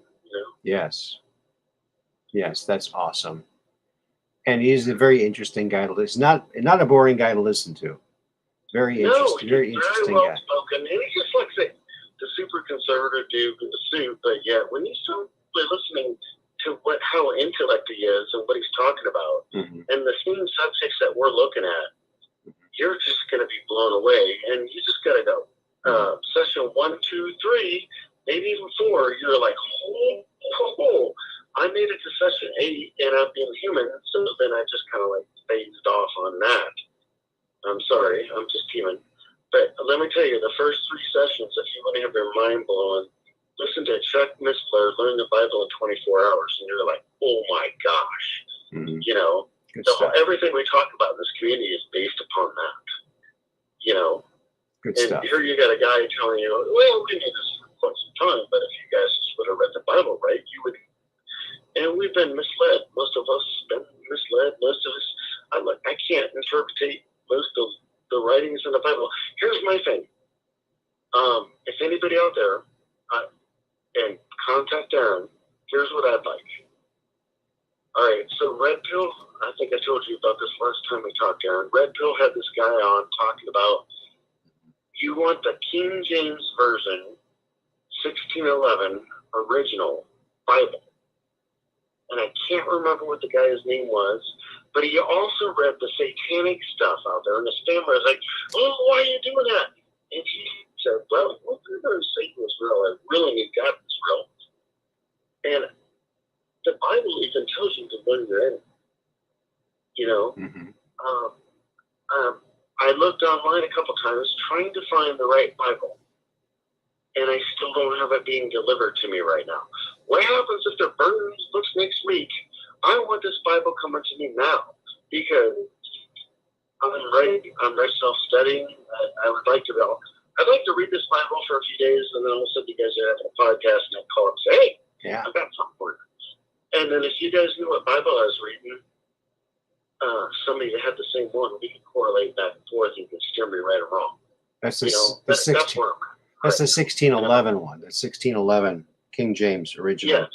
Yes, that's awesome. And he's a very interesting guy to listen. Not a boring guy to listen to. Very interesting well guy. spoken, and he's just like the super conservative dude with the suit, but yet when you start listening to how intellect he is and what he's talking about, Mm-hmm. and the same subjects that we're looking at, you're just going to be blown away, and you just got to go. Session 1, 2, 3, maybe even 4. You're like, oh, I made it to session 8, and I'm being human. So then I just kind of like phased off on that. I'm sorry, I'm just human. But let me tell you, the first 3 sessions, if you want to have your mind blown, listen to Chuck Missler learn the Bible in 24 hours, and you're like, oh my gosh. Mm-hmm. Good So stuff. everything we talk about in this community is based upon that. Good and stuff. here you got a guy telling you, well, we knew this for quite some time, but if you guys just would have read the Bible right, you would. And we've been misled. Most of us have been misled. Most of us, I can't interpret most of the writings in the Bible. Here's my thing. If anybody out there, and contact Aaron, here's what I'd like. All right, so Red Pill, I think I told you about this last time we talked, Aaron. Red Pill had this guy on talking about, you want the King James Version, 1611 original Bible. And I can't remember what the guy's name was, but he also read the satanic stuff out there, and his family was like, oh, why are you doing that? And he said, well, what if Satan was real? I really need God was real. And the Bible even tells you the one you're in. Mm-hmm. I looked online a couple times trying to find the right Bible, and I still don't have it being delivered to me right now. What happens if the burden looks next week? I want this Bible coming to me now, because I'm ready. I'm self-studying. I would like to go. I'd like to read this Bible for a few days, and then all of a sudden you guys are having a podcast, and I call up and say, hey, Yeah. I've got something for you. And then if you guys knew what Bible I was reading, somebody that had the same one, we could correlate back and forth. You could steer me right or wrong. That's That's where I'm at. That's the 1611 one. The 1611 King James original. Yes.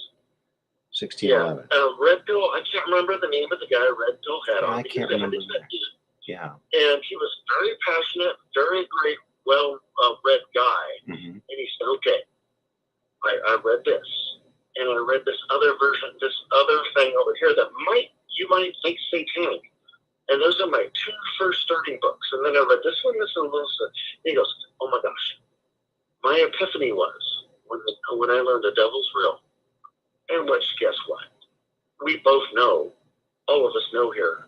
1611. Yeah. Red Pill, I can't remember the name of the guy Red Pill had on. I can't remember that. Dude. Yeah. And he was very passionate, very great, well-read guy. Mm-hmm. And he said, okay, I read this. And I read this other version, this other thing over here that you might think satanic. And those are my 2 first starting books. And then I read this one, and this one. And he goes, oh my gosh. My epiphany was when I learned the devil's real. And guess what? We both know, all of us know here,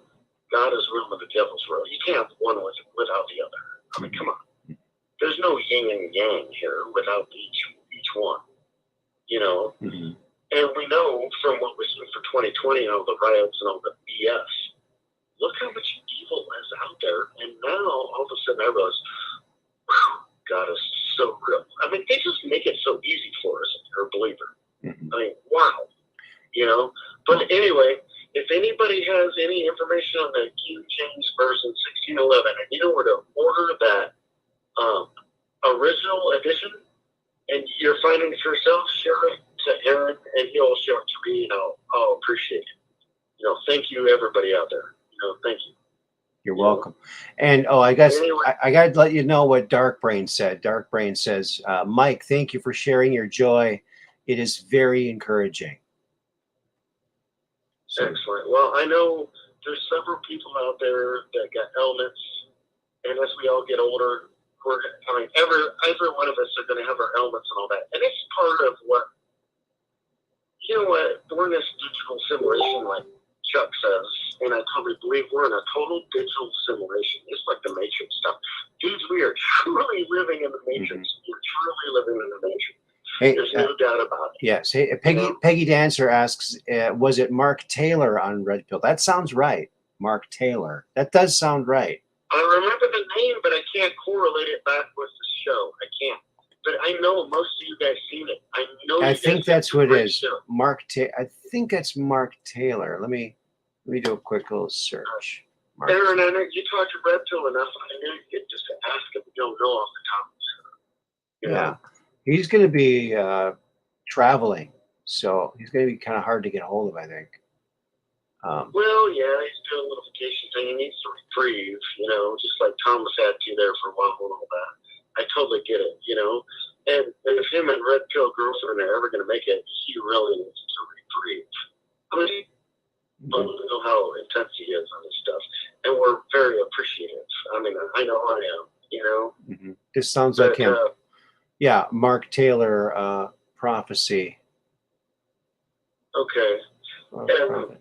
God is real and the devil's real. You can't have one without the other. I mean, come on. There's no yin and yang here without each one. Mm-hmm. And we know from what we see for 2020 and all the riots and all the BS, look how much evil is out there. And now, all of a sudden, I realize, God is so real. I mean, they just make it so easy for us if you're a believer. Mm-hmm. I mean, wow. But anyway, if anybody has any information on the King James Version 1611, and you know where to order that original edition, and you're finding it for yourself, share it to Aaron, and he'll show it to me, and I'll appreciate it. Thank you, everybody out there. Thank you. You're welcome. And I guess Anyway. I got to let you know what Dark Brain said. Dark Brain says, Mike, thank you for sharing your joy. It is very encouraging. So, excellent. Well, I know there's several people out there that got ailments, and as we all get older, every one of us are going to have our ailments and all that. And it's part of what, we're in this digital simulation, like Chuck says, and I totally believe we're in a total digital simulation. It's like the Matrix stuff. Dudes, we are truly living in the Matrix. Mm-hmm. We're truly living in the Matrix. Hey, there's no doubt about it. Yes. Hey, Peggy Dancer asks, was it Mark Taylor on Red Pill? That sounds right. Mark Taylor. That does sound right. I remember the name, but I can't correlate it back with the show. I can't. But I know most of you guys seen it. I think that's what it is. Show. I think that's Mark Taylor. Let me do a quick little search. Aaron, I know you talked to Red Pill enough. I knew you could just ask him. You don't know off the top of his head. Yeah. He's going to be traveling, so he's going to be kind of hard to get a hold of, I think. Well, yeah, he's doing a little vacation thing. He needs to reprieve, just like Thomas had to there for a while and all that. I totally get it, And if him and Red Pill girlfriend are ever going to make it, he really needs to reprieve. I mean, I don't know how intense he is on this stuff, and we're very appreciative. I mean, I know I am, Mm-hmm. This sounds like him. Yeah, Mark Taylor, Prophecy. Okay. And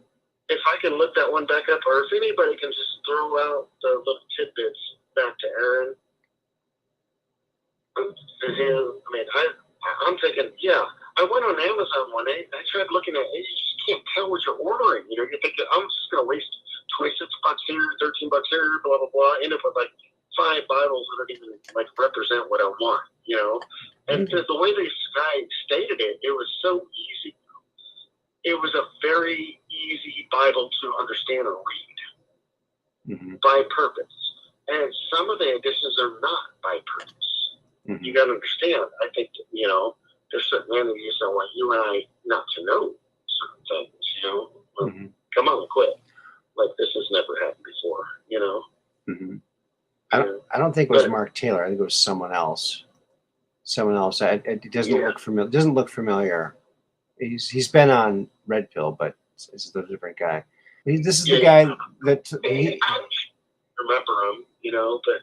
if I can look that one back up, or if anybody can just throw out the little tidbits back to Aaron. I'm thinking, I went on Amazon one day. I tried looking at it. You just can't tell what you're ordering. You think I'm just going to waste $26 here, $13 here, blah, blah, blah. End up with like 5 Bibles that don't even represent what I want, And the way this guy stated it, it was so easy. It was a very easy Bible to understand and read by purpose. And some of the editions are not by purpose. Mm-hmm. You got to understand. I think, there's certain entities that want you and I not to know certain things, Come on, quit. Like this has never happened before, I don't think it was Mark Taylor. I think it was someone else. It doesn't look familiar. Doesn't look familiar. He's been on Red Pill, but it's a different guy. This is the guy that I remember him, but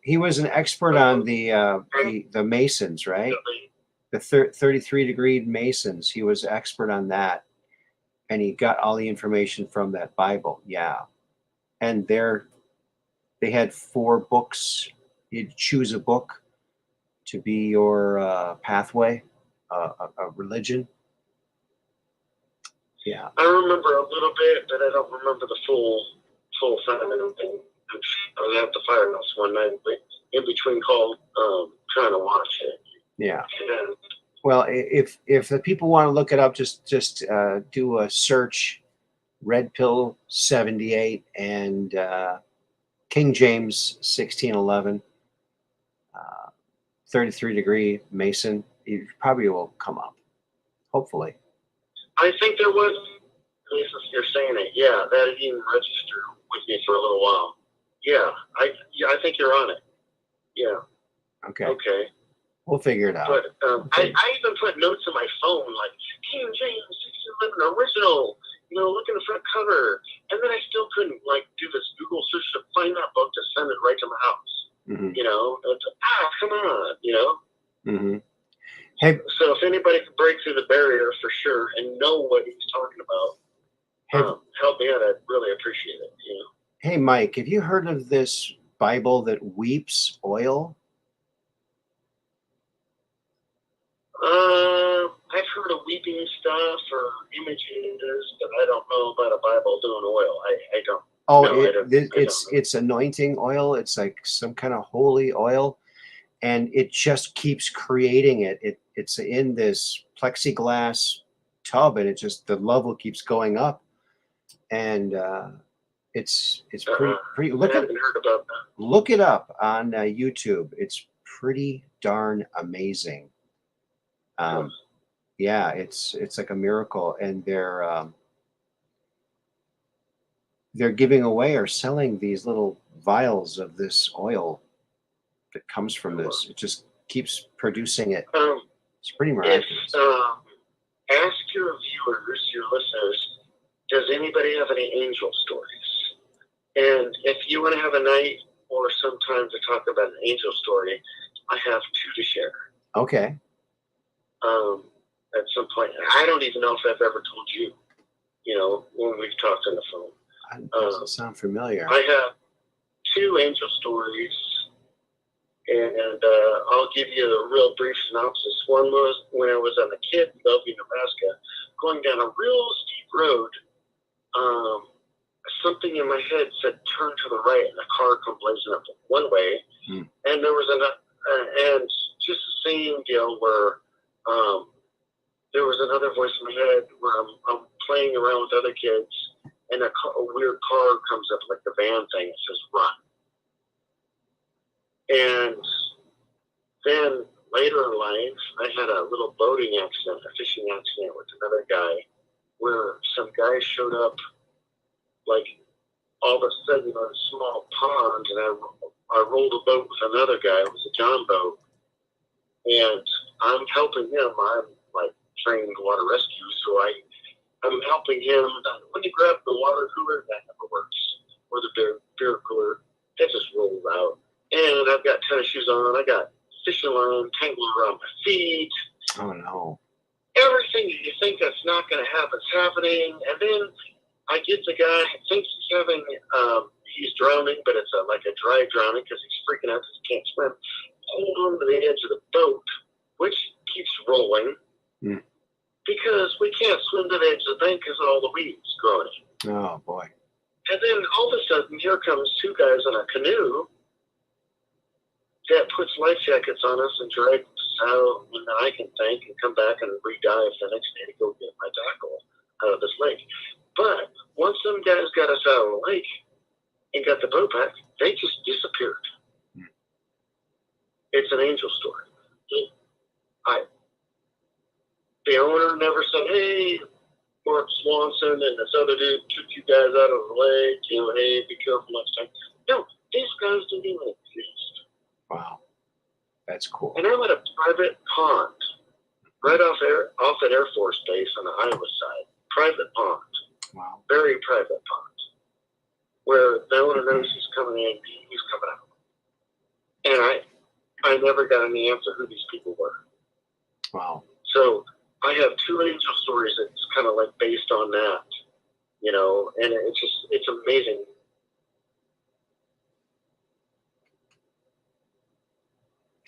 he was an expert on the Masons, right? The 33-degree Masons. He was expert on that, and he got all the information from that Bible. Yeah, and they had 4 books. You'd choose a book to be your pathway, a religion. Yeah, I remember a little bit, but I don't remember the full thing. I was at the firehouse one night, in between called trying to watch it. Yeah. Well, if the people want to look it up, just do a search, Red Pill 78 and King James 1611, 33-degree Mason. You probably will come up. Hopefully. I think there was. You're saying it. Yeah, that didn't even register with me for a little while. Yeah, I think you're on it. Yeah. Okay. We'll figure it out. But I even put notes on my phone like King James 1611 original. Look at the front cover, and then I still couldn't do this Google search to find that book to send it right to my house. Come on. Hey. So if anybody can break through the barrier for sure and know what he's talking about, help me out. I'd really appreciate it. Hey, Mike, have you heard of this Bible that weeps oil? I've heard of weeping stuff or images, but I don't know about a Bible doing oil. I don't. Oh, no, it's anointing oil. It's like some kind of holy oil, and it just keeps creating it. It's in this plexiglass tub, and the level keeps going up. and it's Uh-uh. pretty. I haven't heard about that. Look it up on YouTube. It's pretty darn amazing. Yeah, it's like a miracle, and they're giving away or selling these little vials of this oil that comes from this. It just keeps producing it. It's pretty miraculous. Ask your viewers, your listeners, does anybody have any angel stories? And if you want to have a night or sometime to talk about an angel story, I have 2 to share. Okay. At some point, I don't even know if I've ever told you, when we've talked on the phone. Doesn't sound familiar. I have 2 angel stories, and I'll give you a real brief synopsis. One was when I was a kid in Bellevue, Nebraska, going down a real steep road. Something in my head said turn to the right, and the car come blazing up one way, and there was and just the same deal where there was another voice in my head where I'm playing around with other kids, and a weird car comes up, like the van thing. It says run. And then later in life, I had a little boating accident, a fishing accident with another guy, where some guy showed up, like all of a sudden, in a small pond, and I rolled a boat with another guy. It was a John boat, and I'm helping him. I'm like trained water rescue, so I'm helping him. When you grab the water cooler, that never works, or the beer cooler, that just rolls out. And I've got tennis shoes on. I got fishing line tangled around my feet. Oh no! Everything you think that's not going to happen's happening, and then I get the guy who thinks he's having, he's drowning, but it's like a dry drowning because he's freaking out because he can't swim. Hold on to the edge of the boat, which keeps rolling, because we can't swim to the edge of the bank because of all the weeds growing. Oh boy! And then all of a sudden, here comes 2 guys in a canoe that puts life jackets on us and drags us out, and then I can thank and come back and re-dive the next day to go get my tackle out of this lake. But once them guys got us out of the lake and got the boat back, they just disappeared. It's an angel story. The owner never said, hey, Mark Swanson and this other dude took you guys out of the lake, hey, be careful next time. No, these guys didn't even exist. Wow, that's cool. And I'm at a private pond, right off at Air Force Base on the Iowa side. Private pond. Wow. Very private pond. Where no one knows who's coming in, who's coming out. And I never got any answer who these people were. Wow. So I have 2 angel stories that's kind of like based on that, and it's amazing.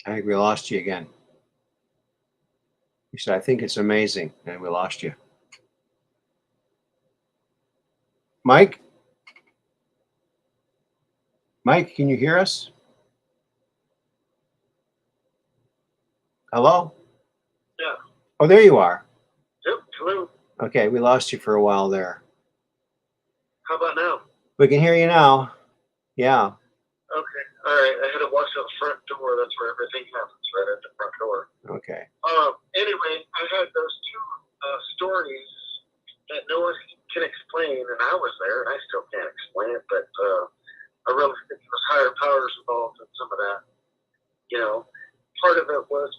I think we lost you again. You said, I think it's amazing, and we lost you. Mike? Mike, can you hear us? Hello? Yeah. Oh, there you are. Yep, hello. Okay, we lost you for a while there. How about now? We can hear you now. Yeah. Okay, all right. I had to watch out the front door. That's where everything happens, right at the front door. Okay. Anyway, I had those 2 stories that no one can explain, and I was there, and I still can't explain it, but I really think there was higher powers involved in some of that. Part of it was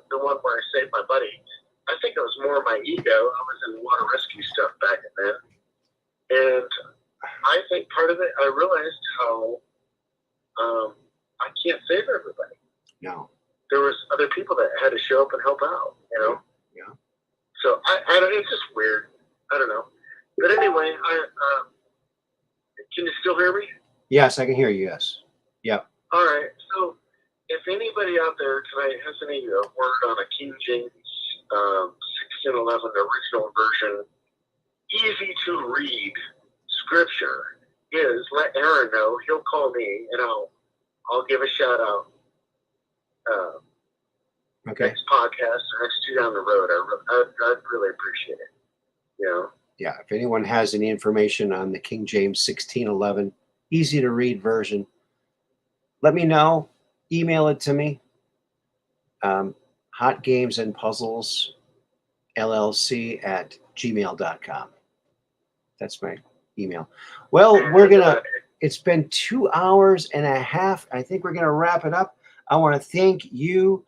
the one where I saved my buddy. I think it was more my ego. I was in water rescue stuff back then. And I think part of it, I realized how I can't save everybody. No. There was other people that had to show up and help out, Yeah. So I don't. It's just weird. I don't know. But anyway, can you still hear me? Yes, I can hear you. Yes. Yep. All right. So if anybody out there tonight has any word on a King James 1611 original version, easy to read scripture, let Aaron know. He'll call me, and I'll give a shout out. Okay. Next podcast or next 2 down the road. I'd really appreciate it. Yeah, if anyone has any information on the King James 1611, easy to read version, let me know. Email it to me. Hotgamesandpuzzlesllc at gmail.com. That's my email. Well, it's been 2 hours and a half. I think we're going to wrap it up. I want to thank you,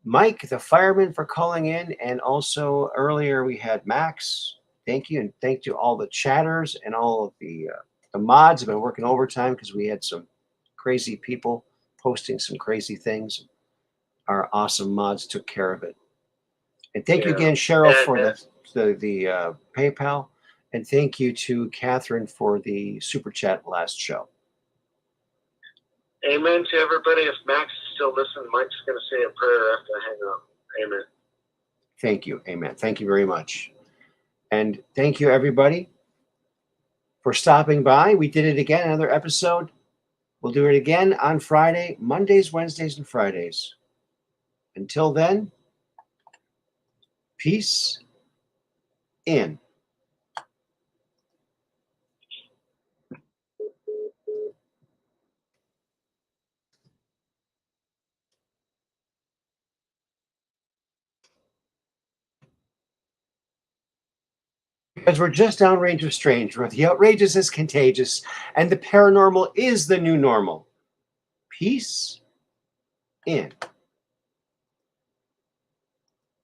Mike, the fireman, for calling in. And also earlier we had Max. Thank you. And thank you all the chatters and all of the mods have been working overtime because we had some crazy people posting some crazy things. Our awesome mods took care of it. And thank you again, Cheryl, for the PayPal. And thank you to Catherine for the super chat last show. Amen to everybody. If Max is still listening, Mike's going to say a prayer after I hang up. Amen. Thank you. Amen. Thank you very much. And thank you, everybody, for stopping by. We did it again, another episode. We'll do it again on Friday, Mondays, Wednesdays, and Fridays. Until then, peace in. Because we're just downrange of strange, where the outrageous is contagious, and the paranormal is the new normal. Peace in.